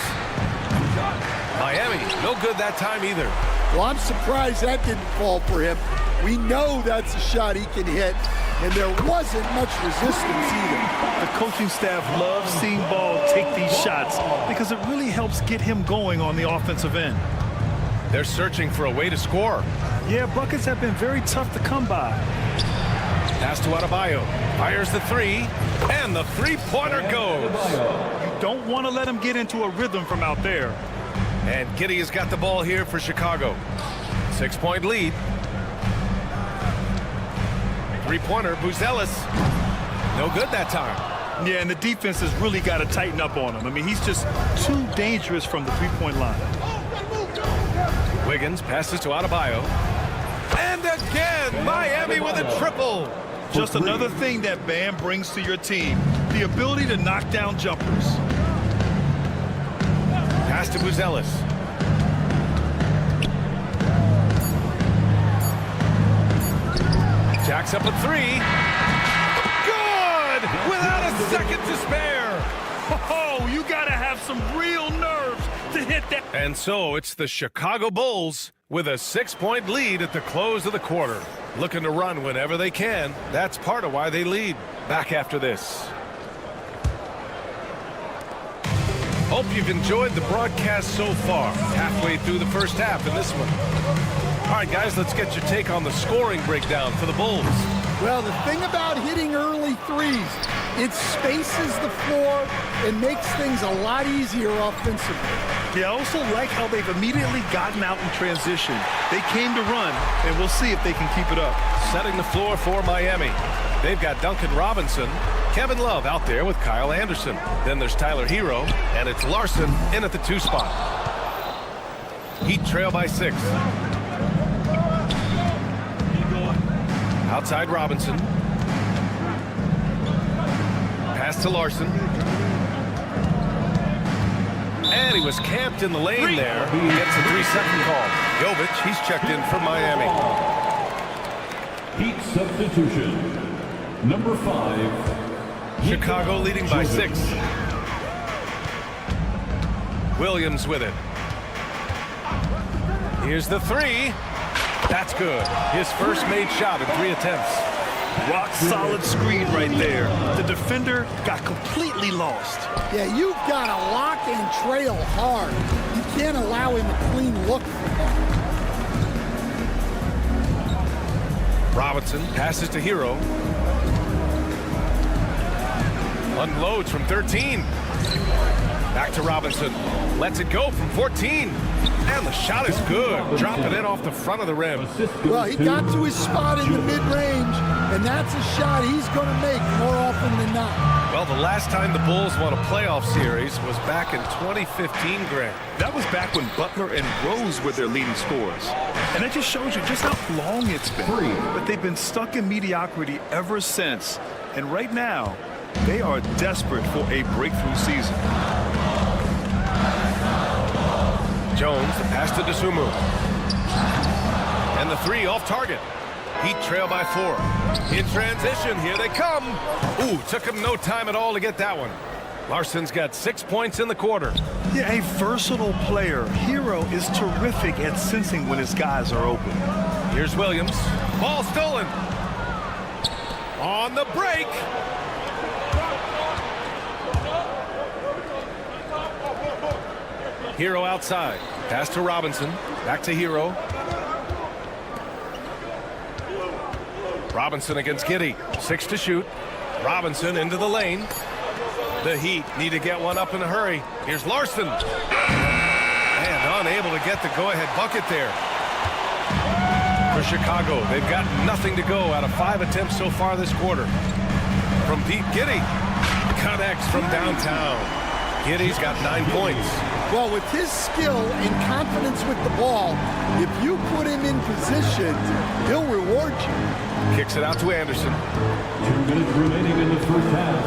Speaker 6: Miami, no good that time either.
Speaker 10: Well, I'm surprised that didn't fall for him. We know that's a shot he can hit, and there wasn't much resistance either.
Speaker 8: The coaching staff loves seeing Ball take these shots because it really helps get him going on the offensive end.
Speaker 6: They're searching for a way to score.
Speaker 8: Yeah, buckets have been very tough to come by.
Speaker 6: Pass to Adebayo. Fires the 3, and the three-pointer goes.
Speaker 8: You don't want to let him get into a rhythm from out there.
Speaker 6: And Giddey has got the ball here for Chicago. 6-point lead. Three-pointer, Buzelis. No good that time.
Speaker 8: Yeah, and the defense has really got to tighten up on him. I mean, he's just too dangerous from the three-point line.
Speaker 6: Wiggins passes to Adebayo. And again, Miami with a triple.
Speaker 8: Just another thing that Bam brings to your team, the ability to knock down jumpers.
Speaker 6: Pass to Buzelis. Jacks up a three. Good! Without a second to spare.
Speaker 8: Oh, you got to have some real nerves to hit that.
Speaker 6: And so it's the Chicago Bulls with a 6-point lead at the close of the quarter. Looking to run whenever they can. That's part of why they lead. Back after this. Hope you've enjoyed the broadcast so far. Halfway through the first half in this one. All right, guys, let's get your take on the scoring breakdown for the Bulls.
Speaker 10: Well, the thing about hitting early threes, it spaces the floor and makes things a lot easier offensively.
Speaker 8: Yeah, I also like how they've immediately gotten out in transition. They came to run, and we'll see if they can keep it up.
Speaker 6: Setting the floor for Miami. They've got Duncan Robinson, Kevin Love out there with Kyle Anderson. Then there's Tyler Hero, and it's Larson in at the 2 spot. Heat trail by 6. Outside Robinson. Pass to Larson. And he was camped in the lane there. He gets a 3-second call. Jovic, he's checked in for Miami.
Speaker 4: Heat substitution. Number 5.
Speaker 6: Chicago leading by 6. Williams with it. Here's the 3. That's good. His first made shot in 3 attempts.
Speaker 8: Rock solid screen right there. The defender got completely lost.
Speaker 10: Yeah, you've got to lock and trail hard. You can't allow him a clean look for that.
Speaker 6: Robinson passes to Hero. Unloads from 13. Back to Robinson. Lets it go from 14. And the shot is good. Drop it in off the front of the rim.
Speaker 10: Well, he got to his spot in the mid-range, and that's a shot he's going to make more often than not.
Speaker 6: Well, the last time the Bulls won a playoff series was back in 2015, Grant.
Speaker 8: That was back when Butler and Rose were their leading scorers. And that just shows you just how long it's been. But they've been stuck in mediocrity ever since. And right now, they are desperate for a breakthrough season.
Speaker 6: Jones, the pass to Dosunmu. And the 3 off target. Heat trail by 4. In transition, here they come. Ooh, took him no time at all to get that one. Larson's got 6 points in the quarter.
Speaker 8: Yeah, a versatile player. Hero is terrific at sensing when his guys are open.
Speaker 6: Here's Williams. Ball stolen. On the break. Hero outside. Pass to Robinson. Back to Hero. Robinson against Giddey. 6 to shoot. Robinson into the lane. The Heat need to get one up in a hurry. Here's Larson. And unable to get the go-ahead bucket there. For Chicago, they've got nothing to go out of 5 attempts so far this quarter. From deep, Giddey connects from downtown. Giddey's got 9 points.
Speaker 10: Well, with his skill and confidence with the ball, if you put him in position, he'll reward you.
Speaker 6: Kicks it out to Anderson.
Speaker 4: 2 minutes remaining in the first half.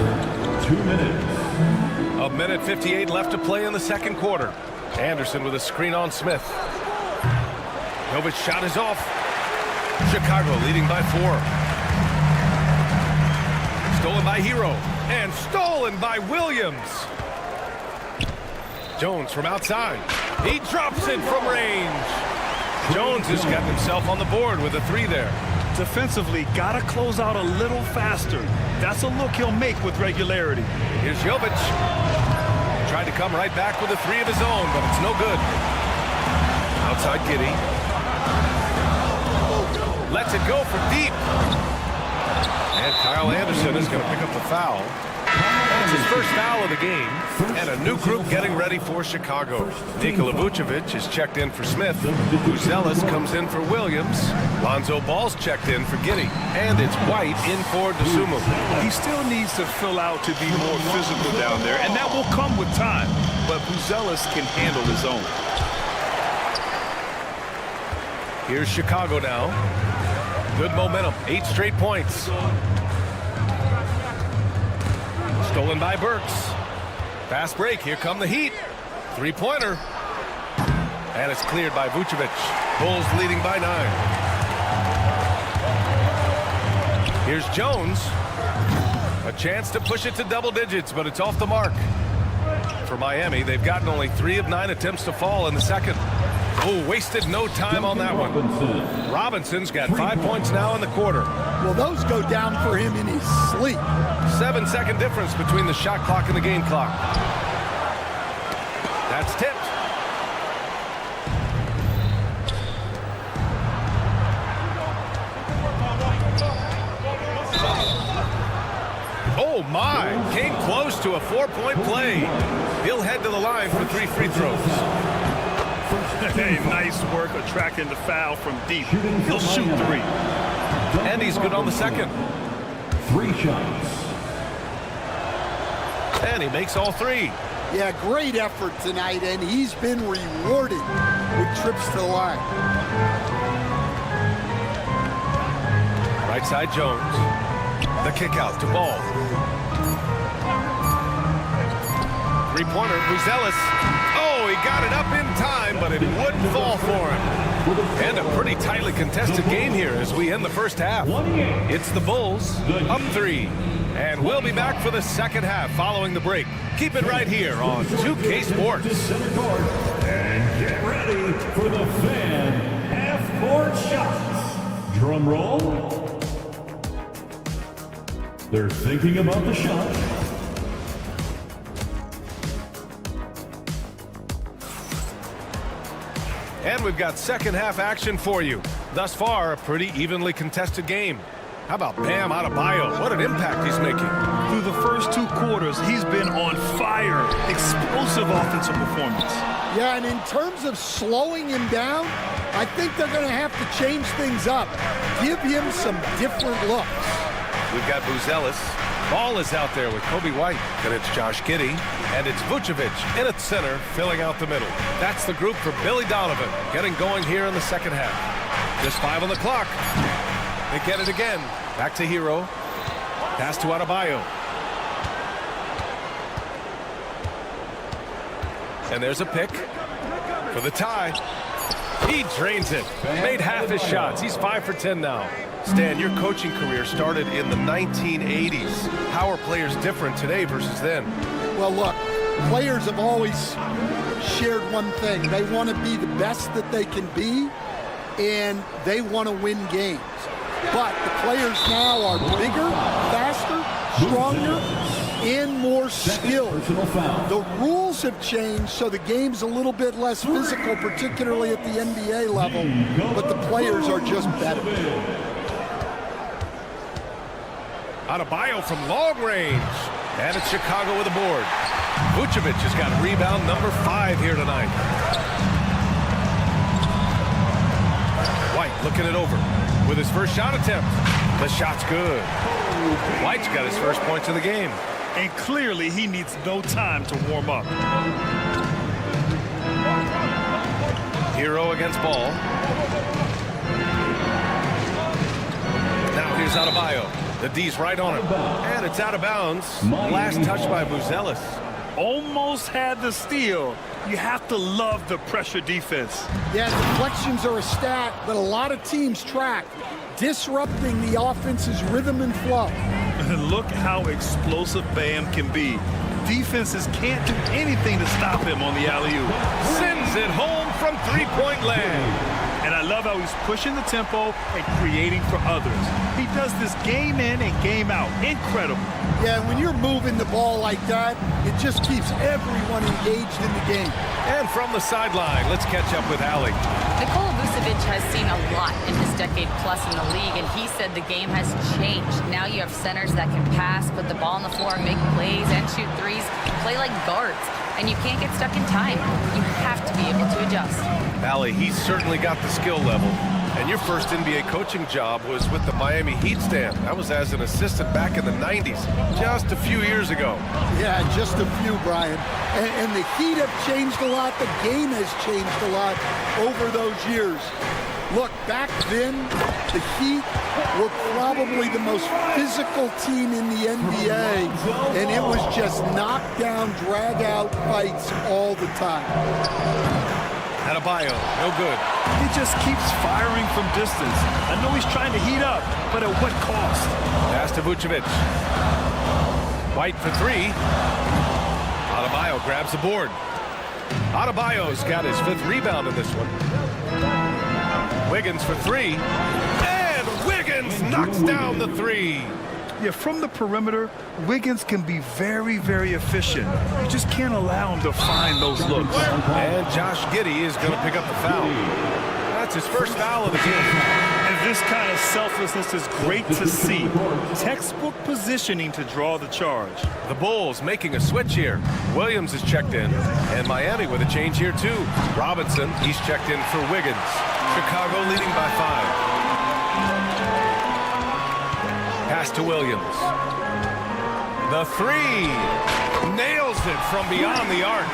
Speaker 4: 2 minutes.
Speaker 6: 1:58 left to play in the second quarter. Anderson with a screen on Smith. Jovic shot is off. Chicago leading by 4. Stolen by Hero. And stolen by Williams. Jones from outside. He drops it from range. Jones has gotten himself on the board with a 3 there.
Speaker 8: Defensively, got to close out a little faster. That's a look he'll make with regularity.
Speaker 6: Here's Jovic. Tried to come right back with a 3 of his own, but it's no good. Outside Giddey. Lets it go from deep. And Kyle Anderson is going to pick up the foul. That's his first foul of the game, and a new group getting ready for Chicago. Nikola Vucevic is checked in for Smith. Buzelis comes in for Williams. Lonzo Ball's checked in for Giddey, and it's White in for Dosunmu.
Speaker 8: He still needs to fill out to be more physical down there, and that will come with time. But Buzelis can handle his own.
Speaker 6: Here's Chicago now. Good momentum, 8 straight points. Stolen by Burks. Fast break, here come the Heat. 3-pointer. And it's cleared by Vucevic. Bulls leading by 9. Here's Jones. A chance to push it to double digits, but it's off the mark. For Miami, they've gotten only 3 of 9 attempts to fall in the second. Oh, wasted no time on that one. Robinson's got 5 points now in the quarter.
Speaker 10: Well, those go down for him in his sleep.
Speaker 6: 7-second difference between the shot clock and the game clock. That's tipped. Oh my, came close to a 4-point play. He'll head to the line for 3 free throws.
Speaker 8: Hey, nice work attracting the foul from deep. He'll shoot 3.
Speaker 6: And he's good on the second.
Speaker 4: 3 shots.
Speaker 6: And he makes all 3.
Speaker 10: Yeah, great effort tonight, and he's been rewarded with trips to the line.
Speaker 6: Right side Jones. The kick out to Ball. 3-pointer, Buzelis. Oh, he got it up in time, but it wouldn't fall for him. And a pretty tightly contested game here as we end the first half. It's the Bulls up 3. And we'll be back for the second half following the break. Keep it right here on 2K Sports.
Speaker 4: And get ready for the fan half-court shots. Drum roll. They're thinking about the shot.
Speaker 6: And we've got second half action for you. Thus far, a pretty evenly contested game. How about Bam Adebayo? What an impact he's making.
Speaker 8: Through the first 2 quarters, he's been on fire. Explosive offensive performance.
Speaker 10: Yeah, and in terms of slowing him down, I think they're going to have to change things up. Give him some different looks.
Speaker 6: We've got Buzelis. Ball is out there with Kobe White. And it's Josh Giddey. And it's Vucevic in at center, filling out the middle. That's the group for Billy Donovan, getting going here in the second half. Just 5 on the clock. They get it again. Back to Hero. Pass to Adebayo. And there's a pick for the tie. He drains it. Made half his shots. He's 5 for 10 now. Stan, your coaching career started in the 1980s. How are players different today versus then?
Speaker 10: Well, look, players have always shared one thing. They want to be the best that they can be, and they want to win games. But the players now are bigger, faster, stronger, and more skilled. The rules have changed, so the game's a little bit less physical, particularly at the NBA level, but the players are just better.
Speaker 6: Adebayo from long range. And it's Chicago with a board. Vucevic has got rebound number 5 here tonight. White looking it over with his first shot attempt. The shot's good. White's got his first points of the game.
Speaker 8: And clearly he needs no time to warm up.
Speaker 6: Hero against Ball. Now here's Adebayo. The D's right on him. And it's out of bounds. Last touch by Buzelis.
Speaker 8: Almost had the steal. You have to love the pressure defense.
Speaker 10: Yeah, deflections are a stat, but a lot of teams track, disrupting the offense's rhythm and flow.
Speaker 8: Look how explosive Bam can be. Defenses can't do anything to stop him on the alley-oop.
Speaker 6: Sends it home from 3-point land.
Speaker 8: And I love how he's pushing the tempo and creating for others. He does this game in and game out. Incredible.
Speaker 10: Yeah, when you're moving the ball like that, it just keeps everyone engaged in the game.
Speaker 6: And from the sideline, let's catch up with Allie.
Speaker 9: Nikola Vucevic has seen a lot in his decade plus in the league, and he said the game has changed. Now you have centers that can pass, put the ball on the floor, make plays, and shoot threes, play like guards, and you can't get stuck in time. You have to be able to adjust.
Speaker 6: Allie, he's certainly got the skill level. And your first NBA coaching job was with the Miami Heat stand. That was as an assistant back in the 90s, just a few years ago.
Speaker 10: Yeah, just a few, Brian. And the Heat have changed a lot. The game has changed a lot over those years. Look, back then, the Heat were probably the most physical team in the NBA, and it was just knockdown, drag-out fights all the time.
Speaker 6: Adebayo, no good.
Speaker 8: He just keeps firing from distance. I know he's trying to heat up, but at what cost?
Speaker 6: Pass to Vucevic. White for three. Adebayo grabs the board. Adebayo's got his 5th rebound in this one. Wiggins for three. And Wiggins knocks down the three.
Speaker 8: Yeah, from the perimeter, Wiggins can be very, very efficient. You just can't allow him to find those looks.
Speaker 6: And Josh Giddey is going to pick up the foul. That's his first foul of the game.
Speaker 8: And this kind of selflessness is great to see. Textbook positioning to draw the charge.
Speaker 6: The Bulls making a switch here. Williams is checked in, and Miami with a change here too. Robinson, he's checked in for Wiggins. Chicago leading by 5. Pass to Williams. The three. Nails it from beyond the arc.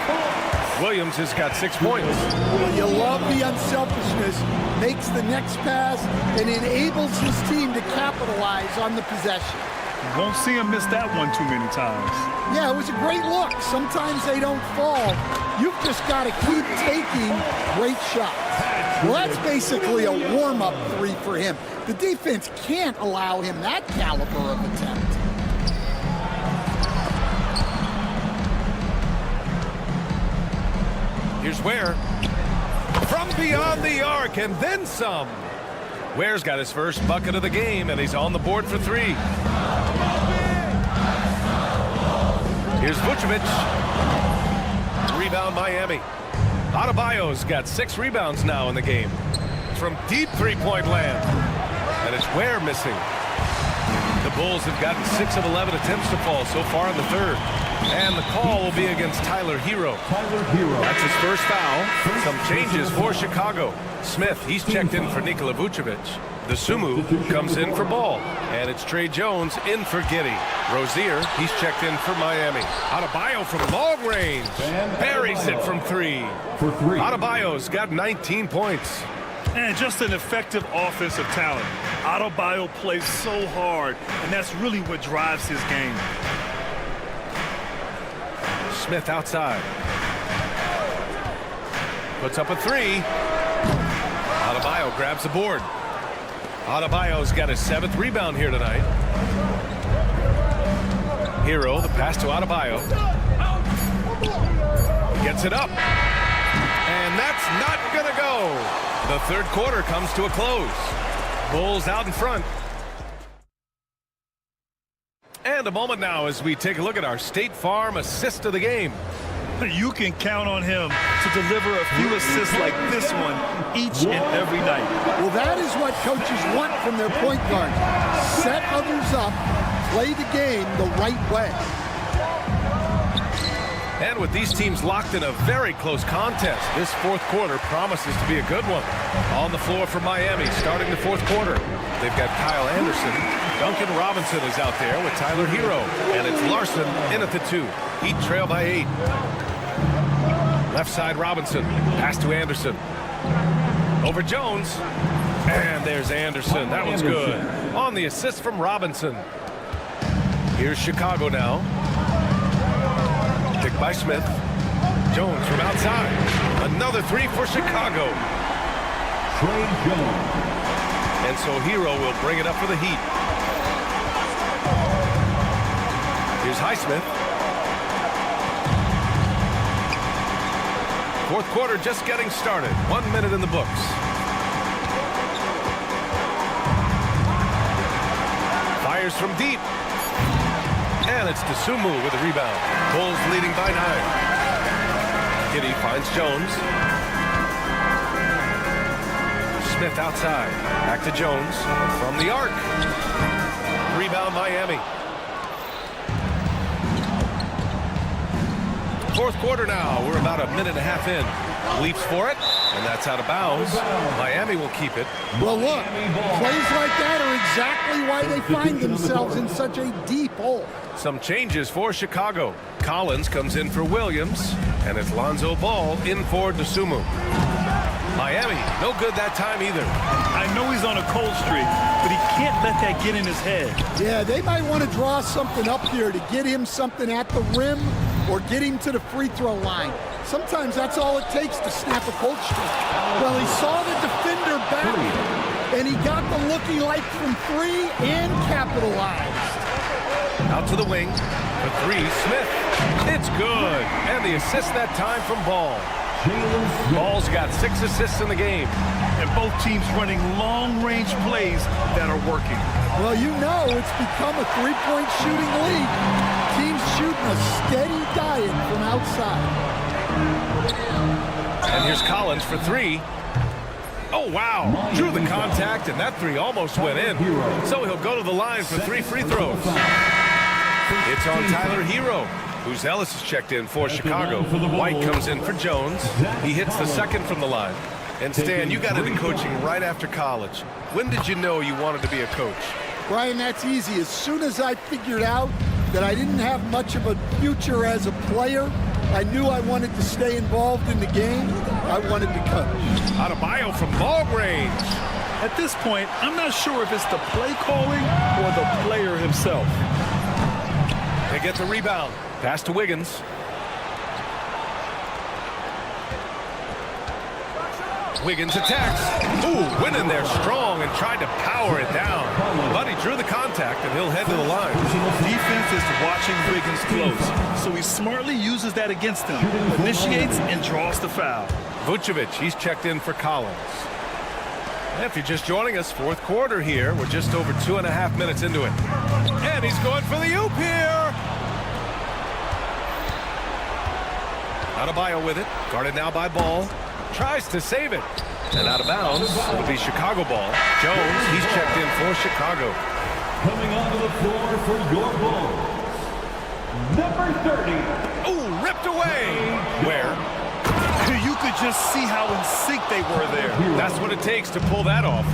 Speaker 6: Williams has got 6 points.
Speaker 10: Well, you love the unselfishness. Makes the next pass and enables his team to capitalize on the possession.
Speaker 8: You won't see him miss that one too many times.
Speaker 10: Yeah, it was a great look. Sometimes they don't fall. You've just got to keep taking great shots. Well, that's basically a warm-up three for him. The defense can't allow him that caliber of attempt.
Speaker 6: Here's Ware. From beyond the arc and then some. Ware's got his first bucket of the game, and he's on the board for 3. Here's Vucevic. Rebound Miami. Adebayo's got 6 rebounds now in the game. From deep three-point land. And it's Ware missing. The Bulls have gotten 6 of 11 attempts to fall so far in the 3rd. And the call will be against Tyler Hero. That's his first foul. Some changes for Chicago. Smith, he's checked in for Nikola Vucevic. The Sumu comes in for Ball. And it's Trey Jones in for Giddey. Rozier, he's checked in for Miami. Adebayo from long range. Buries it from 3. Adebayo's got 19 points.
Speaker 8: And just an effective offensive talent. Adebayo plays so hard, and that's really what drives his game.
Speaker 6: Smith outside. Puts up a 3. Adebayo grabs the board. Adebayo's got his 7th rebound here tonight. Hero, the pass to Adebayo. Gets it up. And that's not going to go. The 3rd quarter comes to a close. Bulls out in front. And a moment now as we take a look at our State Farm assist of the game.
Speaker 8: You can count on him to deliver a few assists like this one each and every night.
Speaker 10: Well, that is what coaches want from their point guard. Set others up, play the game the right way.
Speaker 6: And with these teams locked in a very close contest, this 4th quarter promises to be a good one. On the floor for Miami, starting the 4th quarter. They've got Kyle Anderson. Duncan Robinson is out there with Tyler Hero. And it's Larson in at the 2. Heat trail by 8. Left side Robinson. Pass to Anderson. Over Jones. And there's Anderson. That one's good. On the assist from Robinson. Here's Chicago now. Picked by Smith. Jones from outside. Another 3 for Chicago.
Speaker 4: Trey Jones.
Speaker 6: And so Hero will bring it up for the Heat. Here's Highsmith. 4th quarter just getting started. 1 minute in the books. Fires from deep. And it's Dosunmu with a rebound. Bulls leading by 9. Giddey finds Jones. Smith outside. Back to Jones from the arc. Rebound Miami. Fourth quarter now. We're about a minute and a half in. Leaps for it, and that's out of bounds. Miami will keep it.
Speaker 10: Well, look, plays like that are exactly why they find themselves in such a deep hole.
Speaker 6: Some changes for Chicago. Collins comes in for Williams, and it's Lonzo Ball in for DeSumo. Miami, no good that time either.
Speaker 8: I know he's on a cold streak, but he can't let that get in his head.
Speaker 10: Yeah, they might want to draw something up here to get him something at the rim or get him to the free throw line. Sometimes that's all it takes to snap a cold streak. Well, he saw the defender back, and he got the look he liked from three and capitalized.
Speaker 6: Out to the wing for three, Smith. It's good, and the assist that time from Ball. Ball's got 6 assists in the game.
Speaker 8: And both teams running long-range plays that are working.
Speaker 10: Well, you know it's become a three-point shooting league. Teams shooting a steady diet from outside.
Speaker 6: And here's Collins for three. Oh, wow. Drew the contact, and that three almost went in. So he'll go to the line for 3 free throws. It's on Tyler Hero, who's Ellis is checked in for Chicago. White comes in for Jones. He hits the second from the line. And Stan, you got into coaching right after college. When did you know you wanted to be a coach?
Speaker 10: Brian, that's easy. As soon as I figured out that I didn't have much of a future as a player, I knew I wanted to stay involved in the game. I wanted to coach.
Speaker 6: Adebayo from ball range.
Speaker 8: At this point, I'm not sure if it's the play calling or the player himself.
Speaker 6: They get the rebound. Pass to Wiggins. Wiggins attacks. Ooh, went in there strong and tried to power it down. But he drew the contact, and he'll head to the line.
Speaker 8: Defense is watching Wiggins close, so he smartly uses that against him, initiates and draws the foul.
Speaker 6: Vucevic, he's checked in for Collins. And if you're just joining us, fourth quarter here. We're just over 2.5 minutes into it. And he's going for the oop here. Adebayo with it. Guarded now by Ball. Tries to save it. And out of bounds. It'll be Chicago ball. Jones, he's checked in for Chicago.
Speaker 4: Coming onto the floor for your ball, number 30.
Speaker 6: Ooh, ripped away. Where?
Speaker 8: You could just see how in sync they were there.
Speaker 6: That's what it takes to pull that off.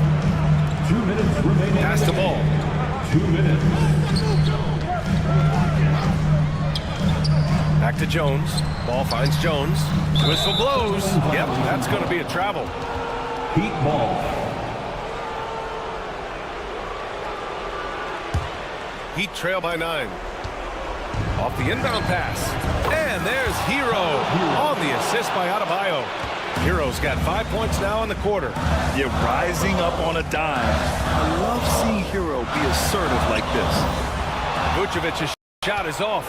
Speaker 4: 2 minutes remaining.
Speaker 6: Pass the ball.
Speaker 4: 2 minutes.
Speaker 6: Back to Jones. Ball finds Jones. Whistle blows. Yep, that's going to be a travel.
Speaker 4: Heat ball.
Speaker 6: Heat trail by 9. Off the inbound pass. And there's Hero on the assist by Adebayo. Hero's got 5 points now in the quarter.
Speaker 8: Yeah, rising up on a dime. I love seeing Hero be assertive like this.
Speaker 6: Vucevic's shot is off.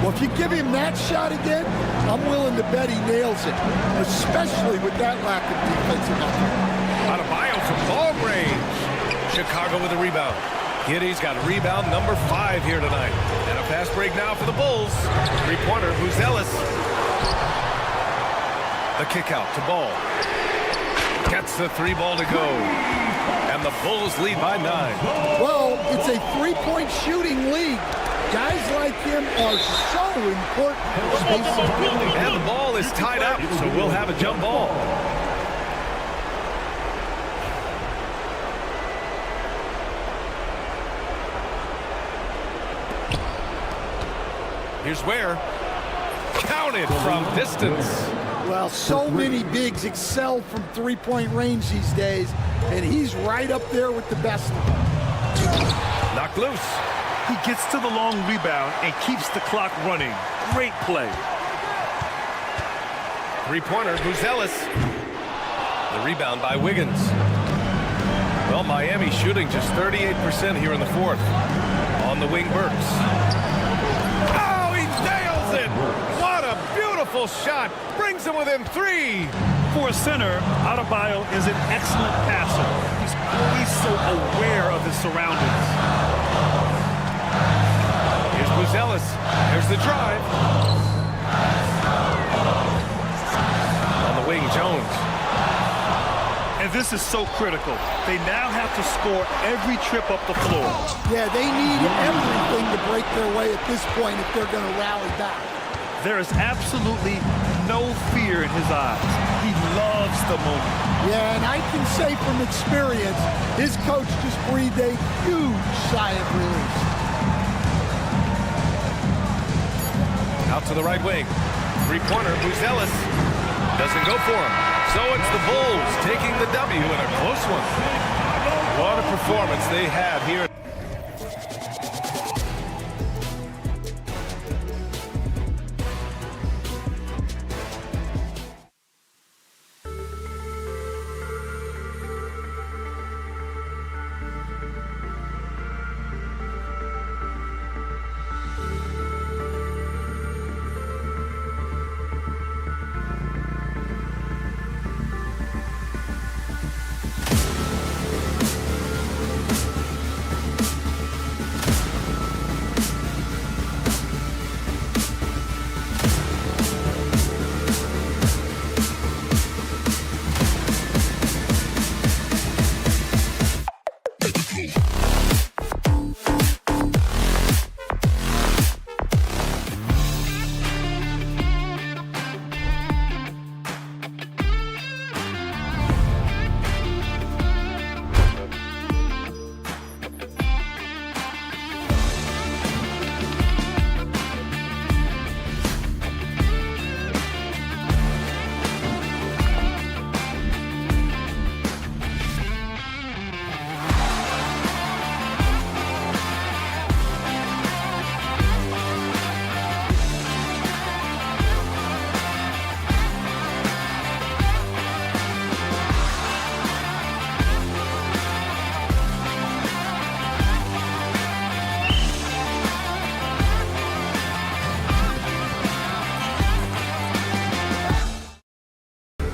Speaker 10: Well, if you give him that shot again, I'm willing to bet he nails it, especially with that lack of defensive effort.
Speaker 6: Adebayo from ball range. Chicago with a rebound. Giddey's got rebound number 5 here tonight. And a fast break now for the Bulls. Three-pointer, who's Ellis. The kick out to Ball. Gets the 3 ball to go. And the Bulls lead by 9.
Speaker 10: Well, it's a three-point shooting league. Guys like him are so important.
Speaker 6: And the ball is tied up, so we'll have a jump ball. Here's Ware. Counted from distance.
Speaker 10: Well, so many bigs excel from three-point range these days, and he's right up there with the best of them.
Speaker 6: Knocked loose.
Speaker 8: He gets to the long rebound and keeps the clock running. Great play.
Speaker 6: Three-pointer, who's Ellis. The rebound by Wiggins. Well, Miami shooting just 38% here in the fourth. On the wing, Burks. Oh, he nails it! What a beautiful shot. Brings him within 3.
Speaker 8: For a center, Adebayo is an excellent passer. He's always so aware of his surroundings.
Speaker 6: Here's Ellis. There's the drive. On the wing, Jones.
Speaker 8: And this is so critical. They now have to score every trip up the floor.
Speaker 10: Yeah, they need everything to break their way at this point if they're going to rally back.
Speaker 8: There is absolutely no fear in his eyes. He loves the moment.
Speaker 10: Yeah, and I can say from experience, his coach just breathed a huge sigh of relief.
Speaker 6: Out to the right wing. Three-pointer, Buzelis doesn't go for him. So it's the Bulls taking the W in a close one. What a performance they had here.